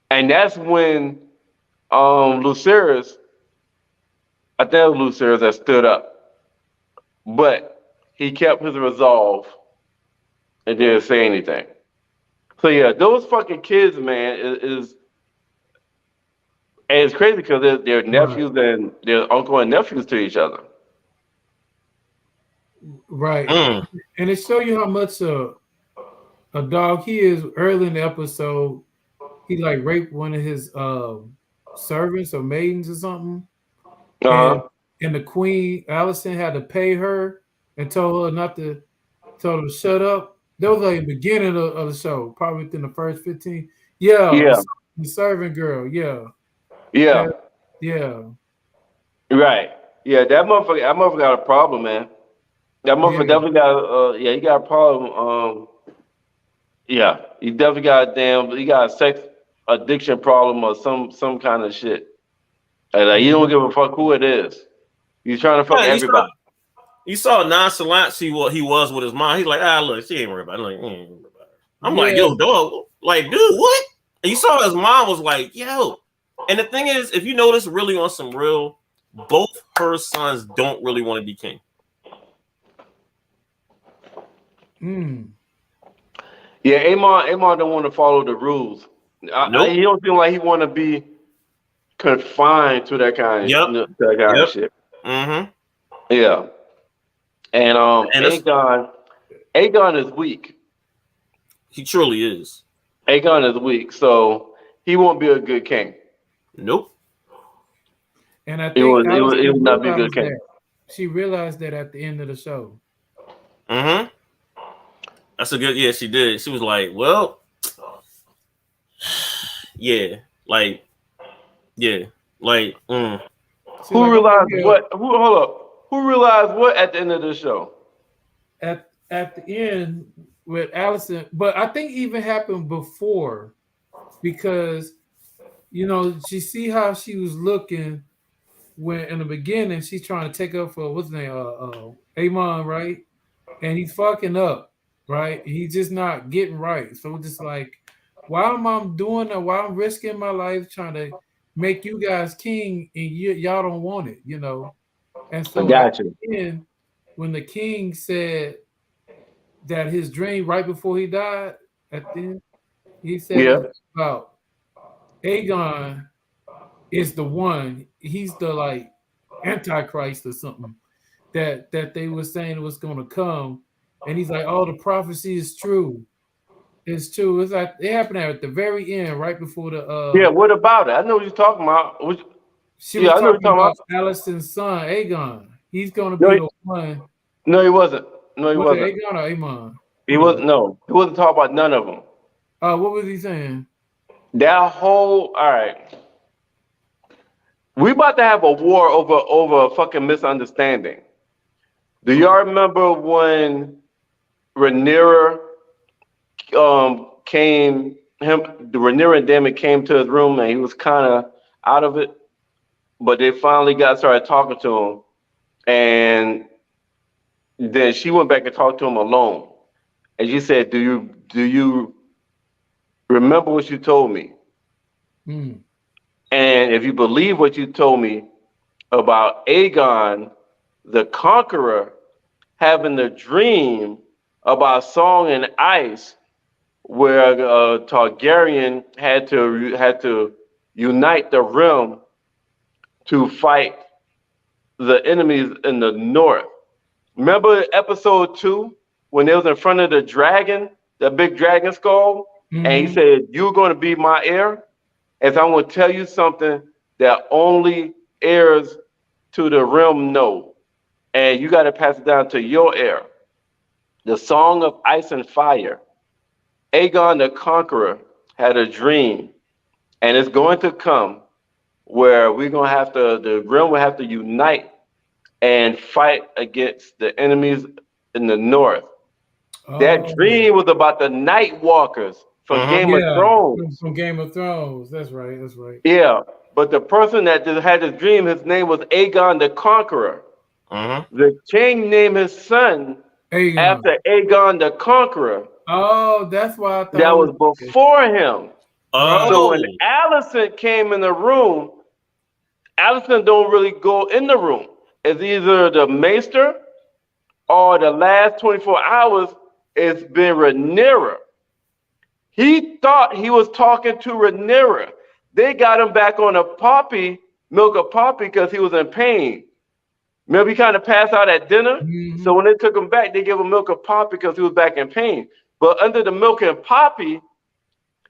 And that's when Lucerys, I think it was Lucerys that stood up, but he kept his resolve and didn't say anything. So yeah, those fucking kids, man, and it's crazy because they're nephews and they're uncle and nephews to each other. Right. And it show you how much a dog he is. Early in the episode, he like raped one of his servants or maidens or something. And the queen Allison had to pay her and told her to shut up. That was like the beginning of the show, probably within the first 15. Yeah. The servant girl, yeah. Right. Yeah, that motherfucker got a problem, man. That motherfucker definitely got he got a problem. Yeah, he definitely got he got a sex addiction problem or some kind of shit. Like you don't give a fuck who it is. He's trying to fuck everybody. You saw nonchalant he was with his mom. He's like, look, she ain't worried about it. Like, ain't worried about it. I'm like, yo, dog, like, dude, what? And you saw his mom was like, yo. And the thing is, if you notice, really on some real, both her sons don't really want to be king. Yeah, Amon don't want to follow the rules. He don't feel like he want to be confined to that kind of shit. Yeah. And Aegon is weak. He truly is. Aegon is weak, so he won't be a good king. Nope. And I think he would not be a good king. She realized that at the end of the show. That's a good. Yeah, she did. She was like, well, yeah, like. Who realized what? Hold up. Who realized what at the end of the show? At the end with Allison, but I think even happened before, because she see how she was looking when in the beginning she's trying to take up for what's his name, Amon, right? And he's fucking up, right? He's just not getting right. So just like, why am I doing that? Why I'm risking my life trying to make you guys king and y'all don't want it, And so I got you. Again, when the king said that his dream right before he died, at the end, he said about Aegon is the one. He's the like Antichrist or something that they were saying was going to come, and he's like, "Oh, the prophecy is true. It's true." It's like it happened at the very end, right before the. Yeah. What about it? I know what you're talking about. She was talking about Allison's son, Aegon. He's going to be the one. No, he wasn't. No, he wasn't. Aegon or Amon? He wasn't. No, he wasn't talking about none of them. What was he saying? That whole. All right. We about to have a war over a fucking misunderstanding. Do y'all remember when Rhaenyra Rhaenyra and Daemon came to his room and he was kind of out of it, but they finally started talking to him, and then she went back and talked to him alone, and she said, "Do you remember what you told me? And if you believe what you told me about Aegon, the Conqueror, having the dream about Song and Ice, where Targaryen had to unite the realm to fight the enemies in the north. Remember episode 2 when they was in front of the dragon, the big dragon skull, and he said, "You're going to be my heir, and so I'm going to tell you something that only heirs to the realm know, and you got to pass it down to your heir. The Song of Ice and Fire. Aegon the Conqueror had a dream, and it's going to come where we're going to have to, the realm will have to unite and fight against the enemies in the north." That dream was about the Night Walkers from Game of Thrones. From Game of Thrones. That's right. Yeah, but the person that just had this dream, his name was Aegon the Conqueror. The king named his son after Aegon the Conqueror. Oh, that's why I thought that was before him. So when Allison came in the room Allison don't really go in the room. It's either the maester or the last 24 hours it's been Rhaenyra. He thought he was talking to Rhaenyra. They got him back on a poppy, milk of poppy, because he was in pain. Remember, he kind of passed out at dinner. Mhm. So when they took him back, they gave him milk of poppy because he was back in pain. But under the milk and poppy,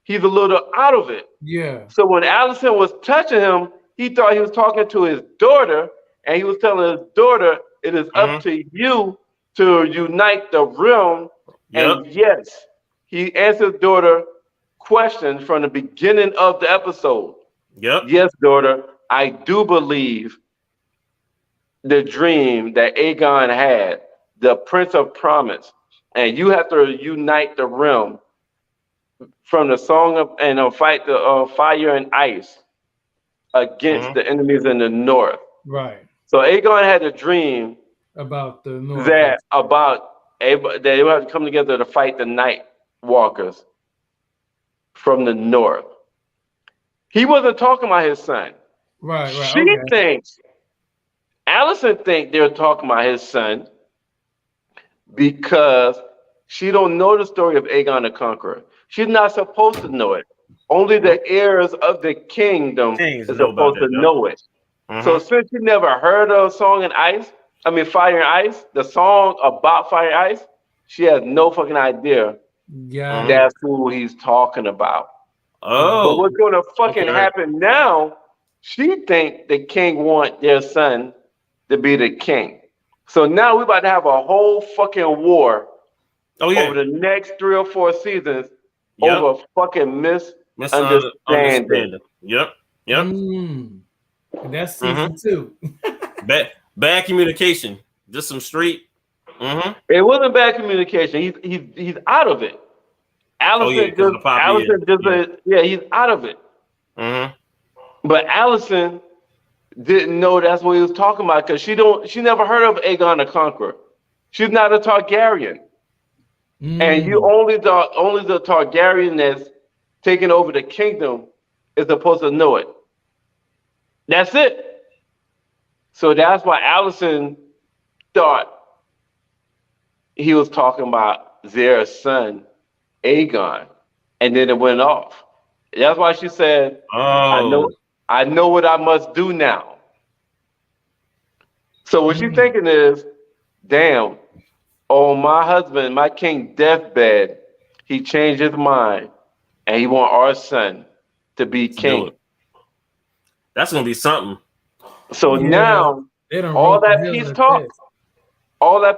he's a little out of it. Yeah. So when Allison was touching him, he thought he was talking to his daughter, and he was telling his daughter, "It is up to you to unite the realm." Yep. And yes, he answered his daughter questions from the beginning of the episode. Yep. Yes, daughter, I do believe the dream that Aegon had, the Prince of Promise, and you have to unite the realm from the song of and fight the fire and ice against the enemies in the north. Right. So Aegon had a dream About the North. that they would have to come together to fight the Night Walkers from the north. He wasn't talking about his son. Right. She thinks, Allison thinks they're talking about his son because she don't know the story of Aegon the Conqueror. She's not supposed to know it. Only the heirs of the kingdom is supposed to know it. So since she never heard of Fire and Ice, the song about Fire and Ice, she has no fucking idea that's who he's talking about. But what's going to fucking happen now, she think the king want their son to be the king. So now we're about to have a whole fucking war over the next 3 or 4 seasons over fucking misunderstanding. Yep. And that's season 2. Bad communication. Just some straight. It wasn't bad communication. He's out of it. Allison he's out of it. But Allison didn't know that's what he was talking about because she never heard of Aegon the Conqueror. She's not a Targaryen. And you only the Targaryen that's taking over the kingdom is supposed to know it. That's it. So that's why Allison thought he was talking about their son, Aegon, and then it went off. That's why she said, I know what I must do now. So what she's thinking is, damn, on my husband, my king deathbed, he changed his mind and he want our son to be king. That's gonna be something. So now all that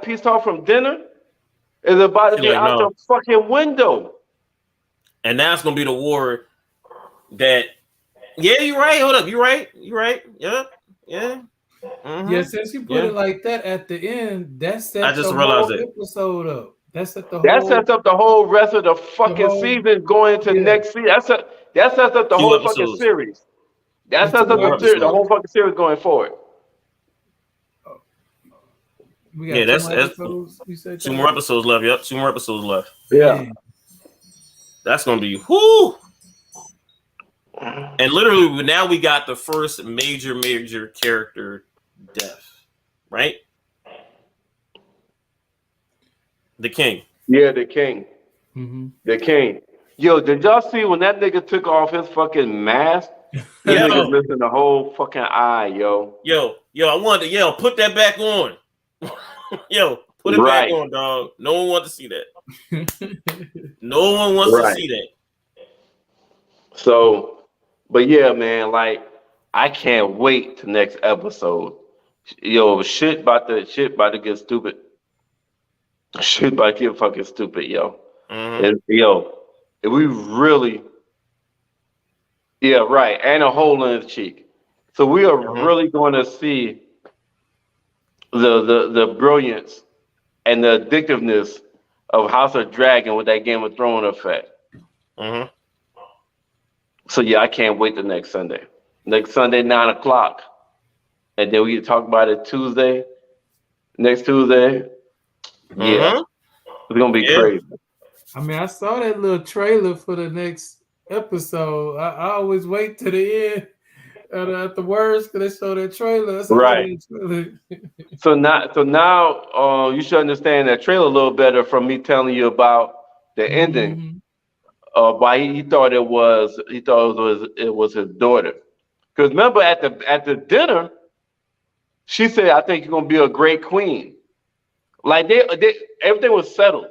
peace talk from dinner is about to be out the fucking window. And that's gonna be the war that you're right. Hold up, you're right. Yep. Yeah. Yeah, since you put it like that at the end, that sets the whole episode up. That sets up the whole rest of the fucking season going into next season. That sets up the whole fucking series. That sets up the whole fucking series going forward. We got that's 2 more episodes left. Yep, 2 more episodes left. Yeah. That's gonna be whoo. And literally now we got the first major character death, right? The king. Yeah, the king. The king. Yo, did y'all see when that nigga took off his fucking mask? That nigga missing the whole fucking eye, yo. Yo, I wanted to put that back on. Put it back on, dog. No one wants to see that. No one wants to see that. So, but yeah, man, like I can't wait to next episode. Yo, shit about to get stupid. Shit about to get fucking stupid, yo. And if we really, and a hole in his cheek. So we are really going to see the brilliance and the addictiveness of House of Dragon with that Game of Thrones effect. So I can't wait the next Sunday. Next Sunday, 9:00. And then we can talk about it next Tuesday. Yeah. It's gonna be crazy. I mean, I saw that little trailer for the next episode. I always wait to the end at the words because they showed that trailer. I said, Right. trailer. So now, you should understand that trailer a little better from me telling you about the ending. Mm-hmm. Why he thought it was his daughter. Because remember at the dinner, she said, "I think you're gonna be a great queen." Like they everything was settled.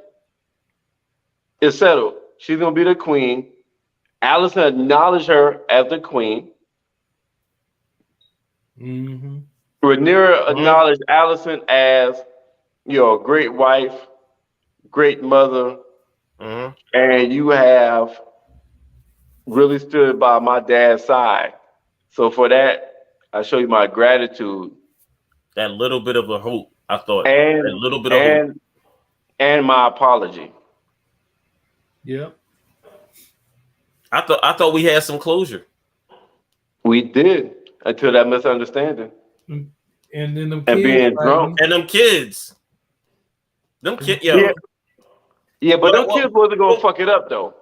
It's settled. She's gonna be the queen. Allison acknowledged her as the queen. Mm-hmm. Rhaenyra Mhm. acknowledged Allison as a great wife, great mother, Mhm. and you have really stood by my dad's side. So for that, I show you my gratitude That little bit of a hope, I thought. That and little bit of hope. and and my apology. Yep. I thought we had some closure. We did until that misunderstanding And then them and kids being drunk. fighting. And them kids. Them kid Yeah, yo. yeah, but them What, kids wasn't gonna what, fuck it up though.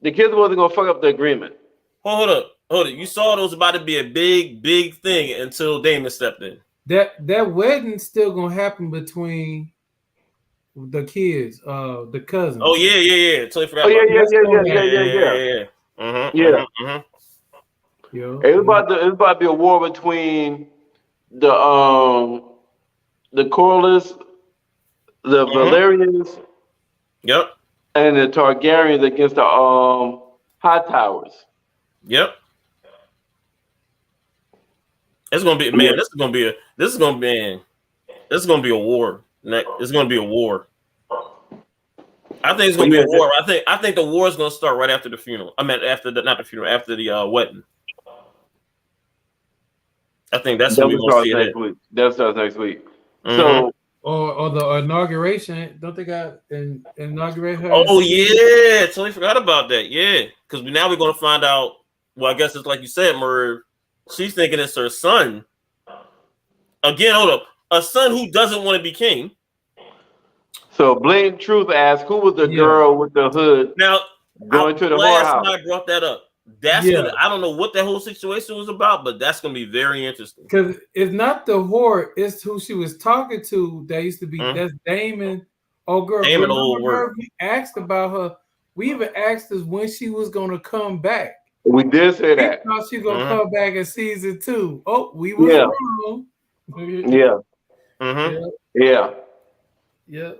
The kids wasn't gonna fuck up the agreement. hold up. Hold up. You saw it was about to be a big, big thing until Damon stepped in. That wedding's still gonna happen between the kids, the Oh cousins. yeah. Totally Oh forgot yeah, about yeah, that. That's yeah, yeah, gonna yeah, happen. yeah, yeah, Yeah. Mm-hmm. yeah. Mm-hmm. Mm-hmm. Yo, It's about to be a war between the Corliss, the Mm-hmm. Valerians, Yep. and the Targaryens against the High Towers. Yep. It's gonna be Yeah, man. This is gonna be a war. It's gonna be a war. I think it's but gonna be yeah, a war. I think the war is gonna start right after the funeral. I mean, after the not the funeral, after the wedding. I think that's that when we're will gonna start see it next at. week. That starts next week. Mm-hmm. So or the inauguration. Don't they got inaugurate her? Oh yeah, totally forgot about that. Yeah, because now we're gonna find out. Well, I guess it's like you said, Merv. She's thinking it's her son. Again, hold up, a son who doesn't want to be king. so Blatant Truth asked, who was the Yeah, girl with the hood Now, going I'm to the glad whorehouse? somebody brought that up. That's yeah. gonna. I don't know what that whole situation was about, but that's gonna be very interesting. Because it's not the whore, it's who she was talking to that used to be. Mm-hmm. That's Damon. Oh, girl, Damn remember old word. her? We asked about her. We even asked us when she was going to come back. We did say We that. thought she was going to Mm-hmm. come back in season 2. Oh, we was Yeah, wrong. yeah, Mm-hmm. Yeah, yeah, yeah.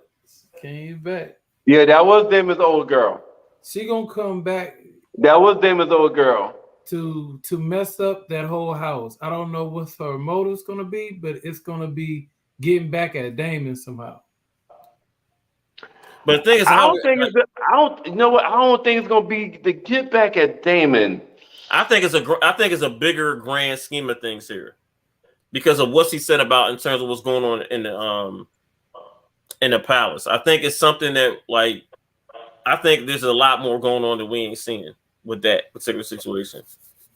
Came back. yeah. That was Damon's old girl. She going to come back That was Damon's old girl. to mess up that whole house. I don't know what her motive's going to be, but it's going to be getting back at Damon somehow. But the thing is, I how don't think it's. I don't. You know what? I don't think it's gonna be the get back at Damon. I think it's a bigger grand scheme of things here because of what she said about in terms of what's going on in the palace. I think it's something that like I think there's a lot more going on than we ain't seeing with that particular situation.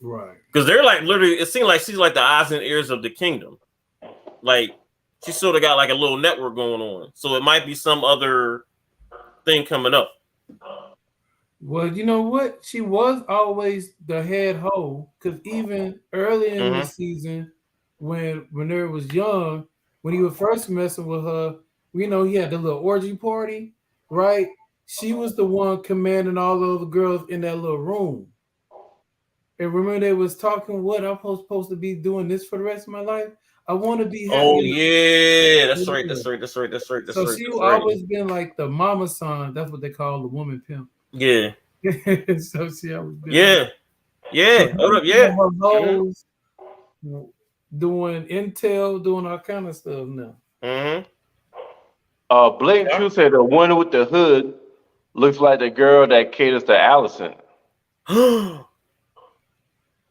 Right. Because they're like literally, it seems like she's like the eyes and ears of the kingdom. Like she sort of got like a little network going on. So it might be some other thing coming up. Well, you know what? She was always the head hoe because even early in the Mm-hmm. season, when Rhaenyra was young, when he was first messing with her, he had the little orgy party, right? She was the one commanding all of the girls in that little room. And remember, they was talking, what I'm supposed to be doing this for the rest of my life. I want to be happy. Oh yeah, that's right. So she always been like the mama son. That's what they call the woman pimp. Yeah. So she always been Yeah. Yeah. Hold up. Yeah. her hoes doing intel, doing all kind of stuff now. Mm-hmm. Blatant Truth said the one with the hood looks like the girl that caters to Allison.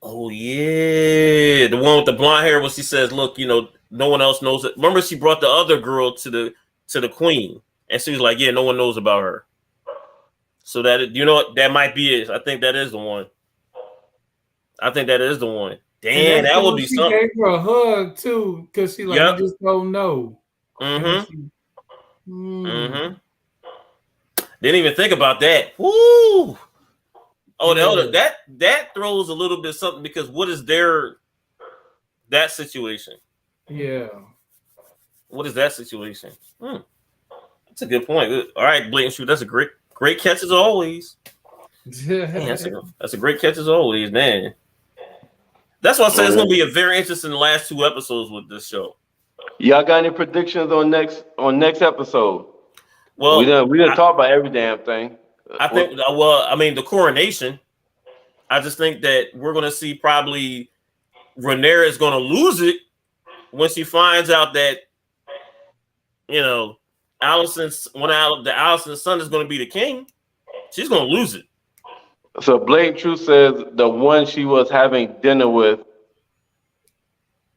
Oh yeah, the one with the blonde hair. When she says, "Look, no one else knows it." Remember, she brought the other girl to the queen, and she was like, "Yeah, no one knows about her." So that might be it. I think that is the one. Damn, that would be she something. gave her a hug too, because she like, Yep. you just don't know. Mm-hmm. Mm-hmm. Didn't even think about that. Woo! Oh, Yeah. that throws a little bit something because what is their that situation? Yeah. What is that situation? That's a good point. All right, blatant shoot. That's a great catch as always. Man, that's a great catch as always, man. That's why I said it's gonna be a very interesting last 2 episodes with this show. Y'all got any predictions on next episode? Well, we didn't talk about every damn thing. I think. Well, I mean, the coronation. I just think that we're gonna see probably Rhaenyra is gonna lose it when she finds out that Allison's son is gonna be the king. She's gonna lose it. So Blatant Truth says the one she was having dinner with.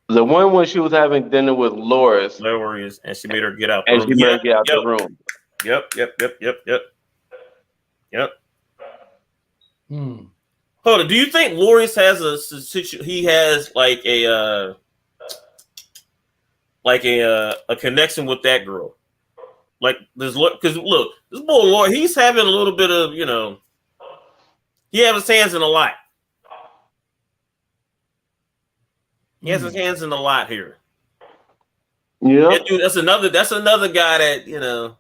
The one when she was having dinner with Loris, and she made her get out. And she made her get out the room. Yep. Hold on. Do you think Loris has a connection with that girl? Like this, because look, this boy Loris, he's having a little bit of he has his hands in a lot. He has his hands in a lot here. Yeah, dude, that's another guy that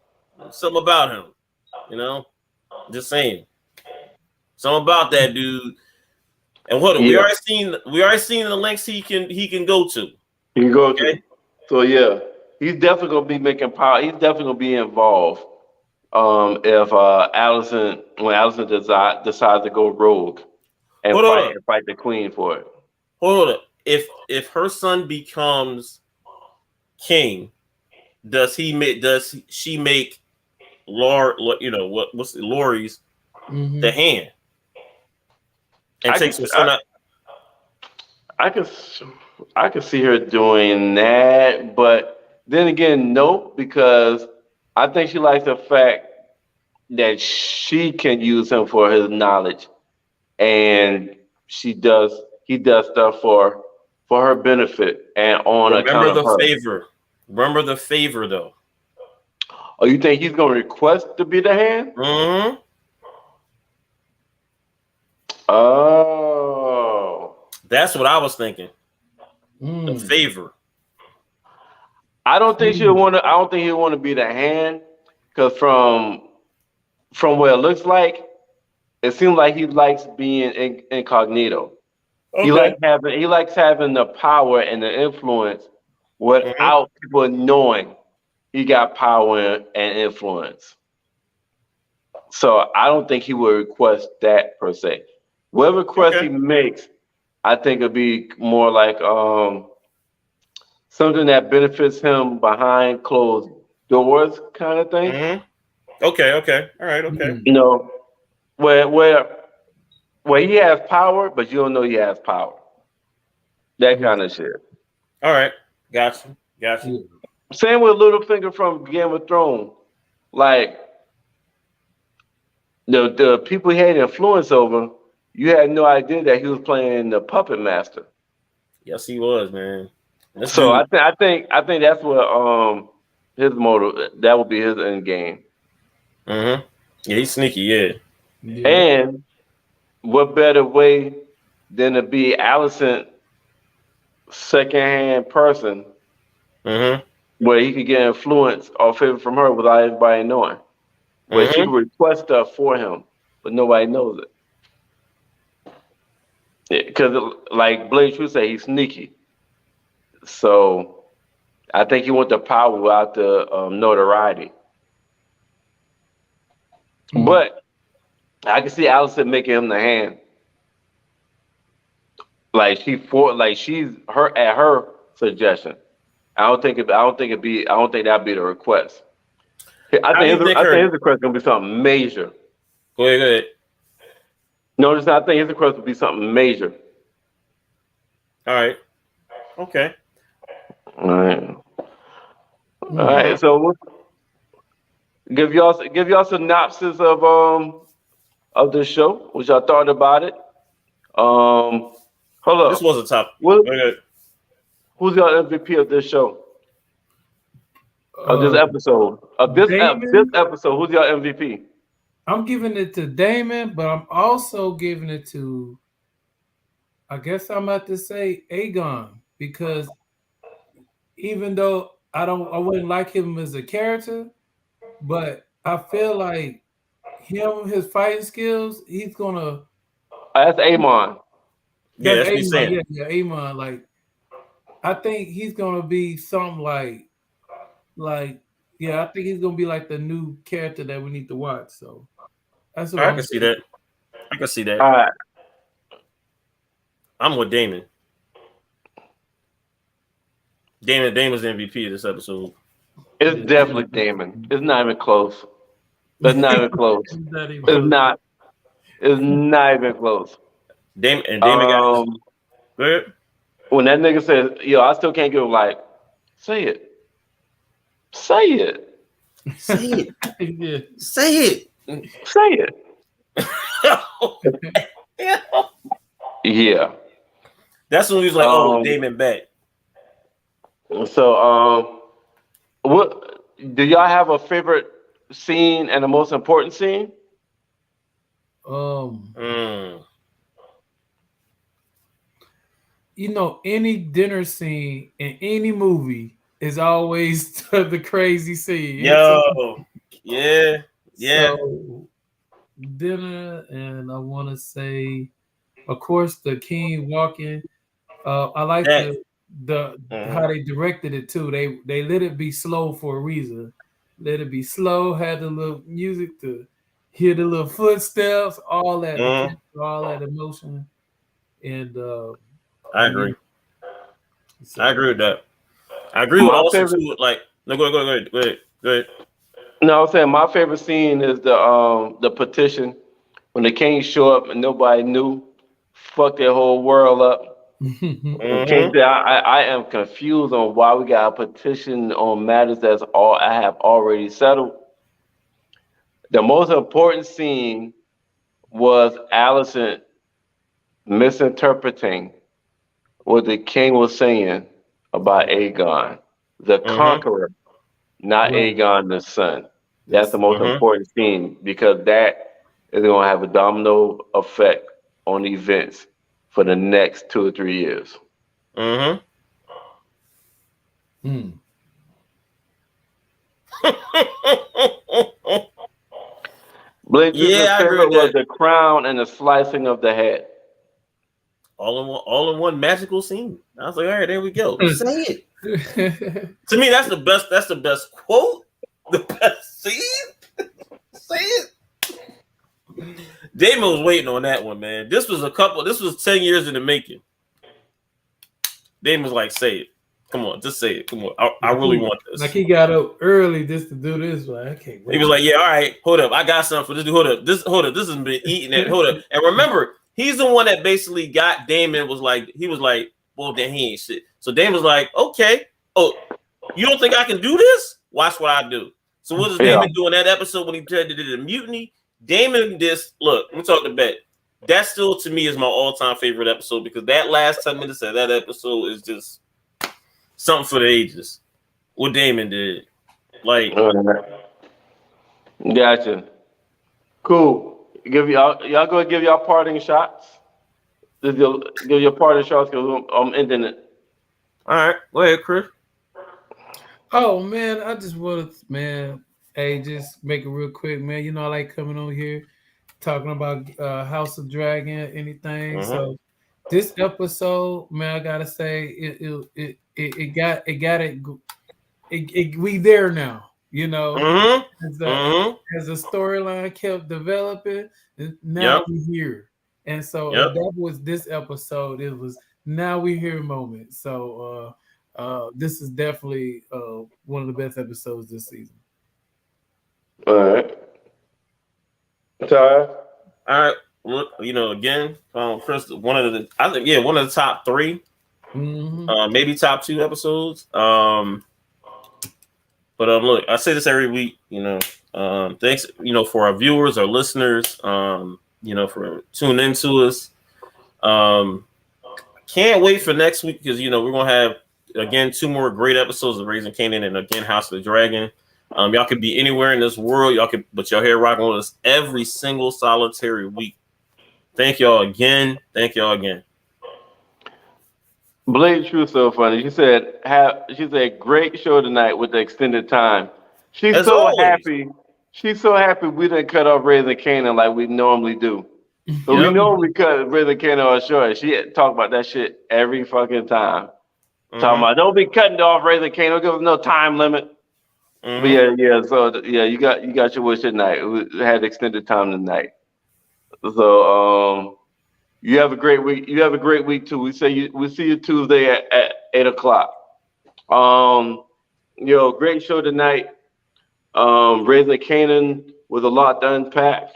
something about him. Just saying, something about that dude. And we already seen the lengths he can go to. He can go to. So yeah, he's definitely gonna be making power. He's definitely gonna be involved. If when Allison decides to go rogue and fight the queen for it. Hold on. If her son becomes king, does she make Lori's the hand and takes her son out? I can see her doing that, but then again, no, because I think she likes the fact that she can use him for his knowledge, and he does stuff for her benefit and on account of her. Remember the favor, though. Oh, you think he's gonna request to be the hand? Mm-hmm. Oh, that's what I was thinking. The favor. I don't think he'll want to be the hand, because from what it looks like, it seems like he likes being incognito. Okay. He likes having the power and the influence without people knowing he got power and influence. So I don't think he would request that per se. Whatever request he makes, I think it'll be more like something that benefits him behind closed doors kind of thing. Mm-hmm. Okay. All right, okay. Where he has power, but you don't know he has power. That kind of shit. All right. Gotcha. Same with Littlefinger from Game of Thrones. Like, the people he had influence over, you had no idea that he was playing the puppet master. Yes, he was, man. I think that's what his motive, that would be his end game. Mm-hmm. Yeah, he's sneaky, yeah. And what better way than to be Allison secondhand person, where he could get influence or favor from her without everybody knowing. Where she could request stuff for him, but nobody knows it. Because like Blaze True say, he's sneaky. So I think he wants the power without the notoriety. But I can see Allison making him the hand. Like she's at her suggestion. I don't think that'd be the request. I think his request gonna be something major. Go ahead. Notice, I think his request would be something major. All right. Okay. All right. So give y'all synopsis of the show, what y'all thought about it. Hold up. This was a top. Who's your MVP of this show? Of this episode? This episode, who's your MVP? I'm giving it to Damon, but I'm also giving it to, I guess I'm about to say Aegon. because even though I wouldn't like him as a character, but I feel like his fighting skills, he's gonna. That's Amon. Yeah, That's that's what he's Amon. saying. Yeah, Amon. Like, I think he's gonna be something like, yeah, I think he's gonna be like the new character that we need to watch. So that's what I I'm can see saying. that. I can see that. All right. I'm with Damon. Damon's MVP of this episode. It's definitely Damon. It's not even close. It's not even close. It's not. It's not even close. Damon got his. Go ahead. When that nigga says, "Yo, I still can't give," like, say it. Say it. Say it. Yeah. Say it. Say it. Yeah. That's when he was like, "Oh, Damon back." So, what do y'all have a favorite scene and the most important scene? You know, any dinner scene in any movie is always the crazy scene. Yo, yeah. So, dinner, and I want to say, of course, the king walking. I like the how they directed it too. They let it be slow for a reason. Let it be slow. Had the little music to hear the little footsteps, all that, all that emotion, and I agree. I agree with that. I agree with also too. Like, no, go ahead. No, I'm saying my favorite scene is the petition when the king show up and nobody knew, fuck their whole world up. And King said, I am confused on why we got a petition on matters that's all I have already settled. The most important scene was Allison misinterpreting what the king was saying about Aegon, the conqueror, not Aegon the son. That's the most important scene because that is going to have a domino effect on events for the next 2 or 3 years. Blake's favorite was the crown and the slicing of the head. All in one magical scene. I was like, all right, there we go. Say it. To me, that's the best. That's the best quote. The best scene. Say it. Damon was waiting on that one, man. This was 10 years in the making. Damon was like, say it. Come on, just say it. Come on. I really want this. Like he got up early just to do this. Like, I can't wait. He was like, yeah, all right, hold up. I got something for this dude. Hold up. This has been eating it. Hold up. And remember, he's the one that basically got Damon he was like, well, then he ain't shit. So Damon was like, okay. Oh, you don't think I can do this? Watch what I do. So what does Damon do in that episode when he tried to do the mutiny? Damon look, let me talk to Bet. That still to me is my all-time favorite episode because that last 10 minutes of that episode is just something for the ages. What Damon did. Like gotcha. Cool. Y'all go give y'all parting shots. Give your parting shots because I'm ending it. All right. Go ahead, Chris. Oh man, I just want to, man. Hey, just make it real quick, man. You know I like coming on here talking about House of Dragon, anything. So this episode, man, I gotta say it got it. We there now, you know. As the storyline kept developing, now we here, and so that was this episode. It was now we here moment. So this is definitely one of the best episodes this season. All right. Ty? All right. Look, again, Chris, one of the top 3, maybe top 2 episodes. But look, I say this every week. Thanks, for our viewers, our listeners, for tuning into us. Can't wait for next week because we're gonna have again 2 more great episodes of Raising Kanan and again House of the Dragon. Y'all could be anywhere in this world. But y'all here rocking with us every single solitary week. Thank y'all again. Blade True so funny. She said great show tonight with the extended time. She's As so always. happy. She's so happy we didn't cut off Raising Kanan like we normally do. So we Yep. normally cut Raising Kanan off short. She talk about that shit every fucking time. Talking Mm-hmm. about don't be cutting off Raising Kanan. Don't give us no time limit. But yeah. So yeah, you got your wish tonight. We had extended time tonight. So you have a great week. You have a great week too. We see you Tuesday at 8 o'clock. Great show tonight. Raising Canaan was a lot to unpack.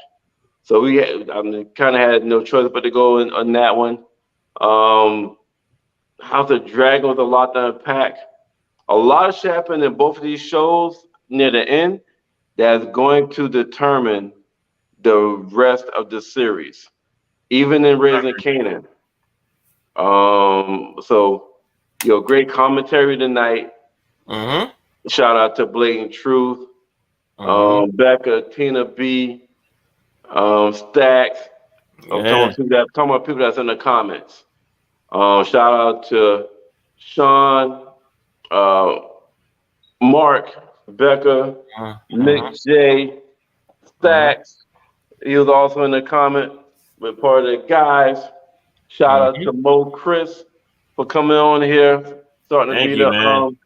So kind of had no choice but to go on that one. House of Dragon was a lot to unpack. A lot of shit happened in both of these shows near the end that's going to determine the rest of the series, even in Raising Canaan. Great commentary tonight. Mm-hmm. Shout out to Blatant Truth, Becca, Tina B, Stacks. I'm talking about people that's in the comments. Shout out to Sean, Mark, Becca, Nick J, Stacks. He was also in the comment with part of the guys. Shout out to Mo Chris for coming on here, starting to Thank be you,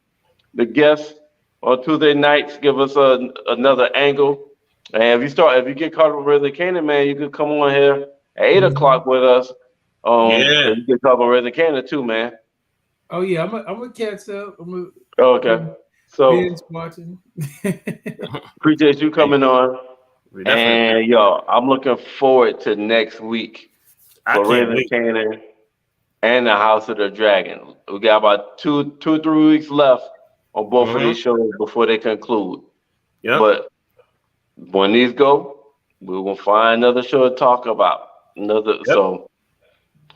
the guest on Tuesday nights. Give us another angle. And if you get caught up with Raising Canaan, man, you could come on here at 8 o'clock with us. And you get caught up with Raising Canaan too, man. Oh yeah, I'm gonna catch up. Okay. So binge watching. appreciate you coming on. We And I'm looking forward to next week I for can't Raising wait. Canaan and the House of the Dragon. We got about 3 weeks left on both of these shows before they conclude. Yep. But when these go, we will find another show to talk about.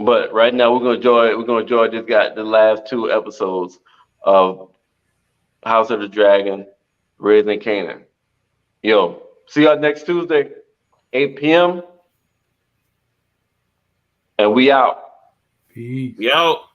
But right now we're gonna enjoy the last 2 episodes of House of the Dragon, Raising Canaan. See y'all next Tuesday, 8 p.m. And we out. Peace. We out.